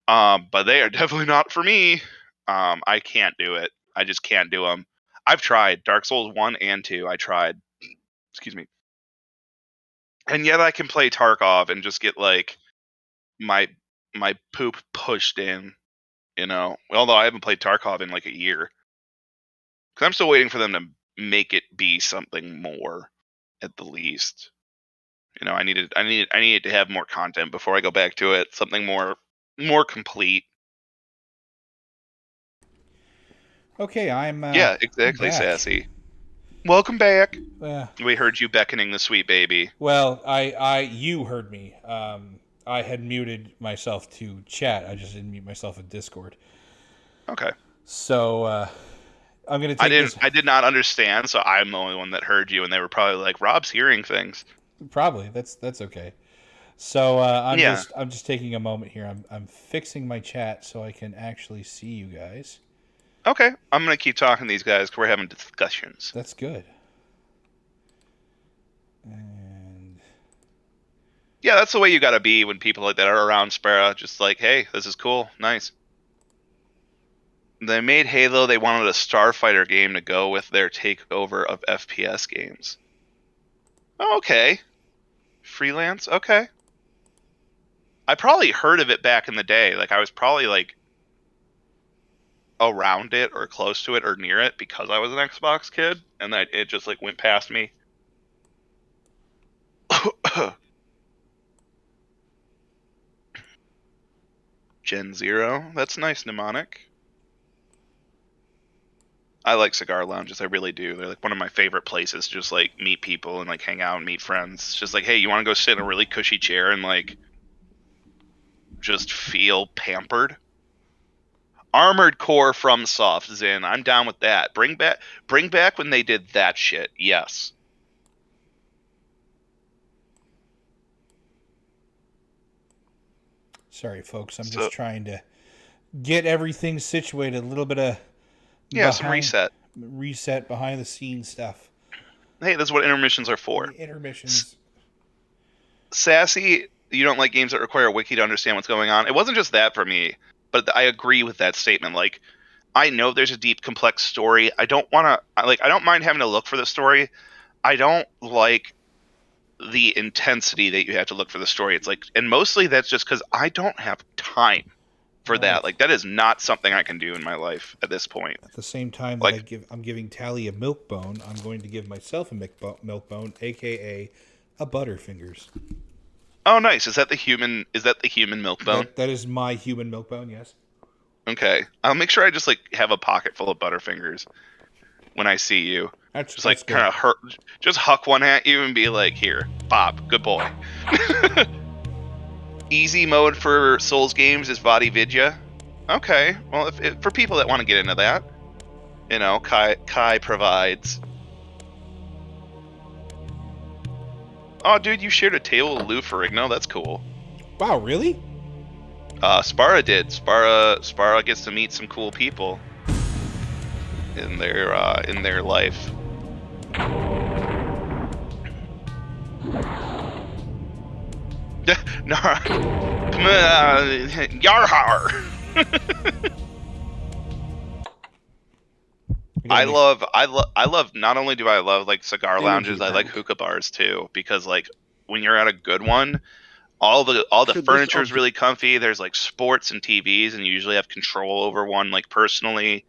but they are definitely not for me. I can't do it. I just can't do them. I've tried Dark Souls 1 and 2. I tried. Excuse me. And yet I can play Tarkov and just get my my poop pushed in, Although I haven't played Tarkov in a year. Cuz I'm still waiting for them to make it be something more at the least. I needed to have more content before I go back to it, something more complete. Okay, I'm Yeah, exactly, back. Sassy. Welcome back. Uh, We heard you beckoning the sweet baby. well, you heard me. I had muted myself to chat. I just didn't mute myself in Discord. Okay. So I'm gonna take this. I did not understand, so I'm the only one that heard you, and they were probably like, "Rob's hearing things." Probably that's okay. So Yeah. I'm just taking a moment here. I'm fixing my chat so I can actually see you guys. Okay, I'm gonna keep talking to these guys because we're having discussions. That's good. And Yeah, that's the way you gotta be when people like that are around, Sparrow. Just like, hey, this is cool, nice. They made Halo. They wanted a Starfighter game to go with their takeover of FPS games. Oh, okay. Freelance? Okay. I probably heard of it back in the day. I was probably around it or close to it or near it because I was an Xbox kid, and that it just went past me. Gen Zero. That's nice, mnemonic. I like cigar lounges. I really do. They're one of my favorite places to just meet people and hang out and meet friends. It's just hey, you want to go sit in a really cushy chair and just feel pampered? Armored Core from Soft Zin. I'm down with that. Bring back when they did that shit. Yes. sorry, folks. I'm just trying to get everything situated. A little bit of some reset behind the scenes stuff. Hey, that's what intermissions are for. Intermissions. Sassy, you don't like games that require a wiki to understand what's going on. It wasn't just that for me, but I agree with that statement. I know there's a deep, complex story. I don't want to. I don't mind having to look for the story. I don't like the intensity that you have to look for the story. It's and mostly that's just because I don't have time. for that. Like, that is not something I can do in my life at this point. At the same time like, that I'm giving Tally a milk bone, I'm going to give myself a milk bone, aka a Butterfingers. Oh, nice. Is that the human milk bone? That is my human milk bone, yes. Okay. I'll make sure I just, like, have a pocket full of Butterfingers when I see you. Just, like, kind of just huck one at you and be like, here, Bob, good boy. Easy mode for Souls games is Vadi Vidya. Okay. Well, if for people that want to get into that, you know, Kai provides. Oh, dude, you shared a table with Lou Ferrigno. That's cool. Wow, really? Sparrow did. Sparrow gets to meet some cool people in their life. Nara, Yarhar. I love. Not only do I love like cigar lounges, I like hookah bars too. Because like when you're at a good one, all the furniture is really comfy. There's like sports and TVs, and you usually have control over one like personally,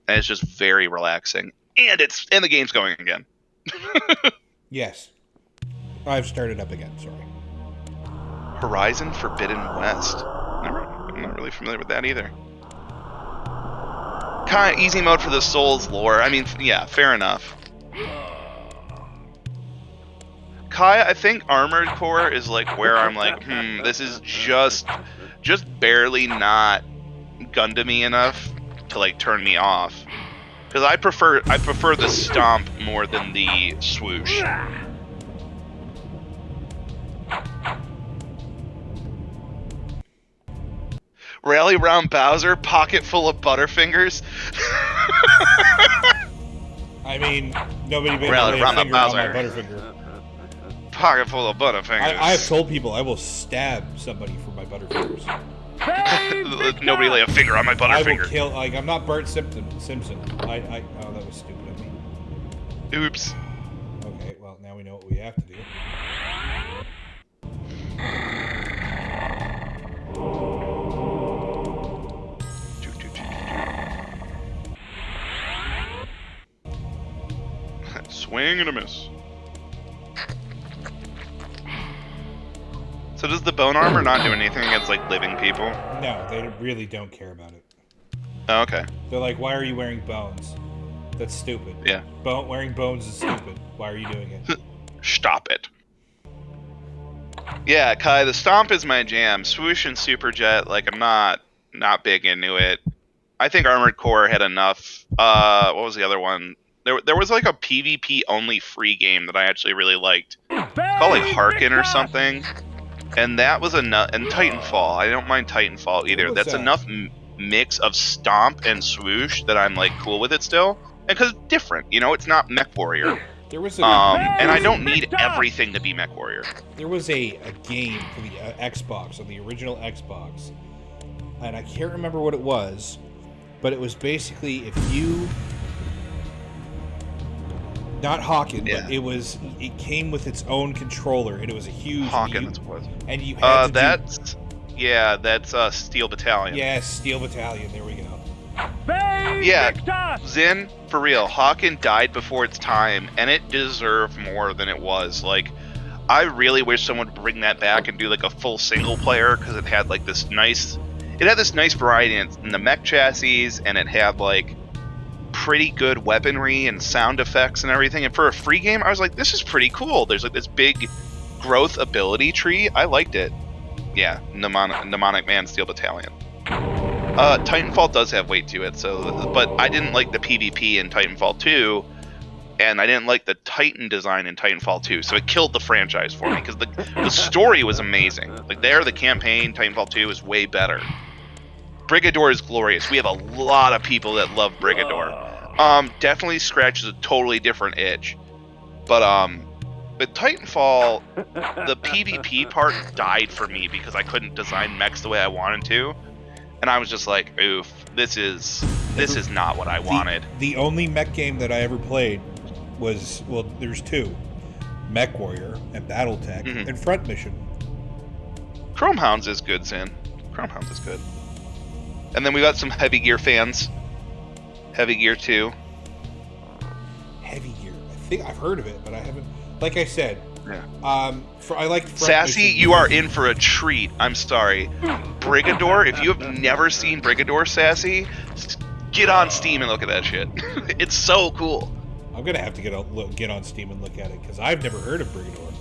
and it's just very relaxing. And the game's going again. Yes, I've started up again. Sorry. Horizon Forbidden West. I'm not really familiar with that either. Kind of easy mode for the Souls lore. I mean, yeah, fair enough. Kai, I think Armored Core is like where I'm like, this is just barely not Gundam-y enough to like turn me off. Because I prefer the stomp more than the swoosh. Rally round Bowser, pocket full of Butterfingers. I mean, nobody made Rally round a Bowser. on my Butterfinger. Pocket full of Butterfingers. I have told people I will stab somebody for my Butterfingers. Nobody lay a finger on my Butterfinger. I will kill. Like, I'm not Bart Simpson. Oh, that was stupid of me. Oops. Okay, well now we know what we have to do. Swing and a miss. So does the bone armor not do anything against like living people? No, they really don't care about it. Oh, okay. They're like, why are you wearing bones? That's stupid. Yeah. Wearing bones is stupid. Why are you doing it? Stop it. Yeah, Kai, the stomp is my jam. Swoosh and Superjet, like I'm not big into it. I think Armored Core had enough. What was the other one? There was like a PvP only free game that I actually really liked, called like Harkin or something, and that was enough. And Titanfall, I don't mind Titanfall either. That's enough mix of stomp and swoosh that I'm like cool with it still, because it's different. You know, it's not Mech Warrior. There was and I don't need everything to be Mech Warrior. There was a game for the Xbox, on the original Xbox, and I can't remember what it was, but it was basically if you. Not Hawken, but it came with its own controller, and it was a huge. Hawken, that's what it was. And you had that's Steel Battalion. Yeah, Steel Battalion. There we go. Yeah, Zin, for real. Hawken died before its time, and it deserved more than it was. Like, I really wish someone would bring that back and do like a full single player, because it had like this nice. It had this nice variety in the mech chassis, and it had like pretty good weaponry and sound effects and everything. And for a free game, I was like, this is pretty cool. There's like this big growth ability tree. I liked it. Yeah, Mnemonic Man, Steel Battalion. Titanfall does have weight to it, but I didn't like the PvP in Titanfall 2, and I didn't like the Titan design in Titanfall 2, so it killed the franchise for me, because the story was amazing. Like, the campaign, Titanfall 2, is way better. Brigador is glorious. We have a lot of people that love Brigador. Definitely scratches a totally different itch. But Titanfall, the PvP part died for me because I couldn't design mechs the way I wanted to. And I was just like, oof, this is not what I wanted. The only mech game that I ever played was, well, there's two. Mech Warrior and Battletech and Front Mission. Chromehounds is good, Zin. Chromehounds is good. And then we got some Heavy Gear fans. Heavy Gear 2. Heavy Gear. I think I've heard of it, but I haven't. Like I said, yeah. I like Sassy. You are in for a treat. I'm sorry, Brigador. If you have never seen Brigador, Sassy, get on Steam and look at that shit. It's so cool. I'm gonna have to get on Steam and look at it because I've never heard of Brigador.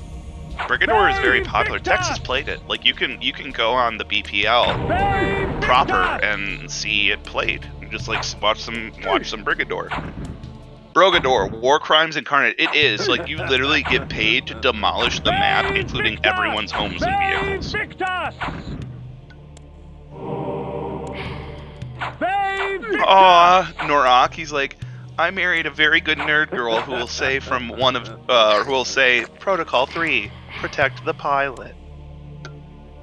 Brigador is very popular. Texas played it. Like you can go on the BPL proper and see it played. Just like watch some Brigador. Brogador, War Crimes Incarnate. It is like you literally get paid to demolish the map, including everyone's homes and vehicles. Aw, Norak. He's like, I married a very good nerd girl who will say Protocol 3, protect the pilot.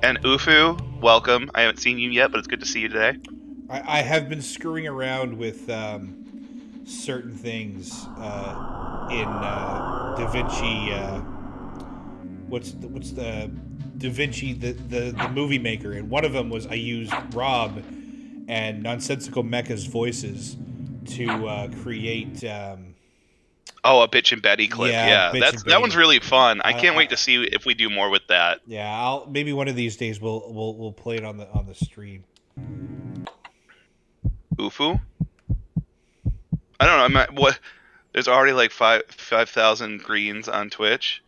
And Ufu, welcome. I haven't seen you yet, but it's good to see you today. I have been screwing around with certain things in DaVinci. What's the DaVinci the movie maker? And one of them was I used Rob and Nonsensical Mecha's voices to create. A Bitch and Betty clip. Yeah, that one's really fun. I can't wait to see if we do more with that. Yeah, maybe one of these days we'll play it on the stream. Ufu? I don't know. What? There's already like 5,000 greens on Twitch.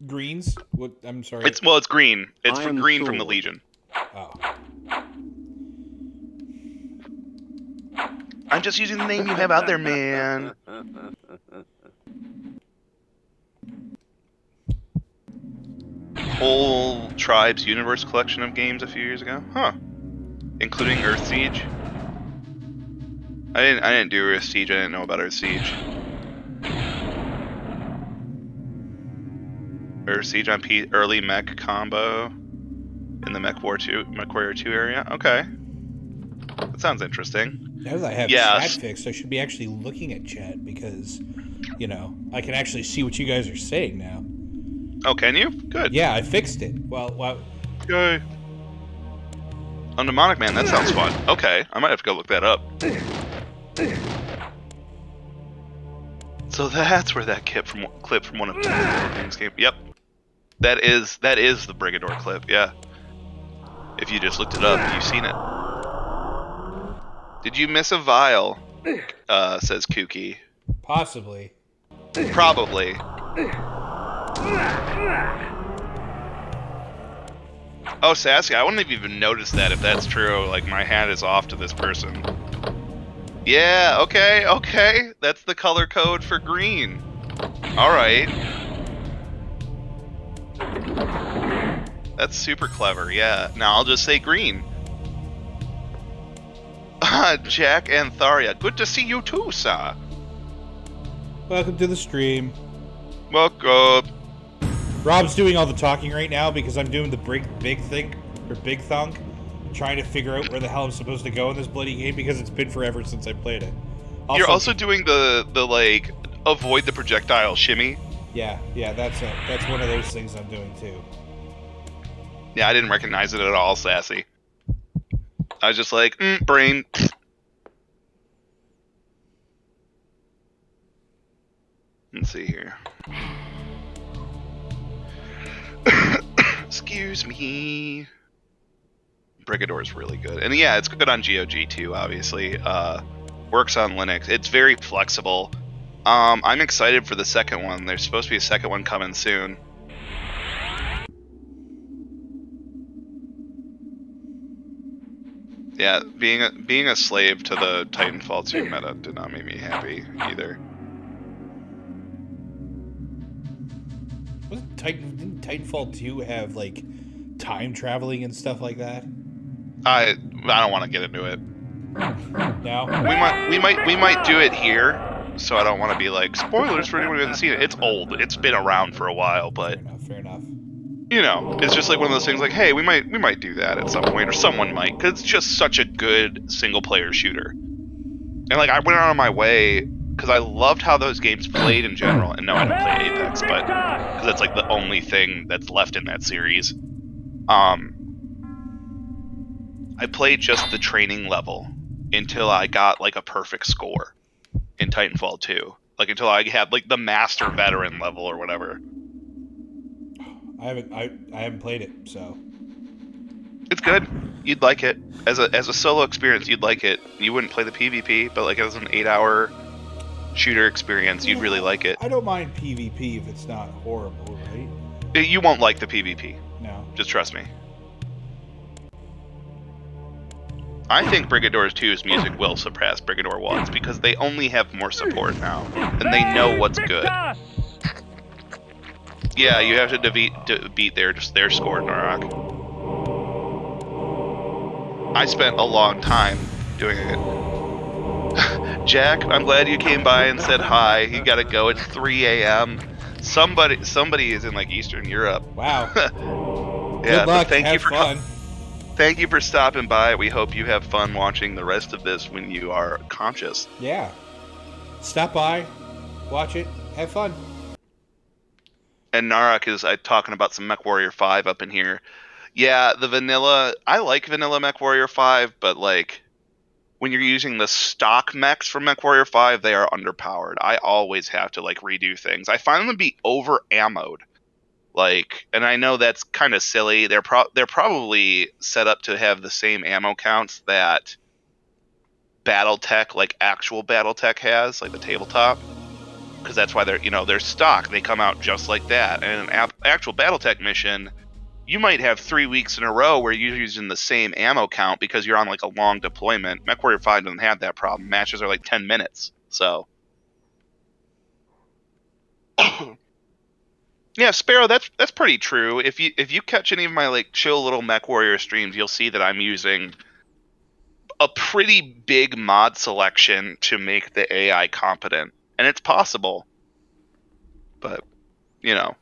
Greens? What? I'm sorry. It's green. It's from green from the Legion. Oh. I'm just using the name you have out there, man. Whole Tribes Universe collection of games a few years ago, huh? Including Earth Siege. I didn't do Earth Siege. I didn't know about Earth Siege. Earth Siege on early mech combo in the Mech Warrior 2 area. Okay, that sounds interesting. Now that I have chat fixed, I should be actually looking at chat because, I can actually see what you guys are saying now. Oh, can you? Good. Yeah, I fixed it. Well. Okay. Oh, Mnemonic Man, that sounds fun. Okay, I might have to go look that up. So that's where that clip from one of the things came. Yep. That is the Brigador clip, yeah. If you just looked it up, you've seen it. Did you miss a vial? Says Kooky. Possibly. Probably. Oh, Sassy, I wouldn't have even noticed that if that's true. Like, my hat is off to this person. Yeah, okay. That's the color code for green. Alright. That's super clever, yeah. Now I'll just say green. Jack and Tharia, good to see you too, sir. Welcome to the stream. Welcome. Rob's doing all the talking right now because I'm doing the big thunk, trying to figure out where the hell I'm supposed to go in this bloody game because it's been forever since I played it. You're also doing the like avoid the projectile shimmy. Yeah, that's one of those things I'm doing too. Yeah, I didn't recognize it at all, Sassy. I was just like, brain. Let's see here. Excuse me. Brigador is really good. And yeah, it's good on GOG too, obviously. Works on Linux. It's very flexible. I'm excited for the second one. There's supposed to be a second one coming soon. Yeah, being a slave to the Titanfall 2 meta did not make me happy either. Didn't Titanfall 2 have like time traveling and stuff like that? I don't want to get into it. No. We might do it here, so I don't want to be like spoilers for anyone who hasn't seen it. It's old. It's been around for a while, but fair enough. It's just like one of those things like, hey, we might do that at some point, or someone might, because it's just such a good single player shooter. And like I went out of my way because I loved how those games played in general. And no, I don't play Apex, but because that's like the only thing that's left in that series. I played just the training level until I got like a perfect score in Titanfall 2. Like until I had like the master veteran level or whatever. I haven't played it, so It's good. You'd like it. As a solo experience, you'd like it. You wouldn't play the PvP, but like as an 8-hour shooter experience, you'd really like it. I don't mind PvP if it's not horrible, right? You won't like the PvP. No. Just trust me. I think Brigador 2's music will surpass Brigador 1's because they only have more support now, and they know what's good. Yeah, you have to beat their score, Narok. I spent a long time doing it. Jack, I'm glad you came by and said hi. You gotta go. It's 3 a.m. Somebody is in like Eastern Europe. Wow. Yeah, Good luck. Thank Have you for fun. Thank you for stopping by. We hope you have fun watching the rest of this when you are conscious. Yeah. Stop by, watch it, have fun. And Narok is talking about some MechWarrior 5 up in here. Yeah, the vanilla... I like vanilla MechWarrior 5, but like... when you're using the stock mechs from MechWarrior 5, they are underpowered. I always have to like redo things. I find them to be over-ammoed. Like, and I know that's kind of silly. They're probably set up to have the same ammo counts that BattleTech, like actual BattleTech has, like the tabletop. Because that's why they're stock. They come out just like that. And an actual BattleTech mission, you might have 3 weeks in a row where you're using the same ammo count because you're on like a long deployment. MechWarrior 5 doesn't have that problem. Matches are like 10 minutes. So yeah, Sparrow, that's pretty true. If you catch any of my like chill little MechWarrior streams, you'll see that I'm using a pretty big mod selection to make the AI competent. And it's possible. But, you know.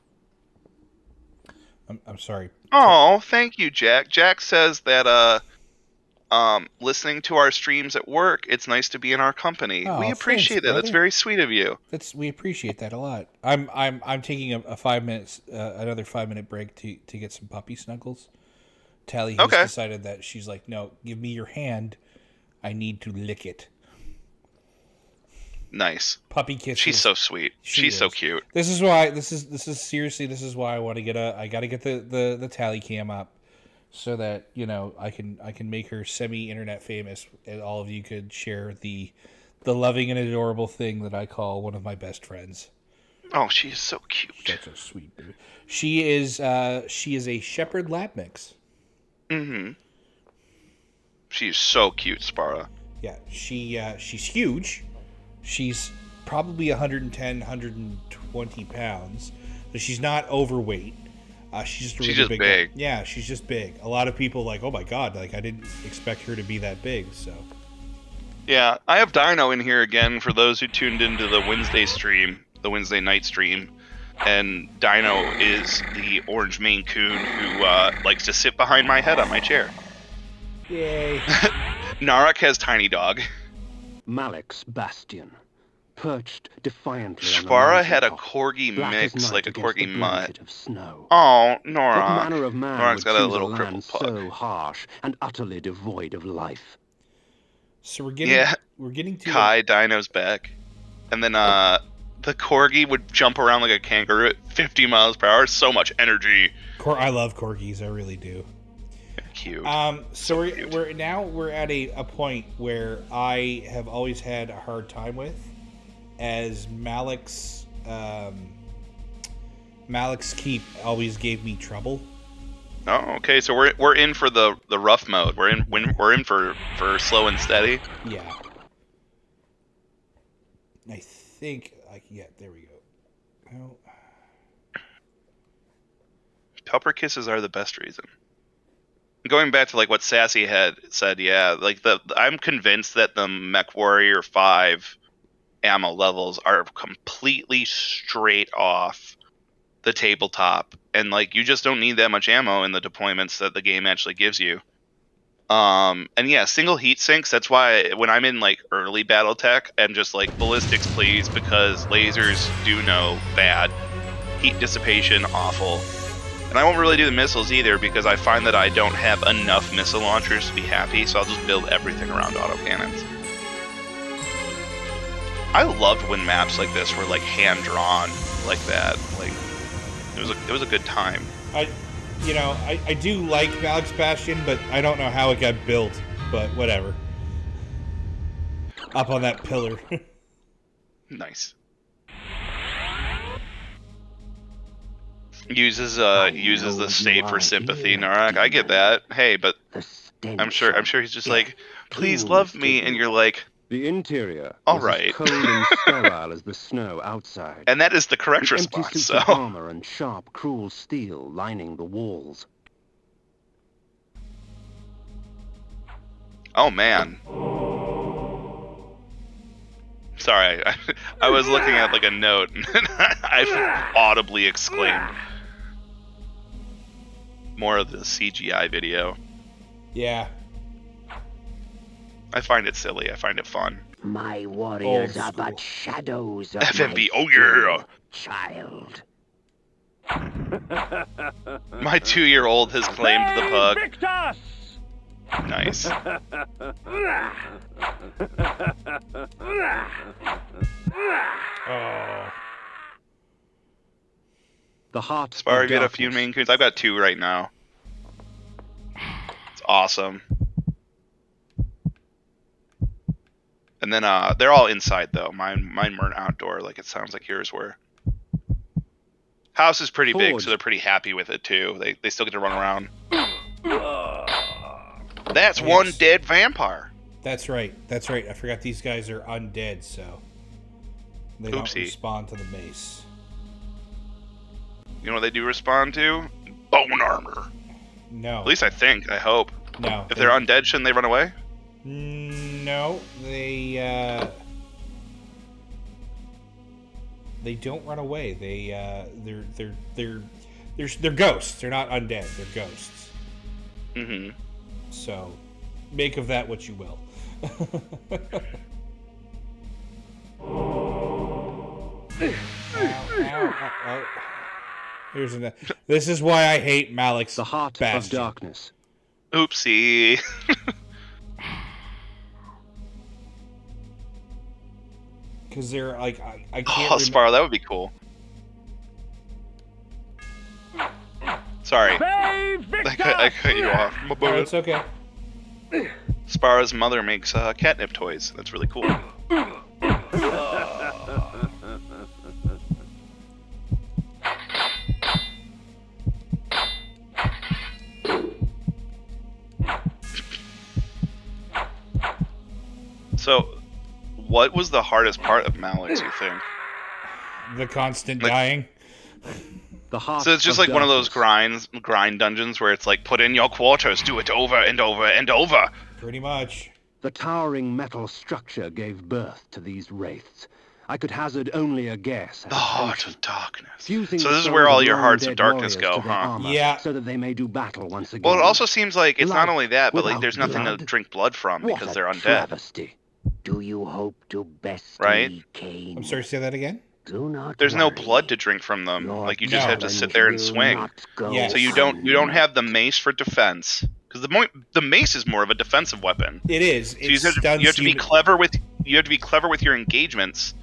I'm sorry. Oh, thank you, Jack. Jack says that listening to our streams at work, it's nice to be in our company. Oh, we appreciate thanks, that. That's very sweet of you. We appreciate that a lot. I'm taking a 5 minutes another 5-minute break to get some puppy snuggles. Tally has decided that she's like, no, give me your hand. I need to lick it. Nice. Puppy kisses. She's so sweet. She's so cute. This is why this is why I want to get I got to get the Tally cam up so that, you know, I can make her semi-internet famous and all of you could share the loving and adorable thing that I call one of my best friends. Oh, she is so cute. Such a sweet baby. She is a Shepherd Lab mix. Mm-hmm. She's so cute, Sparrow. Yeah, she's huge. She's probably 110, 120 pounds. But she's not overweight. She's just really big. Big. Yeah, she's just big. A lot of people like, oh my god, like I didn't expect her to be that big. So. Yeah, I have Dino in here again for those who tuned into the Wednesday stream, the Wednesday night stream. And Dino is the orange Maine Coon who likes to sit behind my head on my chair. Yay. Narok has Tiny Dog. Malik's Bastion, perched defiantly Spara on had a top, corgi black as mix, night like a against corgi the mutt. blanket of snow. Oh, What Narok. manner of man Narok's would got a choose little land crippled pug. so harsh and utterly devoid of life? So we're getting to Kai, Dino's back. And then the corgi would jump around like a kangaroo at 50 miles per hour. So much energy. I love corgis, I really do. Cute. So we're at a point where I have always had a hard time with, as Malik's keep always gave me trouble. Oh, okay. So we're in for the rough mode. We're in for slow and steady. Yeah. I think there we go. Oh. Pupper kisses are the best reason. Going back to like what Sassy had said, yeah, like I'm convinced that the MechWarrior 5 ammo levels are completely straight off the tabletop, and like you just don't need that much ammo in the deployments that the game actually gives you. And yeah, single heat sinks. That's why when I'm in like early BattleTech and just like ballistics, please, because lasers do know bad, heat dissipation awful. And I won't really do the missiles either because I find that I don't have enough missile launchers to be happy, so I'll just build everything around autocannons. I loved when maps like this were like hand drawn like that. Like it was a good time. I do like Alex Bastion, but I don't know how it got built. But whatever. Up on that pillar. Nice. Uses the state for sympathy, Narak. I get that. Hey, but I'm sure he's just like, please love me, and you're like, the interior all is right. as cold and sterile as the snow outside. And that is the correct With empty response. suits So of armor and sharp, cruel steel lining the walls. oh man. Sorry, I was looking at like a note and I audibly exclaimed. More of the CGI video. Yeah. I find it silly. I find it fun. My warriors Old are but school. shadows of FMV, my oh yeah! child. My 2-year-old has claimed the pug. Victus! Nice. Oh. The heart Sparrow, of you got a few darkness. Maine Coons? I've got 2 right now. It's awesome. And then they're all inside though. Mine weren't outdoor like it sounds like yours were. House is pretty big, so they're pretty happy with it too. They still get to run around. That's one dead vampire. That's right. That's right. I forgot these guys are undead, so they don't Oopsie. respond to the mace. You know what they do respond to? Bone armor. No. At least I think. I hope. No. If they're undead, shouldn't they run away? No, they don't run away. They're ghosts. They're not undead. They're ghosts. Mm-hmm. So, make of that what you will. Ow. Here's this is why I hate Malik's The heart Bastion. of darkness. Oopsie. Because they're like I can't. Oh, remember. Sparrow, that would be cool. Sorry, Save Victus! I cut you off. My Oh, bad. it's okay. Sparrow's mother makes catnip toys. That's really cool. So, what was the hardest part of Malik's, you think? The constant Like- dying. The heart So it's just like one of those darkness. grind dungeons where it's like, put in your quarters, do it over and over and over. Pretty much. The towering metal structure gave birth to these wraiths. I could hazard only a guess. At The its heart function. of darkness. Fusing So the this is souls where all of your hearts of long-dead darkness warriors go, to their huh? armor, Yeah. so that they may do battle once again. Well, it also seems like it's not Life only that, but like without there's nothing to blood? drink blood from What because a they're undead. travesty. Do you hope to best Right? me, Cain? I'm sorry, say that again? Do not There's no worry. blood to drink from them. Your Like you just No. have to sit challenge there and will swing. not go Yes. So you don't have the mace for defense because the mace is more of a defensive weapon. It is. So you have to be clever with your engagements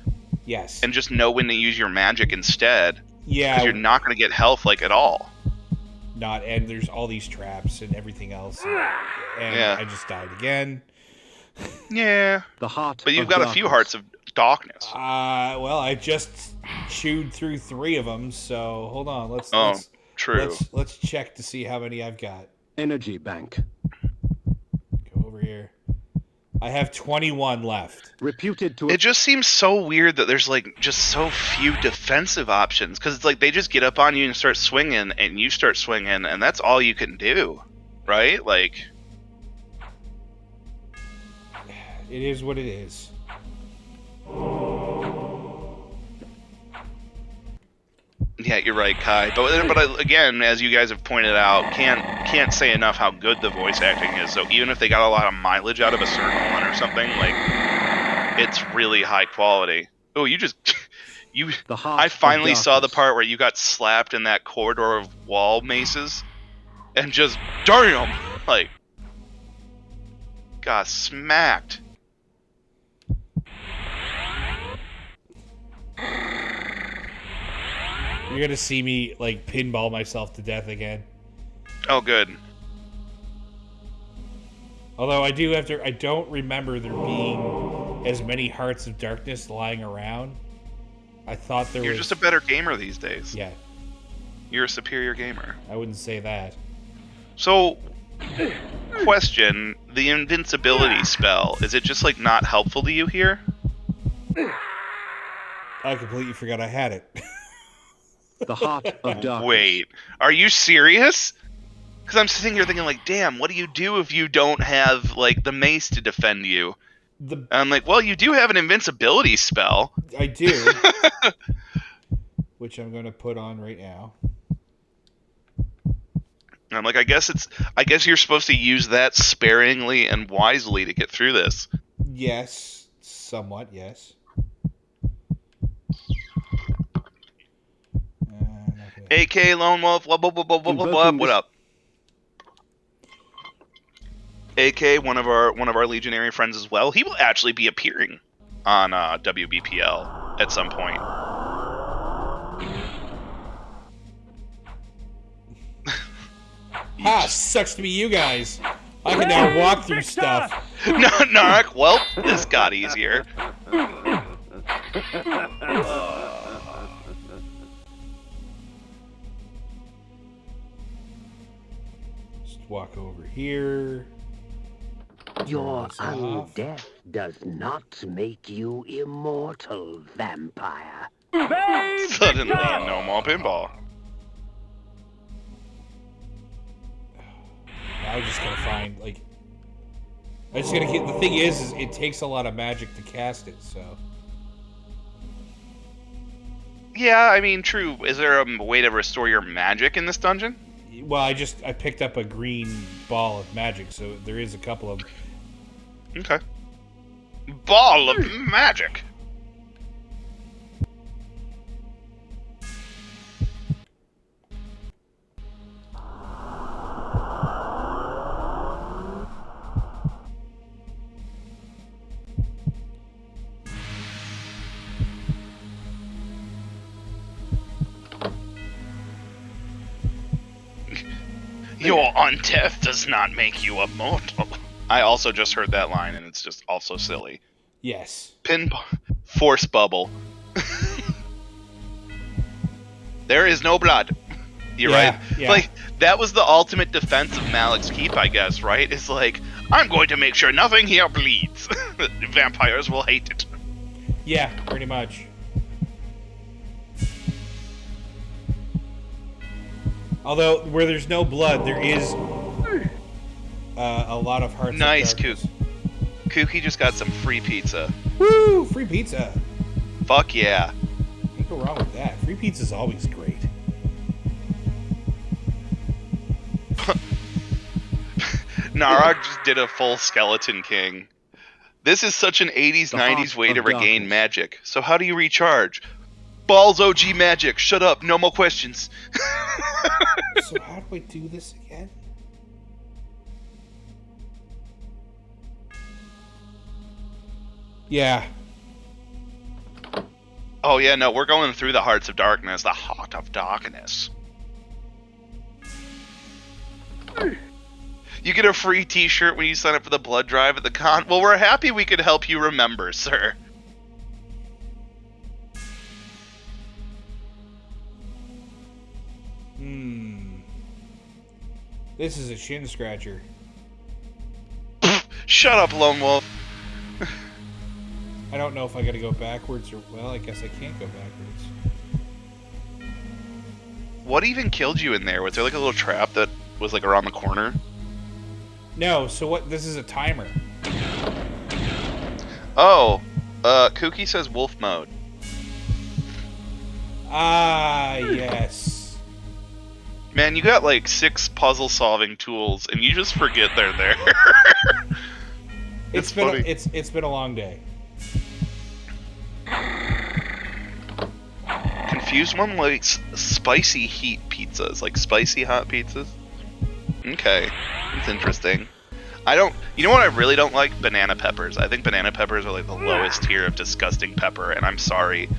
Yes. and just know when to use your magic instead. Yeah. Because you're not going to get health like at all. Not, and there's all these traps and everything else. And Yeah. I just died again. Yeah, The heart but you've of got a few darkness. hearts of darkness. Well, I just chewed through 3 of them, so hold on. Oh, true. Let's check to see how many I've got. Energy bank. Go over here. I have 21 left. Reputed to It just seems so weird that there's like just so few defensive options because it's like they just get up on you and start swinging, and you start swinging, and that's all you can do, right? Like, It is what it is. yeah, you're right, Kai. But again, as you guys have pointed out, can't say enough how good the voice acting is. So even if they got a lot of mileage out of a certain one or something, like it's really high quality. Oh, you just I finally saw the part where you got slapped in that corridor of wall maces, and just damn, like, got smacked. You're gonna see me like pinball myself to death again. Oh, good. Although I don't remember there being as many Hearts of Darkness lying around. I thought there was... You're just a better gamer these days. Yeah. You're a superior gamer. I wouldn't say that. So, question, the invincibility spell, is it just, like, not helpful to you here? I completely forgot I had it. The Heart of Darkness. Wait, are you serious? Because I'm sitting here thinking, like, damn, what do you do if you don't have, like, the mace to defend you? And I'm like, well, you do have an invincibility spell. I do. Which I'm going to put on right now. And I'm like, I guess you're supposed to use that sparingly and wisely to get through this. Yes, somewhat, yes. AK Lone Wolf, blah, blah, blah, blah, blah, blah, what up? AK, one of our legionary friends as well. He will actually be appearing on WBPL at some point. Sucks to be you guys. I can now walk through stuff. No, Narc. Well, this got easier. Just walk over here. Your undeath does not make you immortal, vampire. Suddenly, no more pinball. I was just gonna find, like... I just gotta get... The thing is it takes a lot of magic to cast it, so... Yeah, I mean, true. Is there a way to restore your magic in this dungeon? Well, I picked up a green ball of magic, so there is a couple of them. Okay. Ball of magic! Your undeath does not make you immortal. I also just heard that line, and it's just also silly. Yes. Force bubble. There is no blood. You're right. Yeah. Like, that was the ultimate defense of Malik's Keep, I guess, right? It's like, I'm going to make sure nothing here bleeds. Vampires will hate it. Yeah, pretty much. Although, where there's no blood, there is a lot of hearts. Nice, Kook. Kooky just got some free pizza. Woo! Free pizza. Fuck yeah. Can't go wrong with that. Free pizza's always great. Narog just did a full Skeleton King. This is such an 80s, 90s way to regain magic. So how do you recharge? Balls OG magic. Shut up. No more questions. So how do I do this again? Yeah. Oh yeah, no, we're going through the Hearts of Darkness. The Heart of Darkness. You get a free t-shirt when you sign up for the blood drive at the con. Well, we're happy we could help you remember, sir. This is a shin scratcher. Shut up, Lone Wolf. I don't know if I gotta go backwards or... Well, I guess I can't go backwards. What even killed you in there? Was there like a little trap that was like around the corner? No, so what? This is a timer. Oh, Kooky says wolf mode. Ah, yes. Man, you got like 6 puzzle-solving tools, and you just forget they're there. It's been a long day. Fuse one likes spicy heat pizzas, like spicy hot pizzas. Okay, that's interesting. You know what I really don't like? Banana peppers. I think banana peppers are like the lowest tier of disgusting pepper, and I'm sorry.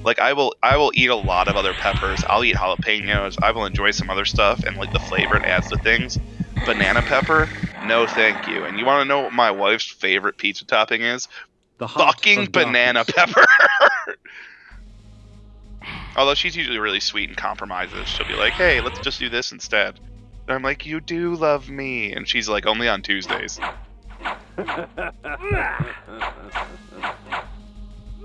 Like I will eat a lot of other peppers. I'll eat jalapenos. I will enjoy some other stuff, and like the flavor it adds to things. Banana pepper, no thank you. And you want to know what my wife's favorite pizza topping is? The fucking banana pepper. Although she's usually really sweet and compromises. She'll be like, hey, let's just do this instead. And I'm like, you do love me. And she's like, only on Tuesdays.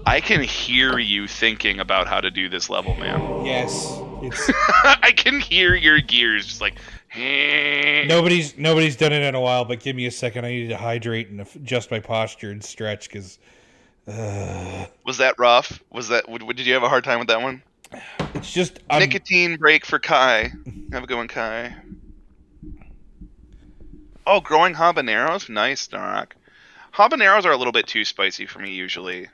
I can hear you thinking about how to do this level, man. Yes. It's... I can hear your gears just like... Nobody's done it in a while, but give me a second. I need to hydrate and adjust my posture and stretch, because... Was that rough? Did you have a hard time with that one? It's just... Nicotine break for Kai. Have a good one, Kai. Oh, growing habaneros? Nice, Narok. Habaneros are a little bit too spicy for me, usually.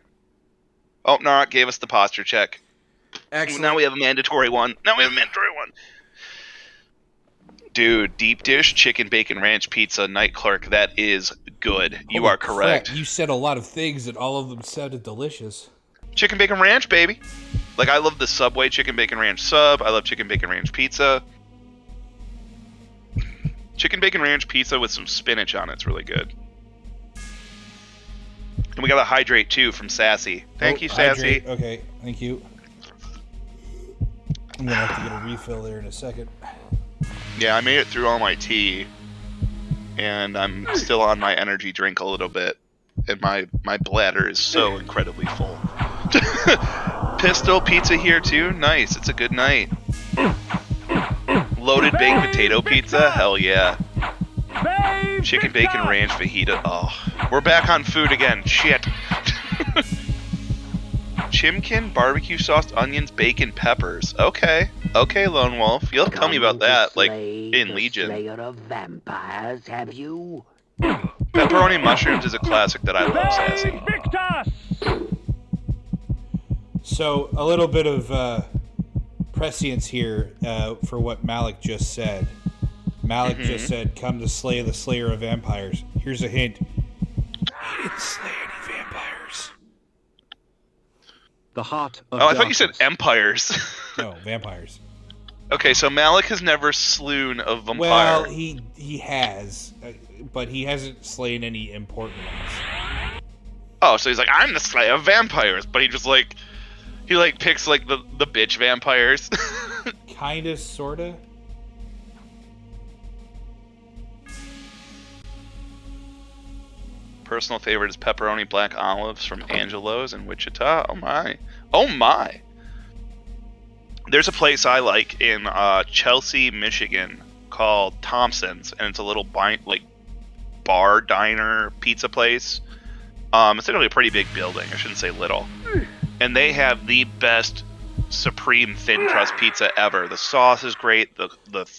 Oh, Narok gave us the posture check. Excellent. Now we have a mandatory one. Dude, deep dish chicken bacon ranch pizza night clerk. That is good. You are correct. Crap. You said a lot of things, and all of them sounded delicious. Chicken bacon ranch, baby. Like, I love the Subway chicken bacon ranch sub. I love chicken bacon ranch pizza. Chicken bacon ranch pizza with some spinach on it's really good. And we got a hydrate too from Sassy. Thank you, Sassy. Hydrate. Okay, thank you. I'm gonna have to get a refill there in a second. Yeah, I made it through all my tea, and I'm still on my energy drink a little bit, and my bladder is so incredibly full. Pistol pizza here too. Nice. It's a good night. Loaded baked potato pizza? Hell yeah. Chicken bacon ranch fajita. Oh, we're back on food again. Shit. Chimkin, barbecue sauce, onions, bacon, peppers. Okay, Lone Wolf. You'll tell me about that, like in Legion. Slayer of vampires, have you? Pepperoni mushrooms is a classic that I love, Sassy. So a little bit of prescience here for what Malik just said. Malik just said, come to slay the Slayer of Vampires. Here's a hint. He didn't slay any vampires. The heart of I thought you said empires. No, vampires. Okay, so Malik has never slewn a vampire. Well, he has, but he hasn't slain any important ones. Oh, so he's like, I'm the Slayer of Vampires, but he just like... He like picks like the bitch vampires. Kinda, sorta. Personal favorite is pepperoni black olives from Angelo's in Wichita. Oh my. Oh my. There's a place I like in Chelsea, Michigan called Thompson's, and it's a little bar, diner, pizza place. It's literally a pretty big building. I shouldn't say little. And they have the best supreme thin crust pizza ever. The sauce is great. The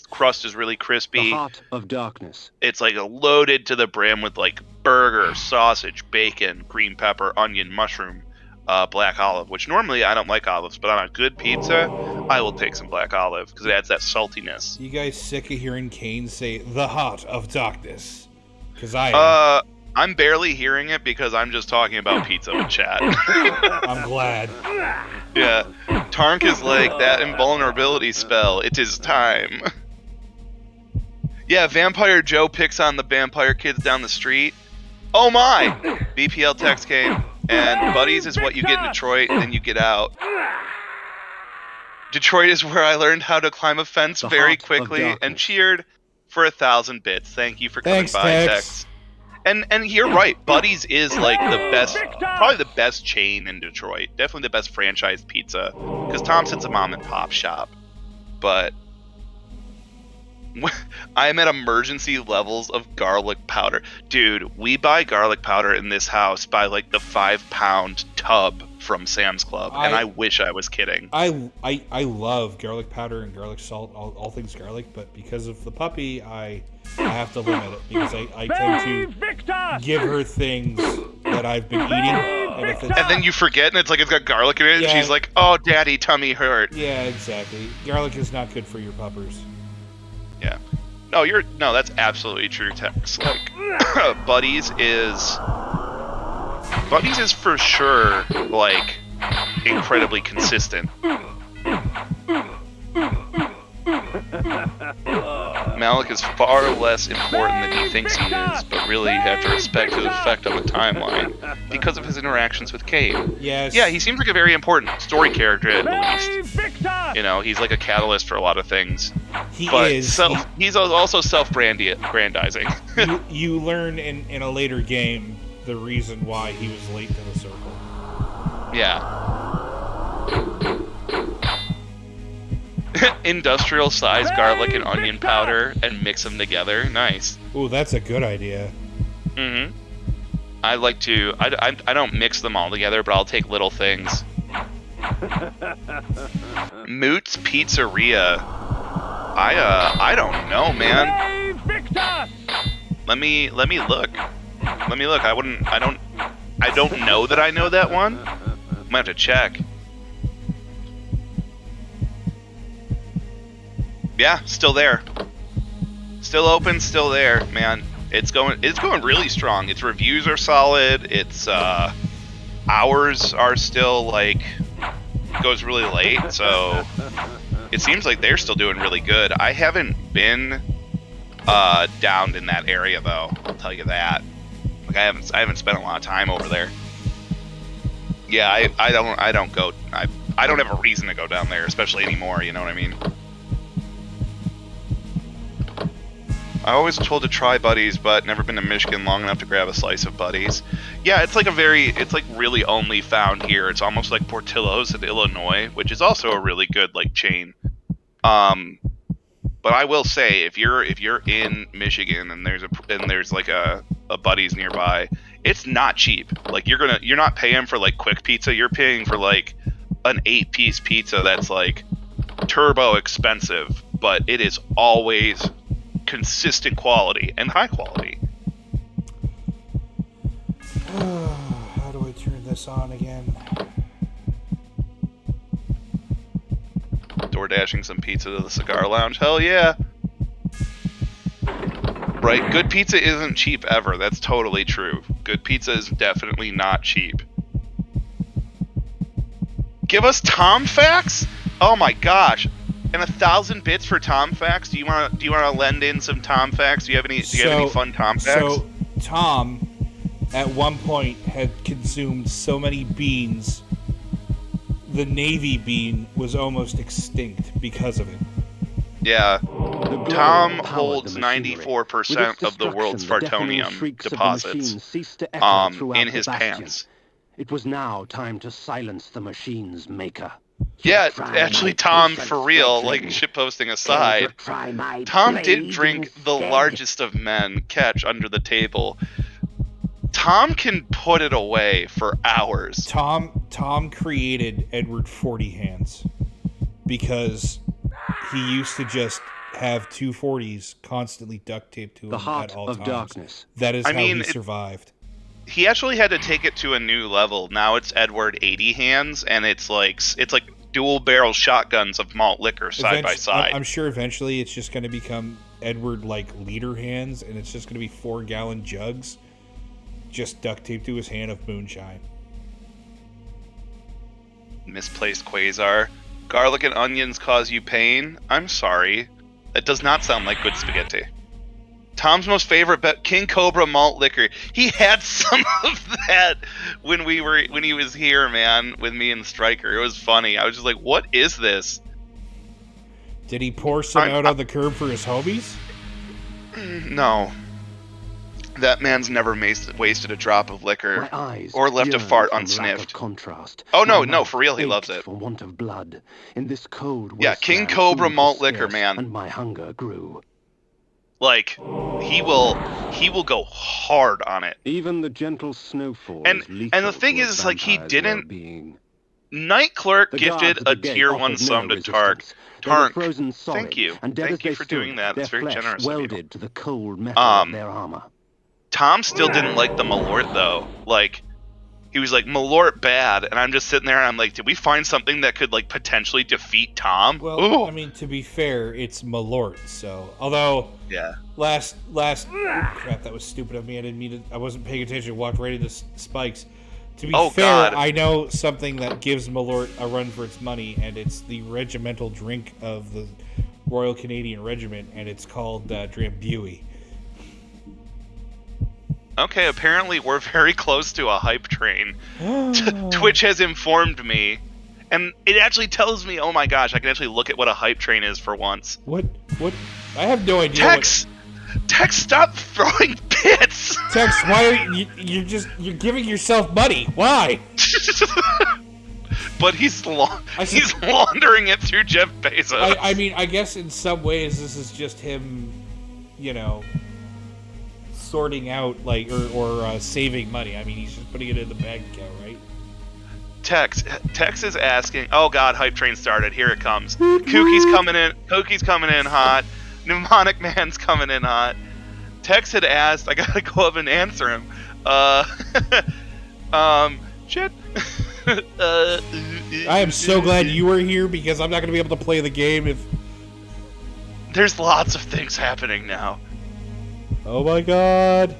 crust is really crispy. The heart of darkness. It's like loaded to the brim with like burger, sausage, bacon, green pepper, onion, mushroom, black olive. Which normally I don't like olives, but on a good pizza, I will take some black olive because it adds that saltiness. You guys sick of hearing Kane say the heart of darkness? Because I am. I'm barely hearing it because I'm just talking about pizza with chat. I'm glad. Yeah. Tarnk is like, that invulnerability spell. It is time. Yeah, Vampire Joe picks on the vampire kids down the street. Oh my! BPL text came. And buddies is what you get in Detroit, then you get out. Detroit is where I learned how to climb a fence very quickly and cheered for 1,000 bits. Thank you for coming by, Tex. And you're right, Buddy's is like the best, probably the best chain in Detroit. Definitely the best franchised pizza. Because Thompson's a mom and pop shop. But I'm at emergency levels of garlic powder. Dude, we buy garlic powder in this house by like the 5-pound tub from Sam's Club. And I wish I was kidding. I love garlic powder and garlic salt, all things garlic. But because of the puppy, I have to limit it because I tend to give her things that I've been eating And then you forget, and it's like it's got garlic in it, and she's like, "Oh, Daddy, tummy hurt." Yeah, exactly. Garlic is not good for your puppers. Yeah. No, that's absolutely true, Tex. Like, Buddies is for sure, like, incredibly consistent. Malik is far less important than he thinks he is, but really you have to respect his effect on the timeline because of his interactions with Cade. Yes. Yeah, he seems like a very important story character at least. You know, he's like a catalyst for a lot of things. He's also self-grandizing. you learn in a later game the reason why he was late to the circle. Yeah. Industrial size garlic and onion powder and mix them together. Nice. Ooh, that's a good idea. Mm-hmm. I like to. I don't mix them all together, but I'll take little things. Moot's Pizzeria. I don't know, man. Let me look. I don't know that I know that one. I'm gonna have to check. Yeah, still there. Still open, still there, man. It's going really strong. Its reviews are solid. Its hours are still like goes really late, so it seems like they're still doing really good. I haven't been down in that area though. I'll tell you that. Like I haven't spent a lot of time over there. Yeah, I don't go. I don't have a reason to go down there, especially anymore. You know what I mean? I always told to try Buddies, but never been to Michigan long enough to grab a slice of Buddies. Yeah, it's like really only found here. It's almost like Portillo's in Illinois, which is also a really good like chain. But I will say, if you're in Michigan and there's like a Buddies nearby, it's not cheap. Like you're not paying for like quick pizza. You're paying for like an 8-piece pizza that's like turbo expensive, but it is always consistent quality and high quality. How do I turn this on again? Door dashing some pizza to the cigar lounge. Hell yeah. Right, good pizza isn't cheap ever. That's totally true. Good pizza is definitely not cheap. Give us Tom facts? Oh my gosh. And 1,000 bits for Tom facts. Do you want to lend in some Tom facts? Do you have any fun Tom facts? So Tom, at one point, had consumed so many beans, the navy bean was almost extinct because of it. Yeah. Tom holds 94% of the world's fartonium deposits in his pants. It was now time to silence the machine's maker. Yeah, actually, Tom, for real, like shitposting aside, Tom did drink the largest of men catch under the table. Tom can put it away for hours. Tom created Edward 40 hands because he used to just have 240s constantly duct taped to him at all times. Darkness. That is how he survived. He actually had to take it to a new level. Now it's Edward 80 hands, and it's like dual barrel shotguns of malt liquor side by side. I'm sure eventually it's just going to become Edward like liter hands, and it's just going to be 4-gallon jugs just duct taped to his hand of moonshine. Misplaced Quasar. Garlic and onions cause you pain? I'm sorry. That does not sound like good spaghetti. Tom's most favorite King Cobra malt liquor. He had some of that when he was here, man, with me and Stryker. It was funny. I was just like, "What is this?" Did he pour some out on the curb for his homies? No. That man's never wasted a drop of liquor or left a fart unsniffed. Oh no, for real, he loves it. For want of blood in this cold. Yeah, King Cobra malt liquor, man. And my hunger grew. Like he will go hard on it. Even the gentle snowfall. And the thing is, like, he didn't. Night Clerk gifted a tier 1 sum to Tark. Thank you for doing that. It's very generous of you. To the cold metal of their armor. Tom still didn't like the Malort though. Like, he was like, Malort bad. And I'm just sitting there and I'm like, did we find something that could like potentially defeat Tom? Well, Ooh. I mean, to be fair, it's Malort. So, although last crap, that was stupid of me. I didn't mean to. I wasn't paying attention. Walked right into spikes. To be fair, God. I know something that gives Malort a run for its money, and it's the regimental drink of the Royal Canadian Regiment, and it's called Drambuie. Okay, apparently we're very close to a hype train. Twitch has informed me, and it actually tells me, oh my gosh, I can actually look at what a hype train is for once. What? I have no idea. Tex, stop throwing bits! Tex, why are you're giving yourself money? Why? But he's laundering it through Jeff Bezos. I mean, I guess in some ways this is just him, sorting out or saving money. I mean, he's just putting it in the bank account, right? Tex is asking. Oh God, hype train started. Here it comes. Kookie's coming in. Kookie's coming in hot. Mnemonic Man's coming in hot. Tex had asked. I gotta go up and answer him. Shit. I am so glad you were here because I'm not gonna be able to play the game if. There's lots of things happening now. Oh my god.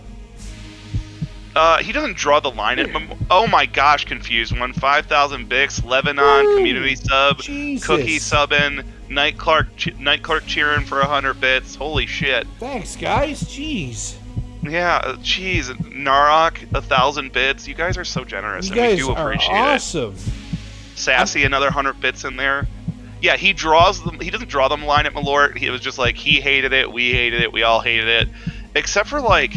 He doesn't draw the line at oh my gosh, confused one. 5,000 bits, Lebanon, Woo! community sub, Jesus. Cookie subbing, Night Clark cheering for 100 bits. Holy shit. Thanks, guys. Jeez. Yeah, jeez. Narok, 1,000 bits. You guys are so generous, You and we guys do are appreciate awesome. it. Sassy, another 100 bits in there. Yeah, he doesn't draw them line at Malort. It was just like, he hated it, we hated it, we all hated it. Except for, like,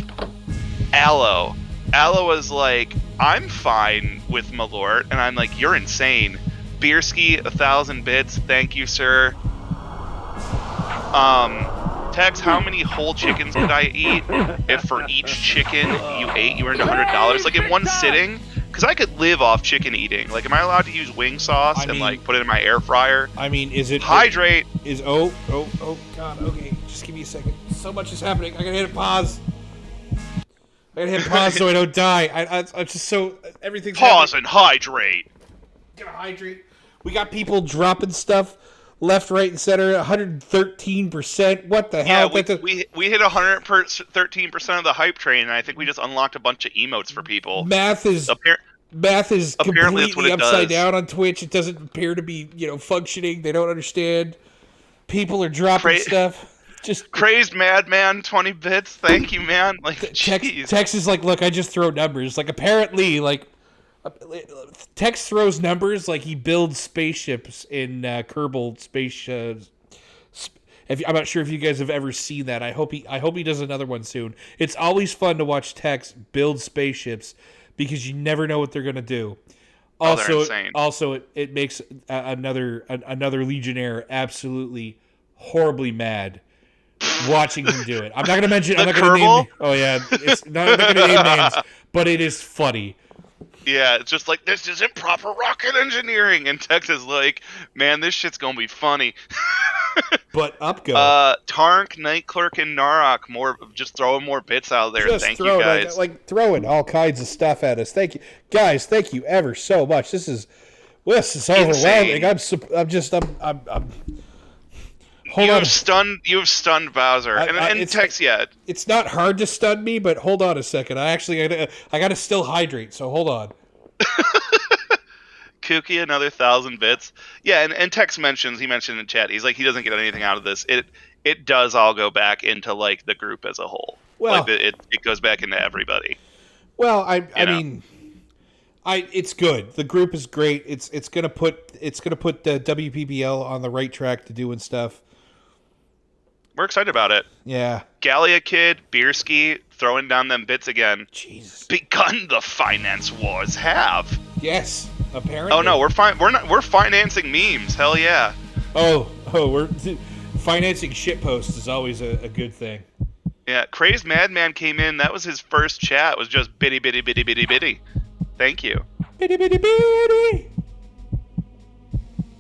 Aloe. Aloe was like, I'm fine with Malort, and I'm like, you're insane. Beerski, 1,000 bits, thank you, sir. Tex, how many whole chickens did I eat? If for each chicken you ate, you earned $100, like in one sitting? Because I could live off chicken eating. Like, am I allowed to use wing sauce and like put it in my air fryer? I mean, is it hydrate? Oh god, okay, just give me a second. So much is happening. I gotta hit pause. I gotta hit pause so I don't die. I'm just so everything's pause happening. And hydrate. Gotta hydrate. We got people dropping stuff left, right, and center. 113%. What the hell? Yeah, we hit 113% of the hype train, and I think we just unlocked a bunch of emotes for people. Math is completely upside down on Twitch. It doesn't appear to be functioning. They don't understand. People are dropping stuff. Just crazed madman, 20 bits. Thank you, man. Like, jeez. Tex is like, look, I just throw numbers. Like, apparently, like, Tex throws numbers like he builds spaceships in Kerbal Space. I'm not sure if you guys have ever seen that. I hope he does another one soon. It's always fun to watch Tex build spaceships because you never know what they're gonna do. They're insane. Also, it makes another Legionnaire absolutely horribly mad. Watching him do it. I'm not gonna mention. I'm not gonna name. Oh yeah, I'm not gonna name names, but it is funny. Yeah, it's just like, this isn't proper rocket engineering, and Tex is like, man, this shit's gonna be funny. But upgo. Tarnk, Night Clerk, and Narok, just throwing more bits out there. Just thank you guys. Like throwing all kinds of stuff at us. Thank you, guys. Thank you ever so much. This is overwhelming. I'm You have stunned Bowser. And Tex, it's not hard to stun me, but hold on a second. I got to still hydrate, so hold on. Kooky, another 1,000 bits. Yeah, and Tex mentioned in chat, he's like, he doesn't get anything out of this. It does all go back into, like, the group as a whole. Well, like, it goes back into everybody. Well, I mean, it's good. The group is great. It's gonna put the WPBL on the right track to doing stuff. We're excited about it. Yeah. Gallia Kid, Beerski, throwing down them bits again. Jesus. Begun the finance wars have. Yes, apparently. Oh no, we're financing memes. Hell yeah. Oh, we're financing shitposts is always a good thing. Yeah, Crazed Madman came in. That was his first chat. It was just bitty bitty bitty bitty bitty. Thank you. Bitty bitty bitty.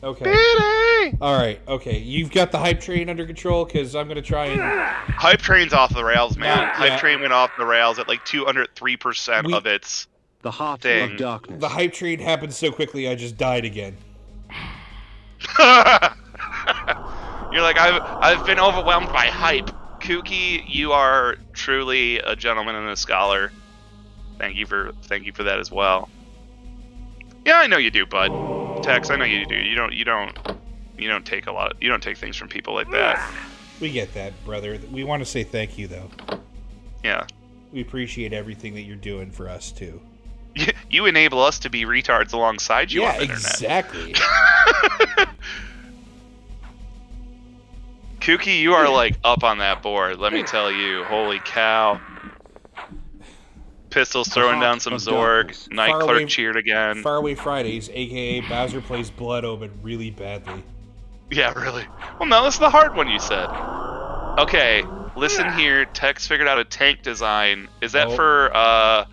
Okay. Bitty! All right. Okay. You've got the hype train under control because I'm gonna try and. Hype train's off the rails, man. Hype train went off the rails at like 203% of its The Heart thing. of Darkness. The hype train happened so quickly, I just died again. You're like, I've been overwhelmed by hype. Kooky, you are truly a gentleman and a scholar. Thank you for that as well. Yeah, I know you do, bud. Tex, I know you do. You don't take things from people like that. We get that, brother. We want to say thank you, though. Yeah. We appreciate everything that you're doing for us, too. You enable us to be retards alongside you on the internet. Exactly. Kooky, you are like up on that board, let me tell you. Holy cow. Pistol's throwing down some Zorg. Night Clerk cheered again. Faraway Fridays, a.k.a. Bowser plays Blood Omen really badly. Yeah, really. Well, no, that's the hard one you said. Okay, listen here. Tex figured out a tank design. Is that for,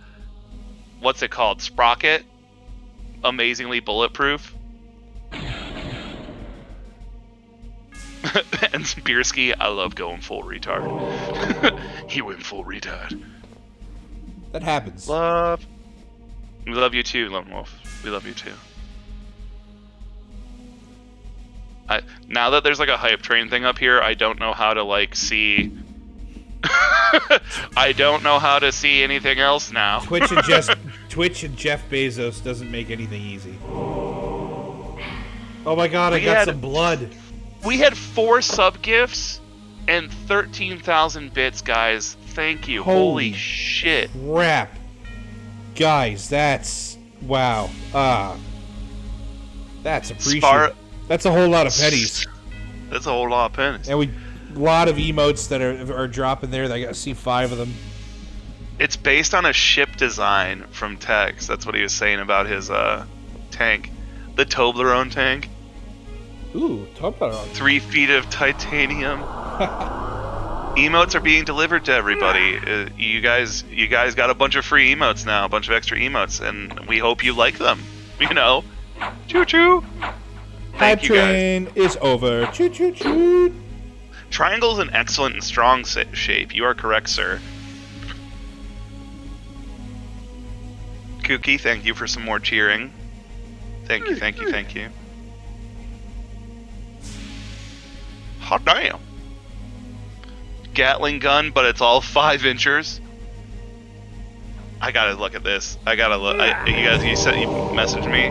what's it called? Sprocket? Amazingly bulletproof? And Spearsky, I love going full retard. He went full retard. That happens. We love you too, Lone Wolf. We love you too. Now that there's like a hype train thing up here, I don't know how to like see. I don't know how to see anything else now. Twitch and Jeff Bezos doesn't make anything easy. Oh my god, I got some blood. We had 4 sub-gifts and 13,000 bits, guys. Thank you. Holy shit. Crap. Guys, that's... Wow. That's appreciated. That's a whole lot of pennies. That's a whole lot of pennies. And a lot of emotes that are dropping there. I got to see 5 of them. It's based on a ship design from Tex. That's what he was saying about his tank. The Toblerone tank. Ooh, Toblerone. 3 feet of titanium. Emotes are being delivered to everybody. You guys got a bunch of free emotes now, a bunch of extra emotes, and we hope you like them. You know, choo choo. Hype train is over. Choo choo choo. Triangle's an excellent and strong shape. You are correct, sir. Kooky, thank you for some more cheering. Thank you, thank you, thank you. Hot damn. Gatling gun, but it's all 5 inchers. I gotta look at this. I gotta look. You said you messaged me.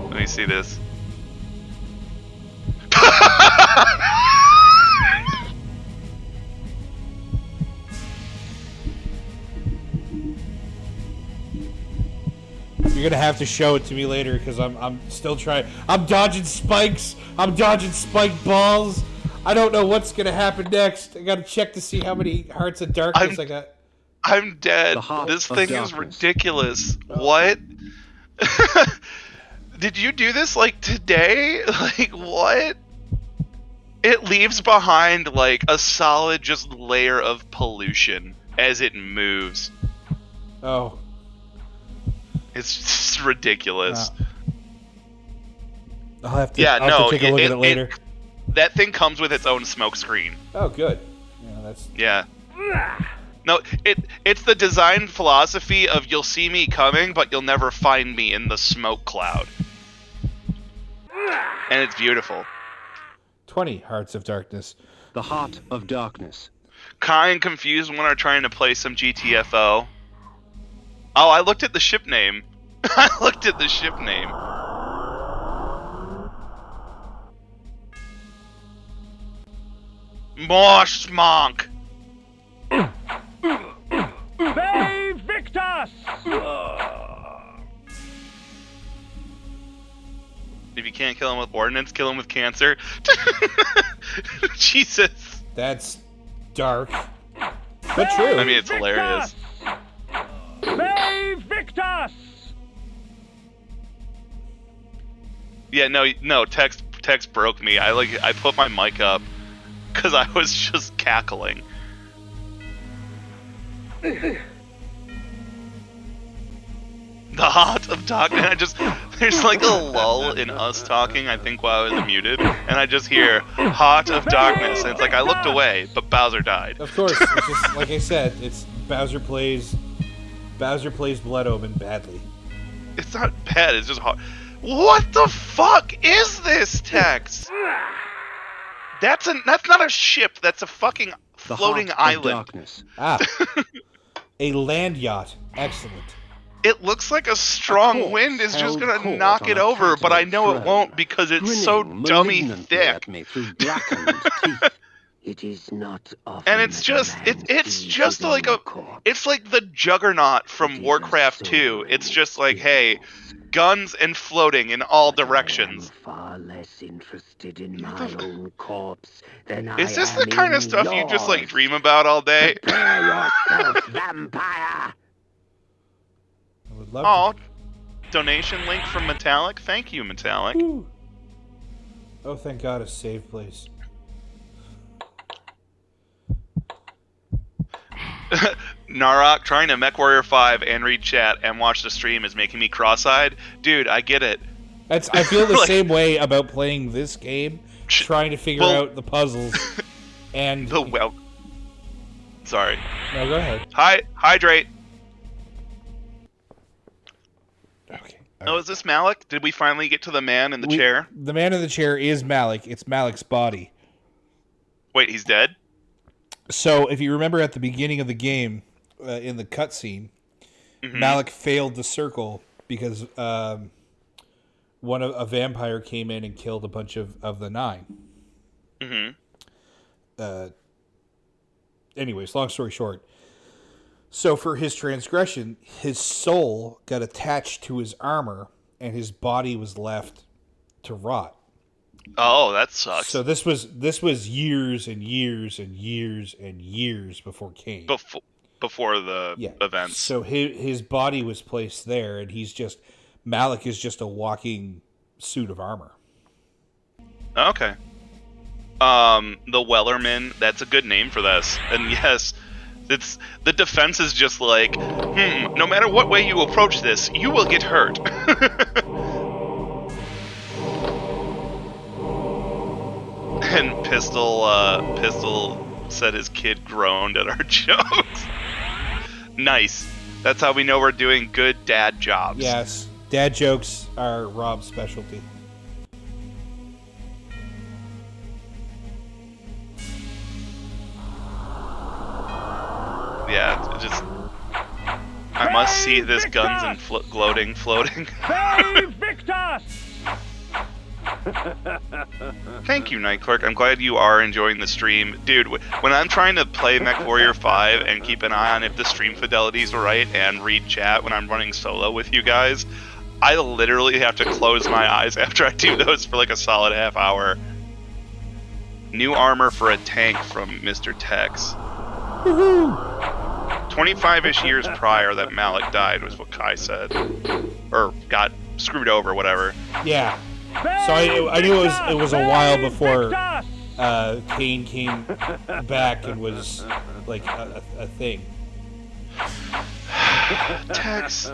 Let me see this. You're gonna have to show it to me later because I'm still trying. I'm dodging spikes. I'm dodging spike balls. I don't know what's gonna happen next. I gotta check to see how many hearts of darkness I got. I'm dead. This thing is ridiculous. What? Did you do this like today? Like what? It leaves behind like a solid just layer of pollution as it moves. Oh. It's just ridiculous. I'll have to, take a look at it later. That thing comes with its own smoke screen. Oh, good. Yeah. No, it's the design philosophy of you'll see me coming, but you'll never find me in the smoke cloud. And it's beautiful. 20 Hearts of Darkness. The Heart of Darkness. Kain confused when are trying to play some GTFO. Oh, I looked at the ship name. I looked at the ship name. More smonk. Save Victus! If you can't kill him with ordnance, kill him with cancer. Jesus. That's dark. But true. I mean, it's hilarious. Save Victus! Yeah, no. Text broke me. I put my mic up because I was just cackling. The Heart of Darkness. There's like a lull in us talking, I think, while I was muted, and I just hear Heart of Darkness, and it's like I looked away, but Bowser died. Of course, it's just like I said, it's Bowser plays Blood Omen badly. It's not bad. It's just hard. What the fuck is this, Tex? That's not a ship. That's a fucking floating island. Darkness. A land yacht. Excellent. It looks like a strong wind is just gonna knock it over, but I know it won't because it's so dummy thick. It is not and it's just like it's like the Juggernaut from Warcraft 2. It's just like, hey, guns and floating in all directions. Far less interested in my own corpse than is this the kind of stuff you just like dream about all day? Prepare yourself, vampire. I would love to. Donation link from Metallic. Thank you, Metallic. Ooh. Oh, thank God, a save place. Narok trying to MechWarrior 5 and read chat and watch the stream is making me cross-eyed. Dude, I get it. I feel the same way about playing this game, trying to figure out the puzzles, and Sorry. No, go ahead. Hydrate. Okay. Oh, is this Malik? Did we finally get to the man in the chair? The man in the chair is Malik. It's Malik's body. Wait, he's dead? So, if you remember at the beginning of the game, in the cutscene, Malik failed the circle because a vampire came in and killed a bunch of the 9. Anyways, long story short. So, for his transgression, his soul got attached to his armor, and his body was left to rot. Oh, that sucks. So this was years and years and years and years before Kain. Before the events. So his body was placed there, and Malik is just a walking suit of armor. Okay. The Wellerman, that's a good name for this. And yes, it's the defense is just like, no matter what way you approach this, you will get hurt. And Pistol said his kid groaned at our jokes. Nice. That's how we know we're doing good dad jobs. Yes. Dad jokes are Rob's specialty. Yeah, just... I must see this guns and floating. Save Victus! Thank you, Night Clerk. I'm glad you are enjoying the stream. Dude, when I'm trying to play MechWarrior 5 and keep an eye on if the stream fidelity's right and read chat when I'm running solo with you guys, I literally have to close my eyes after I do those for like a solid half hour. New armor for a tank from Mr. Tex. 25-ish years prior that Malik died was what Kai said. Or got screwed over, whatever. Yeah. So I knew it was a while before Kain came back and was like a thing. Tex.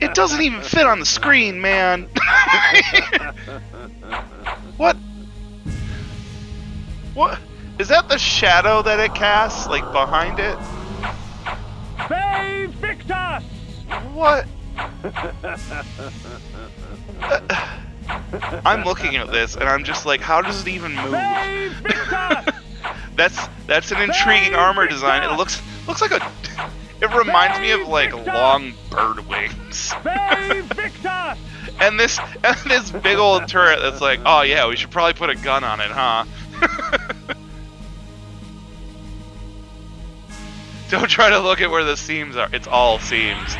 It doesn't even fit on the screen, man. What? What? Is that the shadow that it casts, like, behind it? Save Victus! What? I'm looking at this, and I'm just like, how does it even move? Save Victus! That's an intriguing armor design. It looks like a... It reminds me of, like, long bird wings. Save Victus! And this big old turret that's like, oh yeah, we should probably put a gun on it, huh? Don't try to look at where the seams are. It's all seams.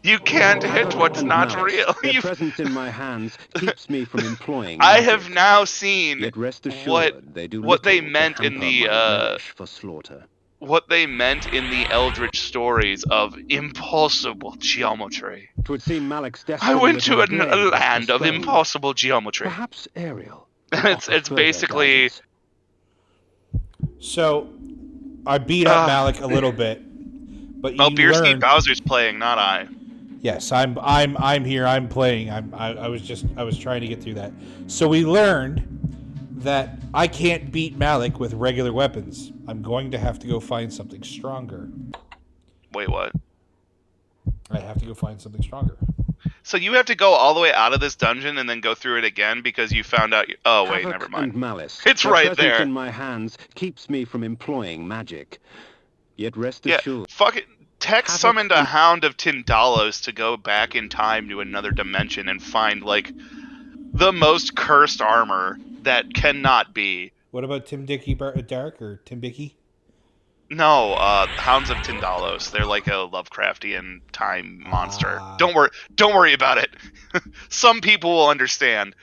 You can't hit what's not real. Their presence in my hands keeps me from employing. I have now seen what they meant in the for slaughter. What they meant in the Eldritch stories of impossible geometry. I went to a land of impossible geometry. Perhaps Ariel. It's basically. So, I beat up Malik a little bit, but you Beersky Bowser's playing, not I. Yes, I'm here. I'm playing. I was trying to get through that. So we learned that I can't beat Malik with regular weapons. I'm going to have to go find something stronger. Wait, what? I have to go find something stronger. So you have to go all the way out of this dungeon and then go through it again because you found out... Oh, wait, Havoc never mind. and malice. It's Their right presence there. in my hands keeps me from employing magic. Yet rest Yeah, assured... fuck it. Tex Havoc summoned a and- Hound of Tindalos to go back in time to another dimension and find, like, the most cursed armor that cannot be. What about Tim Dicky Dark or Tim Bicky? No, Hounds of Tindalos. They're like a Lovecraftian time monster. Don't worry about it. Some people will understand.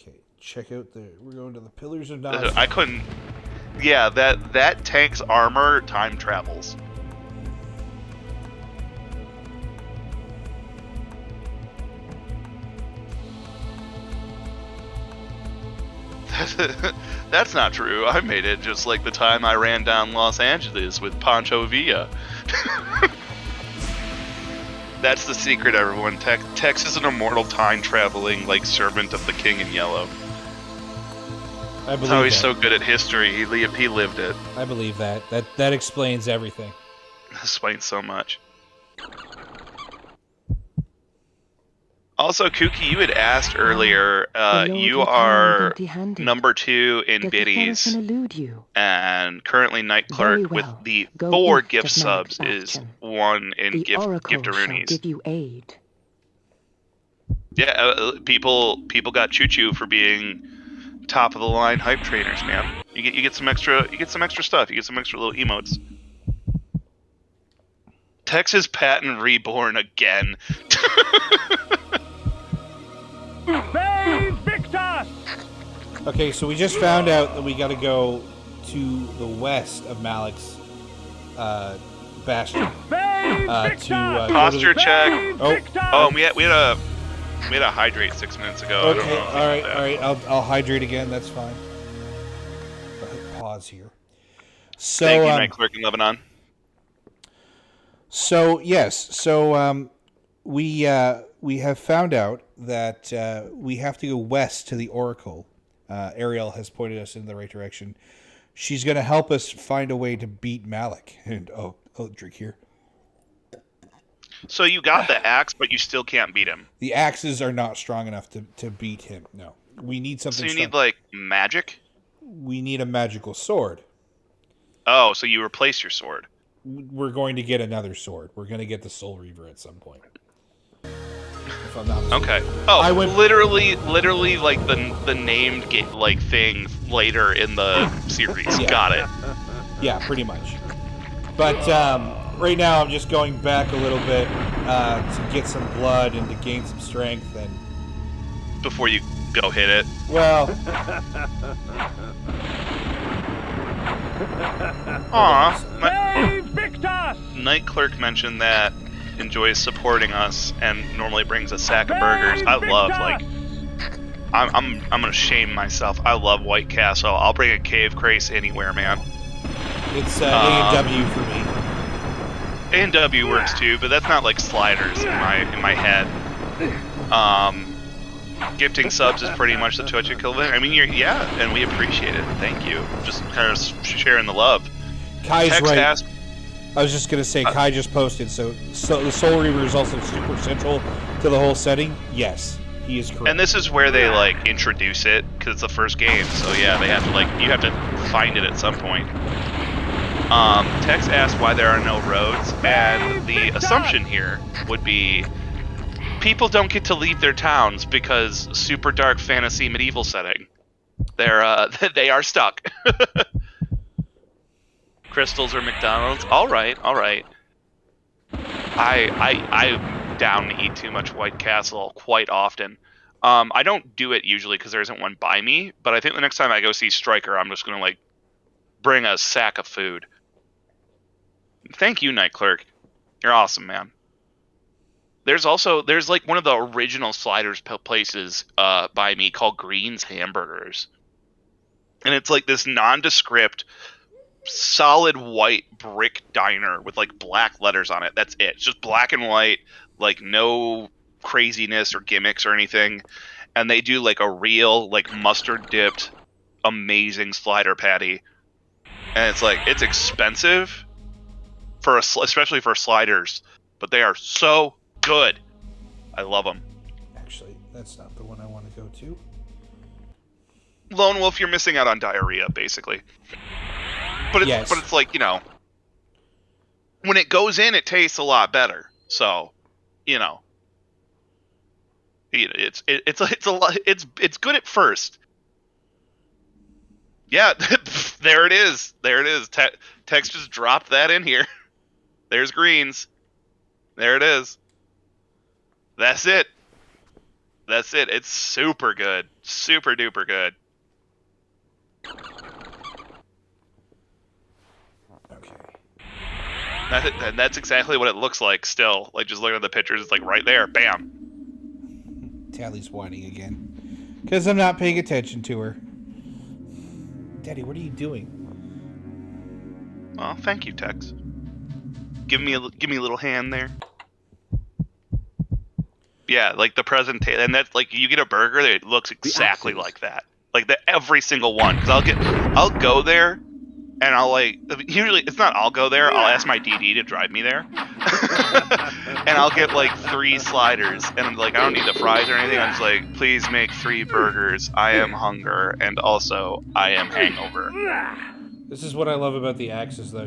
Okay, check out the... We're going to the Pillars of Knowledge. I couldn't... Yeah, that tank's armor time travels. That's not true. I made it just like the time I ran down Los Angeles with Pancho Villa. That's the secret, everyone. Tex is an immortal time-traveling, like, servant of the King in Yellow. I believe That's how he's that. so good at history. He lived it. I believe that. That explains everything. Explains so much. Also, Kooky, you had asked earlier, you are number 2 in biddies, and currently Night Clerk with the 4 gift subs is 1 in giftaroonies. Give you aid. Yeah, people got choo-choo for being top of the line hype trainers, man. You get some extra stuff. You get some extra little emotes. Texas Patent Reborn again. Save Victor! Okay, so we just found out that we got to go to the west of Malik's bastion. Save To Victor! Posture check. Save Oh. Victor! Oh, and we had a hydrate 6 minutes ago. I don't Okay, know. all right. I'll hydrate again. That's fine. I'll hit pause here. So, Thank you, Night Clerk in Lebanon. So yes, we have found out that we have to go west to the Oracle. Ariel has pointed us in the right direction. She's going to help us find a way to beat Malik. And oh, drink here. So you got the axe, but you still can't beat him. The axes are not strong enough to beat him. No, we need something. So you strong. need like magic. We need a magical sword. Oh, so you replace your sword. We're going to get another sword. We're going to get the Soul Reaver at some point. If I'm not mistaken. Okay. Oh, I went literally like the named thing later in the series. Yeah. Got it. Yeah, pretty much. But right now I'm just going back a little bit to get some blood and to gain some strength. And Before you go hit it. well, Aw. Save Victor! Night Clerk mentioned that enjoys supporting us and normally brings a sack of burgers. I love I'm gonna shame myself. I love White Castle. I'll bring a cave craze anywhere, man. it's A&W for me. A&W works too, but that's not like sliders in my head. Gifting subs is pretty much the Twitch equivalent. I mean, and we appreciate it. Thank you. Just kind of sharing the love. Kai's Text right. asked, I was just going to say, Kai just posted, so the Soul Reaver is also super central to the whole setting. Yes, he is correct. and this is where they like introduce it because it's the first game. So yeah, they have to you have to find it at some point. Tex asked why there are no roads, and the assumption here would be people don't get to leave their towns because super dark fantasy medieval setting. They are stuck. Crystals or McDonald's? All right. I'm down to eat too much White Castle quite often. I don't do it usually because there isn't one by me, but I think the next time I go see Stryker, I'm just gonna bring a sack of food. Thank you, Night Clerk. You're awesome, man. There's like one of the original sliders places by me called Green's Hamburgers, and it's like this nondescript, solid white brick diner with like black letters on it. That's it. It's just black and white, like no craziness or gimmicks or anything. And they do like a real like mustard dipped, amazing slider patty. And it's expensive. especially for sliders. But they are so good. I love them. Actually, that's not the one I want to go to. Lone Wolf, you're missing out on diarrhea, basically. But it's like, when it goes in, it tastes a lot better. So, it's good at first. Yeah, there it is. Tex just dropped that in here. There's greens. There it is. That's it. It's super good. Super duper good. Okay. That's exactly what it looks like still. Like, just looking at the pictures, it's like right there. Bam. Tally's whining again. Because I'm not paying attention to her. Daddy, what are you doing? Oh, thank you, Tex. Give me a little hand there. Yeah, like the presentation, and that's like you get a burger that looks exactly like that, like every single one. Because I'll go there, and usually it's not I'll go there. I'll ask my DD to drive me there, and I'll get like 3 sliders, and I'm like, I don't need the fries or anything. I'm just like, please make 3 burgers. I am hunger, and also I am hangover. This is what I love about the axes, though.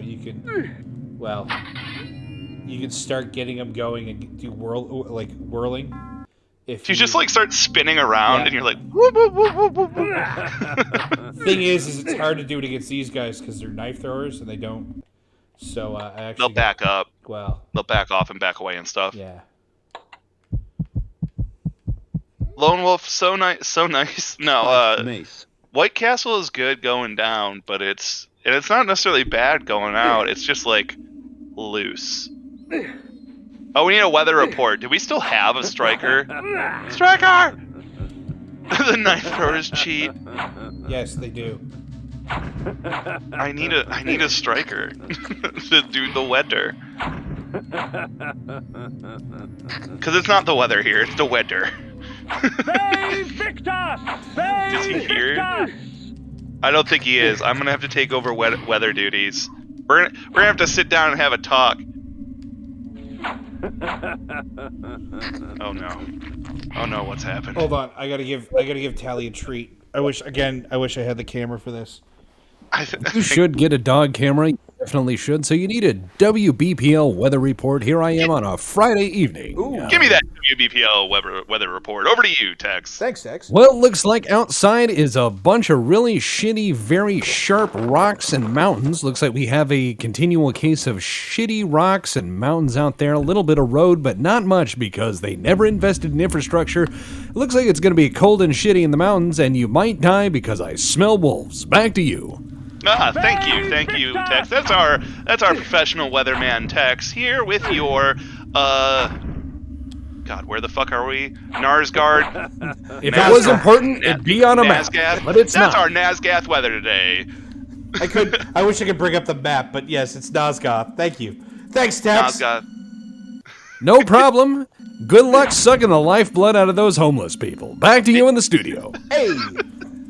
You can start getting them going and do whirling. If you just like start spinning around, and you're like, whoop, whoop, whoop, whoop, whoop, whoop. Thing is it's hard to do it against these guys because they're knife throwers and they don't. So they'll back up. Well, they'll back off and back away and stuff. Yeah. Lone Wolf, so nice. No, White Castle is good going down, but it's not necessarily bad going out. It's just like loose. Oh, we need a weather report. Do we still have a striker? Striker! The knife throwers cheat. Yes, they do. I need a striker to do the weather. Because it's not the weather here, it's the weather. Is he here? I don't think he is. I'm gonna have to take over weather duties. We're gonna have to sit down and have a talk. Oh no, what's happened? Hold on, I gotta give Tally a treat. I wish I had the camera for this. You should get a dog camera. You definitely should. So you need a WBPL weather report. Here I am on a Friday evening. Give me that WBPL weather report. Over to you, Tex. Thanks, Tex. Well, it looks like outside is a bunch of really shitty, very sharp rocks and mountains. Looks like we have a continual case of shitty rocks and mountains out there. A little bit of road, but not much because they never invested in infrastructure. It looks like it's going to be cold and shitty in the mountains, and you might die because I smell wolves. Back to you. Thank you, Tex. That's our professional weatherman, Tex, here with your God, where the fuck are we? Narsgard. If it was important, it'd be on a map, but it's not. That's our Nazgath weather today. I wish I could bring up the map, but yes, it's Nazgoth. Thank you. Thanks, Tex. Nazgoth. No problem. Good luck sucking the lifeblood out of those homeless people. Back to you in the studio. Hey.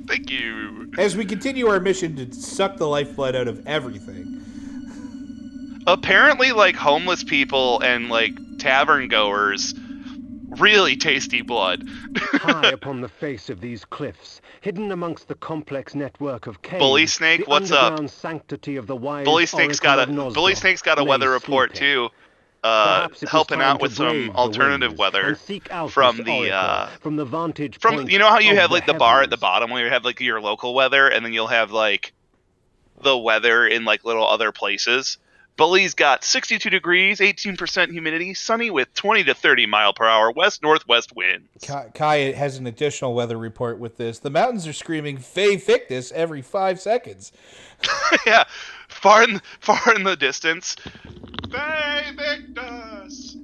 Thank you. As we continue our mission to suck the lifeblood out of everything. Apparently, like, homeless people and, like, tavern goers, really tasty blood. High upon the face of these cliffs, hidden amongst the complex network of caves, Bully Snake, what's up? Sanctity of the wise Bully Snake's got a weather report, too. Helping out with some alternative weather from the vantage point. You know how you have like the bar at the bottom where you have like your local weather, and then you'll have like the weather in like little other places. Bully's got 62 degrees, 18% humidity, sunny with 20 to 30 mile per hour west-northwest winds. Kai has an additional weather report with this. The mountains are screaming "Fey Fictus" every 5 seconds. Yeah, far in the distance. Fey Fictus.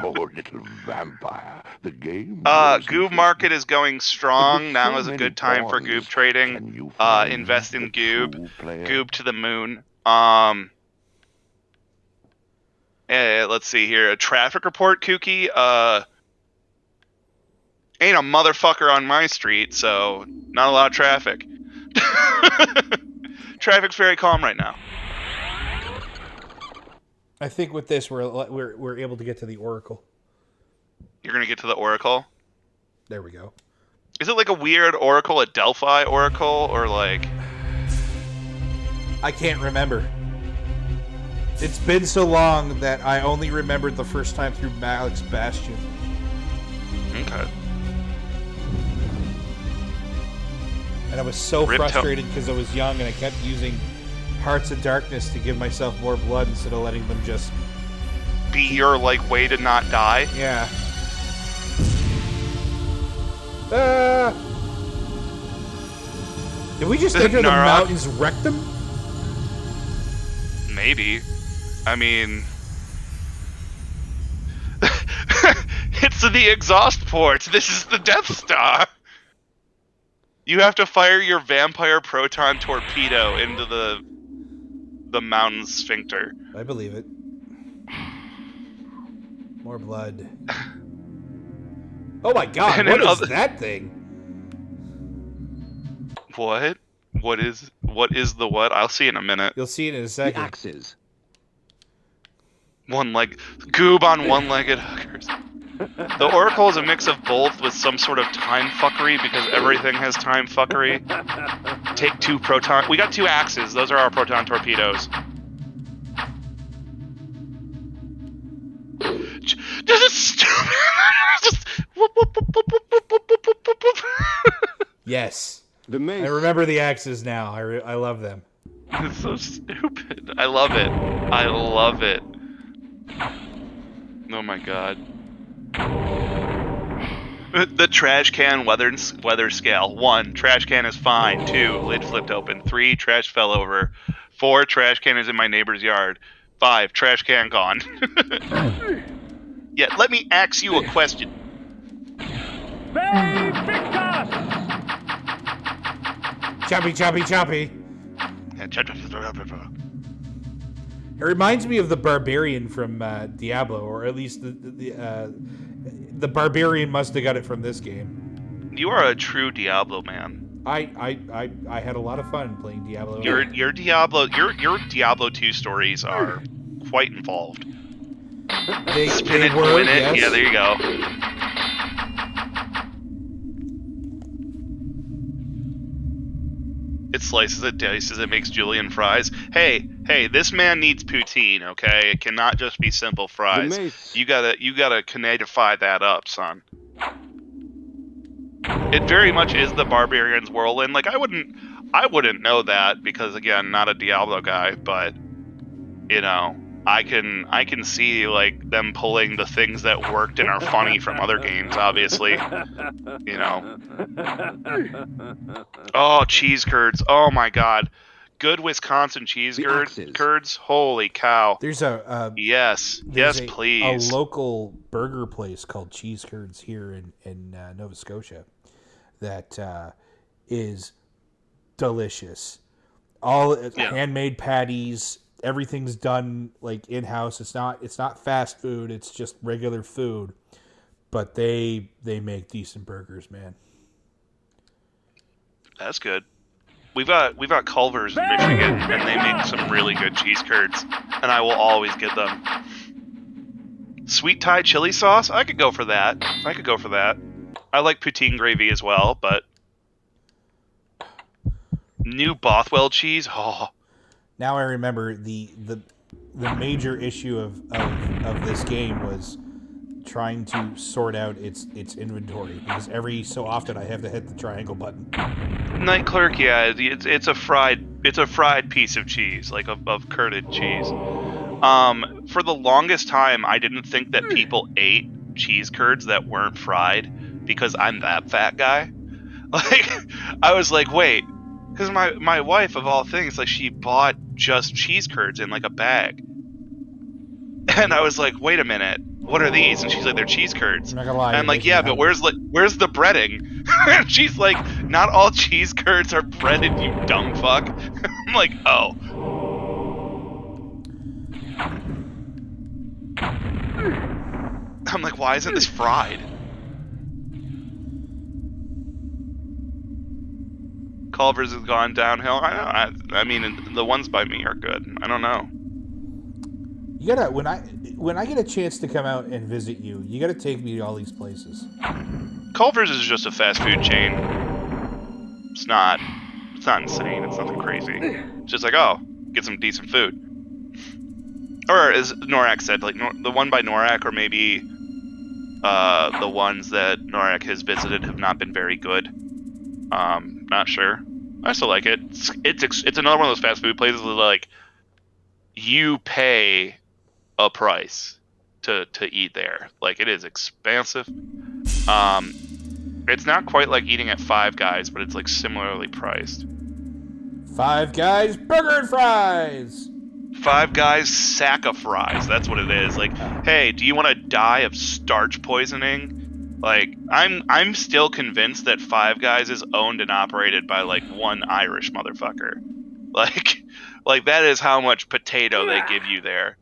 Oh, little vampire, the game. Goob market is going strong. Now is a good time for Goob trading. Invest in Goob. Goob to the moon. Let's see here. A traffic report, Kooky. Ain't a motherfucker on my street, so not a lot of traffic. Traffic's very calm right now. I think with this, we're able to get to the Oracle. You're gonna get to the Oracle? There we go. Is it like a weird Oracle, a Delphi Oracle, or like... I can't remember. It's been so long that I only remembered the first time through Malik's Bastion. Okay. And I was so frustrated because I was young and I kept using Hearts of Darkness to give myself more blood instead of letting them just... be your, like, way to not die? Yeah. Did we just enter the mountain's rectum? Maybe. I mean... it's the exhaust port. This is the Death Star. You have to fire your vampire proton torpedo into the mountain sphincter. I believe it. More blood. Oh my god, and what is that thing? What? What is the what? I'll see in a minute. You'll see it in a second. The axes. Goob on one-legged hookers. The Oracle is a mix of both with some sort of time fuckery because everything has time fuckery. Take 2 proton... We got 2 axes. Those are our proton torpedoes. This is stupid! Just... Yes. The mace. I remember the axes now. I love them. It's so stupid. I love it. I love it. Oh my god. The trash can weather scale. 1, trash can is fine. 2, lid flipped open. 3, trash fell over. 4, trash can is in my neighbor's yard. 5, trash can gone. Yeah, let me ask you a question. Victus! Choppy, choppy, choppy. It reminds me of the barbarian from Diablo, or at least the barbarian must have got it from this game. You are a true Diablo man. I had a lot of fun playing Diablo. Your Diablo 2 stories are quite involved. They Spin it, were, win it. yes. Yeah, there you go. It slices it, dices it, makes julienne fries. Hey, this man needs poutine, okay? It cannot just be simple fries. You gotta Canadify that up, son. It very much is the barbarian's whirlwind. Like I wouldn't know that because again, not a Diablo guy, but you know, I can see like them pulling the things that worked and are funny from other games, obviously. You know. Oh, cheese curds. Oh my god. Good Wisconsin cheese curds. Holy cow. There's a yes, please. A local burger place called Cheese Curds here in Nova Scotia that is delicious. All handmade patties. Everything's done like in-house. It's not fast food. It's just regular food, but they make decent burgers, man. That's good. We've got Culver's in Michigan, and they make some really good cheese curds, and I will always get them. Sweet Thai chili sauce? I could go for that. I like poutine gravy as well, but new Bothwell cheese? Oh. Now I remember the major issue of this game was trying to sort out its inventory because every so often I have to hit the triangle button. Night Clerk, yeah, it's a fried piece of cheese, like of curded cheese. For the longest time, I didn't think that people ate cheese curds that weren't fried because I'm that fat guy. Like, I was like, wait. Because my wife, of all things, like she bought just cheese curds in like a bag. And I was like, wait a minute, what are these? And she's like, they're cheese curds. I'm not gonna lie. And I'm like, yeah, but where's the breading? And she's like, not all cheese curds are breaded, you dumb fuck. I'm like, oh. I'm like, why isn't this fried? Culver's has gone downhill. I mean, the ones by me are good. I don't know. You gotta when I get a chance to come out and visit you, you gotta take me to all these places. Culver's is just a fast food chain. It's not insane. It's nothing crazy. It's just like, oh, get some decent food. Or as Norak said, like the one by Norak, or maybe the ones that Norak has visited have not been very good. Not sure. I still like it. It's another one of those fast food places that like you pay a price to eat there. Like it is expensive. It's not quite like eating at Five Guys, but it's like similarly priced. Five Guys burger and fries. Five Guys sack of fries. That's what it is. Like, hey, do you want to die of starch poisoning? Like, I'm still convinced that Five Guys is owned and operated by like one Irish motherfucker. Like that is how much potato they give you there.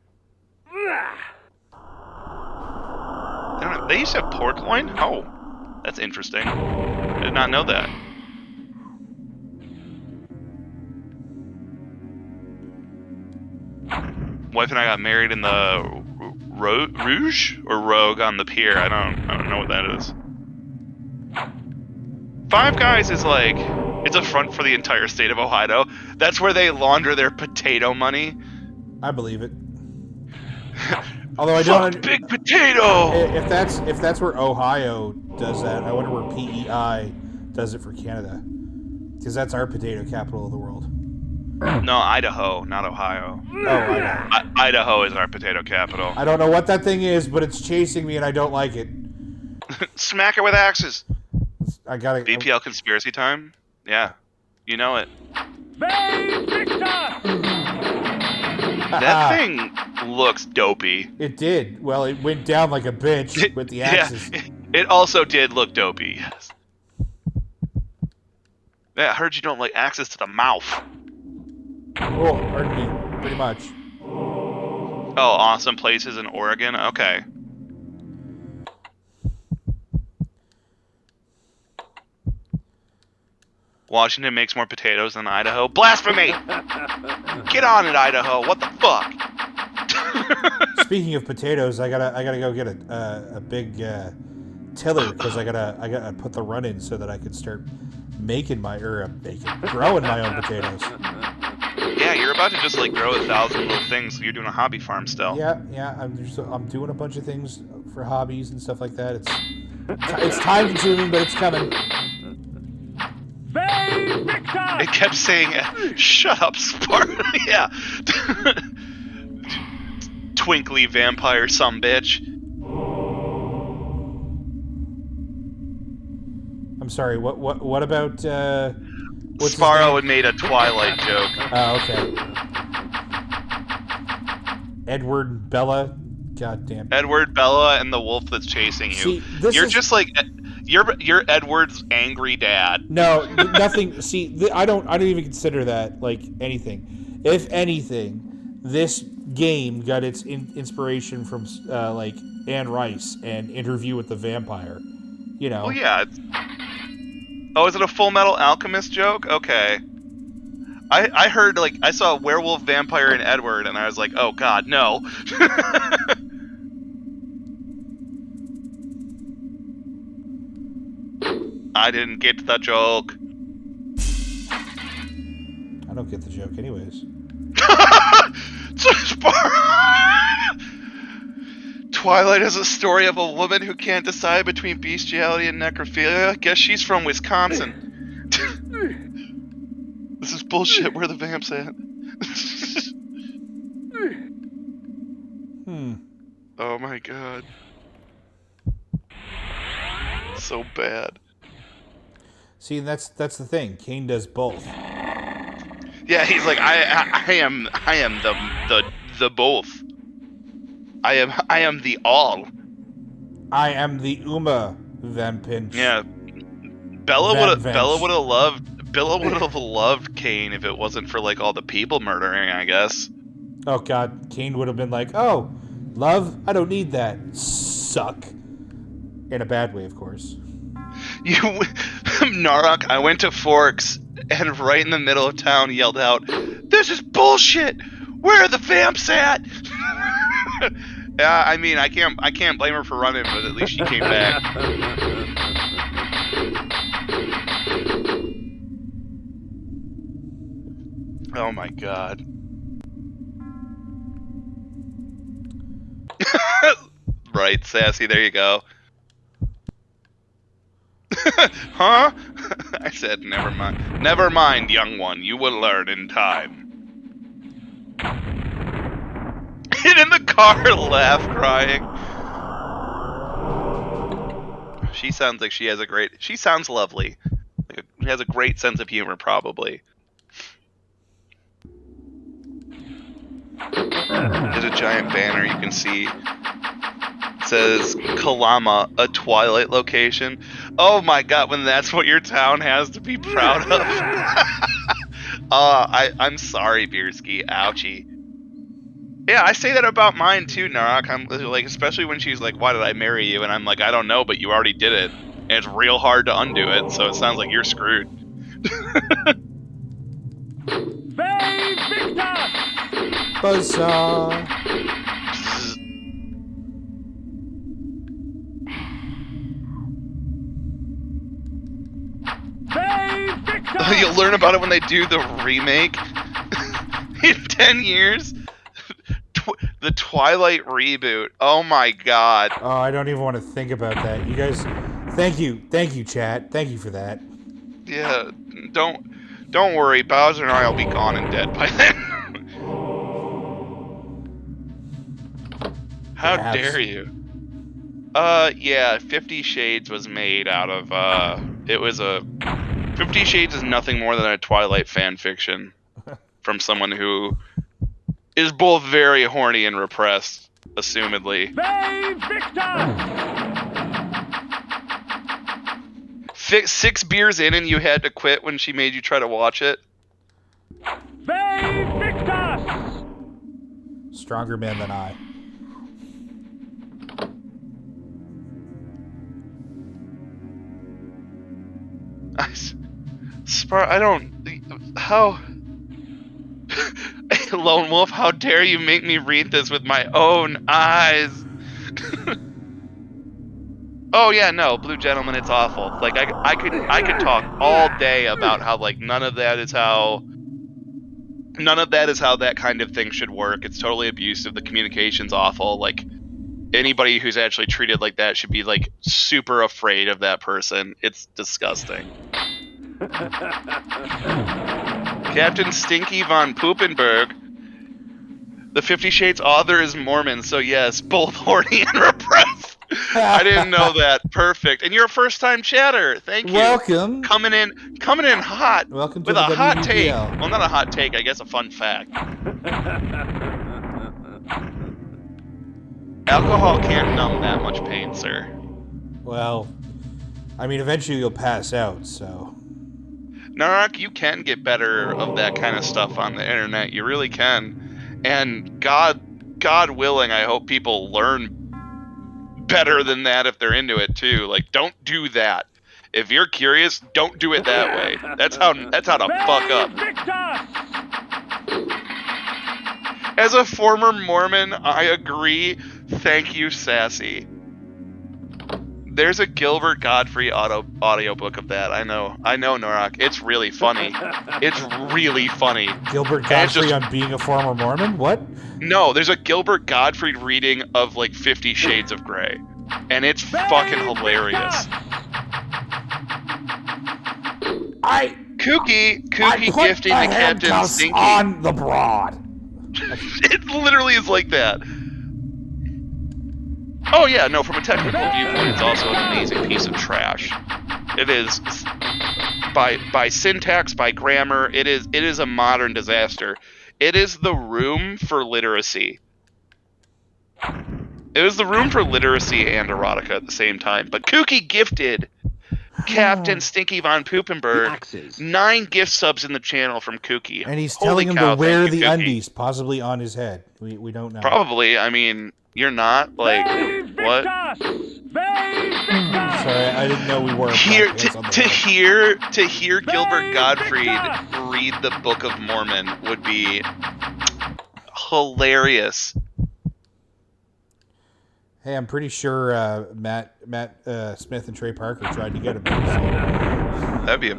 They used to have pork loin? Oh, that's interesting. I did not know that. Wife and I got married in the Rouge or Rogue on the pier. I don't know what that is. Five Guys is like, it's a front for the entire state of Ohio. That's where they launder their potato money. I believe it. Although I don't. Big potato. If that's where Ohio does that, I wonder where PEI does it for Canada, because that's our potato capital of the world. No, Idaho, not Ohio. Oh, Idaho. Idaho is our potato capital. I don't know what that thing is, but it's chasing me, and I don't like it. Smack it with axes. I gotta. BPL conspiracy time. Yeah, you know it. That thing looks dopey. It did. Well, it went down like a bitch with the axes. Yeah, it also did look dopey. Yes. Yeah, I heard you don't like axes to the mouth. Oh, pardon me. Pretty much. Oh, awesome places in Oregon. Okay. Washington makes more potatoes than Idaho. Blasphemy! Get on it, Idaho. What the fuck? Speaking of potatoes, I gotta go get a big tiller, because I gotta put the run in so that I can start growing my own potatoes. Yeah, you're about to just like grow 1,000 little things. So you're doing a hobby farm still. Yeah. I'm doing a bunch of things for hobbies and stuff like that. It's time consuming, but it's coming. It kept saying, "Shut up, Sparrow." Yeah. Twinkly vampire sumbitch. I'm sorry. What about Sparrow had made a Twilight joke. Oh, okay. Edward Bella. God damn. Edward Bella and the wolf that's chasing you. See, you're just like you're Edward's angry dad. No, nothing. See, I don't even consider that like anything. If anything, this game got its inspiration from like Anne Rice and Interview with the Vampire. You know. Oh yeah. Oh, is it a Full Metal Alchemist joke? Okay. I heard like I saw a werewolf, vampire, and Edward, and I was like, oh god, no. I didn't get the joke. I don't get the joke anyways. Twilight is a story of a woman who can't decide between bestiality and necrophilia. Guess she's from Wisconsin. This is bullshit. Where the vamps at? Oh my god. So bad. See, that's the thing. Kain does both. Yeah, he's like, I am the both. I am the all. I am the Uma Vampinch. Yeah. Bella would have loved Kain if it wasn't for like all the people murdering, I guess. Oh god, Kain would have been like, "Oh, love, I don't need that. Suck." In a bad way, of course. Narok, I went to Forks and right in the middle of town yelled out, "This is bullshit! Where are the vamps at?" Yeah, I mean, I can't blame her for running, but at least she came back. Oh my god. Right, Sassy, there you go. Huh? I said, never mind. Never mind, young one. You will learn in time. And in the car, laugh, crying. She sounds like she has a great... She sounds lovely. She has a great sense of humor, probably. There's a giant banner you can see. It says Kalama, a Twilight location. Oh my god, when that's what your town has to be proud of. I'm sorry, Bierski. Ouchie. Yeah, I say that about mine too, Narak. I'm like, especially when she's like, "Why did I marry you?" And I'm like, "I don't know, but you already did it, and it's real hard to undo it. So it sounds like you're screwed." Babe Victus! Buzzsaw. Babe Victus! You'll learn about it when they do the remake in 10 years. The Twilight reboot. Oh my god. Oh, I don't even want to think about that. You guys, thank you, chat. Thank you for that. Yeah, don't worry. Bowser and I will be gone and dead by then. How Perhaps. dare you? Yeah, 50 Shades was made out of, 50 Shades is nothing more than a Twilight fan fiction from someone who is both very horny and repressed, assumedly. Babe Victus! 6 beers in and you had to quit when she made you try to watch it? Babe Victus! Stronger man than I. I don't... How... Lone Wolf, how dare you make me read this with my own eyes? Oh yeah, no, Blue Gentleman, it's awful. Like I could talk all day about how like none of that is how that kind of thing should work. It's totally abusive. The communication's awful. Like anybody who's actually treated like that should be like super afraid of that person. It's disgusting. Captain Stinky von Poopenberg. The 50 Shades author is Mormon, so yes, both horny and repressed. I didn't know that. Perfect. And you're a first-time chatter. Thank you. Welcome. Coming in hot. Welcome to with the a hot WBPL. take. Well, not a hot take. I guess a fun fact. Alcohol can't numb that much pain, sir. Well, I mean, eventually you'll pass out, so... Narak, you can get better of that kind of stuff on the internet. You really can. And God willing, I hope people learn better than that if they're into it too. Like, don't do that. If you're curious, don't do it that way. That's how to fuck up. As a former Mormon, I agree. Thank you, Sassy. There's a Gilbert Gottfried audiobook of that. I know, Norak. It's really funny. It's really funny. Gilbert Gottfried on being a former Mormon? What? No, there's a Gilbert Gottfried reading of like 50 Shades of Grey. And it's fucking hilarious. Kooky gifting the Captain Stinky. On the broad. It literally is like that. Oh yeah, no, from a technical viewpoint, it's also an amazing piece of trash. It is, by syntax, by grammar, it is a modern disaster. It is the room for literacy. It was the room for literacy and erotica at the same time. But Kooky gifted Captain Stinky von Poopenberg 9 gift subs in the channel from Kooky. And he's Holy telling him cow, to wear thank you, the Kooky. undies, possibly on his head. We don't know. Probably. I mean, you're not like what? Sorry, I didn't know we were. To hear Gilbert Gottfried read the Book of Mormon would be hilarious. Hey, I'm pretty sure Matt Smith and Trey Parker tried to get him. That'd be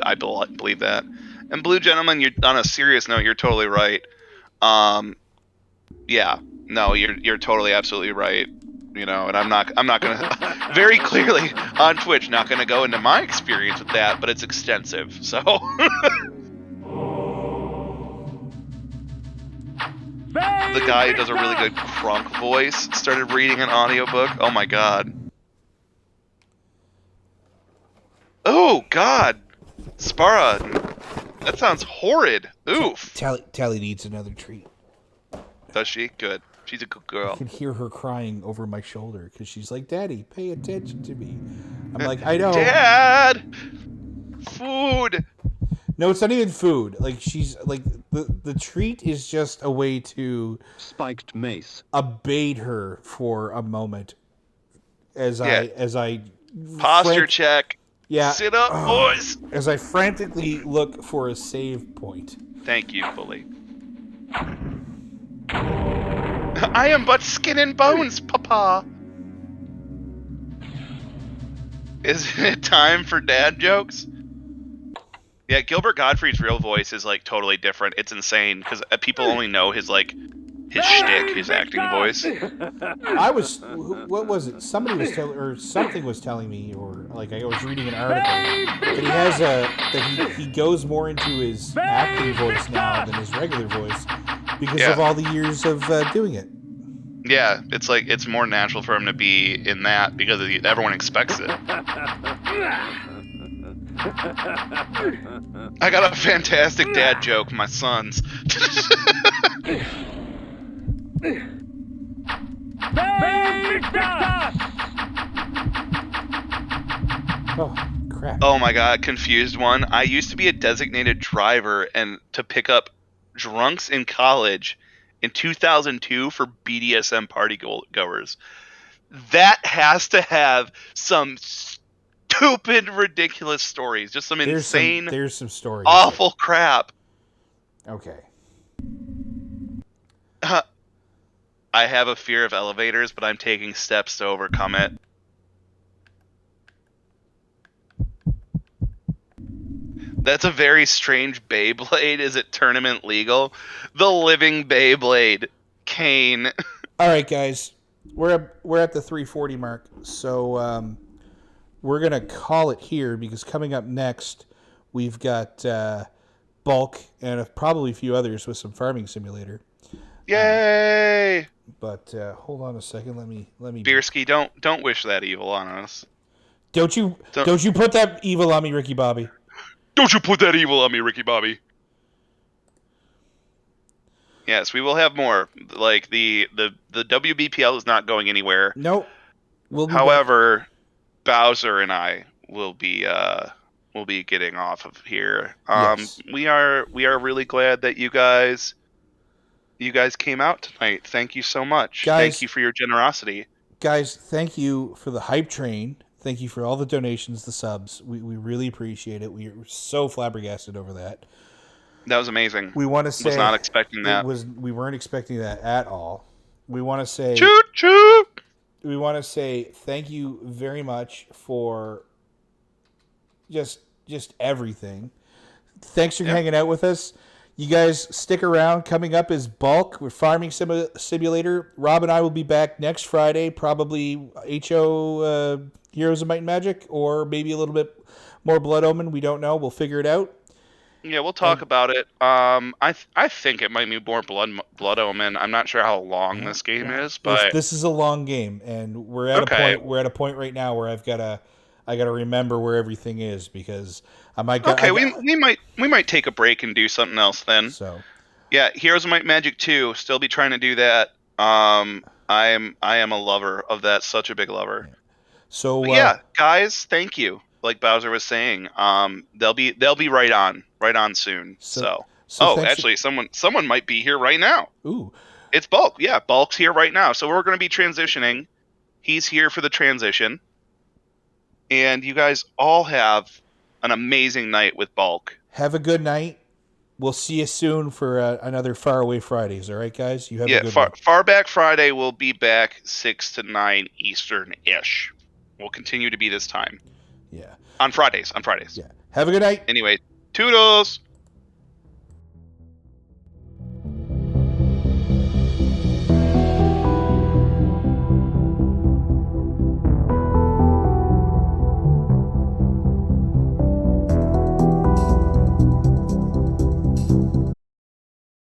I believe that. And Blue Gentleman, you're on a serious note. You're totally right. Yeah, no, you're totally absolutely right. You know, and I'm not gonna very clearly on Twitch not gonna go into my experience with that, but it's extensive. So. The guy who does a really good Crunk voice started reading an audiobook. Oh my god. Oh god. Sparrow. That sounds horrid. Oof. Tally needs another treat. Does she? Good. She's a good girl. I can hear her crying over my shoulder because she's like, Daddy, pay attention to me. I'm like, I know. Dad! Food! No, it's not even food. Like, she's like, the treat is just a way to spiked mace abate her for a moment as I posture check. Yeah. Sit up, boys. As I frantically look for a save point. Thank you, Bully. I am but skin and bones, Papa. Isn't it time for dad jokes? Yeah, Gilbert Gottfried's real voice is like totally different. It's insane because people only know his shtick, his acting voice. What was it? Somebody was telling, or something was telling me, or like I was reading an article that he has that he goes more into his acting voice now than his regular voice because of all the years of doing it. Yeah, it's like it's more natural for him to be in that because everyone expects it. I got a fantastic dad joke, my sons. Oh, crap. Oh my god, confused one. I used to be a designated driver and to pick up drunks in college in 2002 for BDSM party goers. That has to have some stupid, ridiculous stories. Just some insane, there's some stories. Awful crap. Okay. I have a fear of elevators, but I'm taking steps to overcome it. That's a very strange Beyblade. Is it tournament legal? The living Beyblade. Kain. All right, guys. We're at the 3:40 mark, so we're going to call it here because coming up next, we've got Bulk and probably a few others with some Farming Simulator. Yay! But hold on a second. Let me. Beersky, don't wish that evil on us. Don't you put that evil on me, Ricky Bobby. Don't you put that evil on me, Ricky Bobby. Yes, we will have more. Like the WBPL is not going anywhere. Nope. However, Bowser and I will be getting off of here. Yes. We are really glad that you guys came out tonight. Thank you so much. Guys, thank you for your generosity. Guys, thank you for the hype train. Thank you for all the donations, the subs. We really appreciate it. We are so flabbergasted over that. That was amazing. We want to say was not expecting that. We weren't expecting that at all. We want to say choo choo. We want to say thank you very much for just everything. Thanks for hanging out with us. You guys stick around. Coming up is Bulk with Farming Simulator. Rob and I will be back next Friday, probably HO Heroes of Might and Magic, or maybe a little bit more Blood Omen. We don't know. We'll figure it out. Yeah, we'll talk about it. I think it might be more Blood Omen. I'm not sure how long this game is, but this is a long game, and we're at a point. We're at a point right now where I gotta remember where everything is because I might. We might take a break and do something else then. So, yeah, Heroes of Might and Magic 2. Still be trying to do that. I am a lover of that. Such a big lover. Yeah. So yeah, guys, thank you. Like Bowser was saying, they'll be right on soon. So actually, someone might be here right now. Ooh, it's Bulk. Yeah, Bulk's here right now. So we're going to be transitioning. He's here for the transition, and you guys all have an amazing night with Bulk. Have a good night. we'll see you soon for another Far Away Fridays. All right, guys? You have a good one. Far Back Friday will be back 6 to 9 Eastern-ish. We'll continue to be this time. Yeah. On Fridays. Yeah. Have a good night. Anyway, toodles!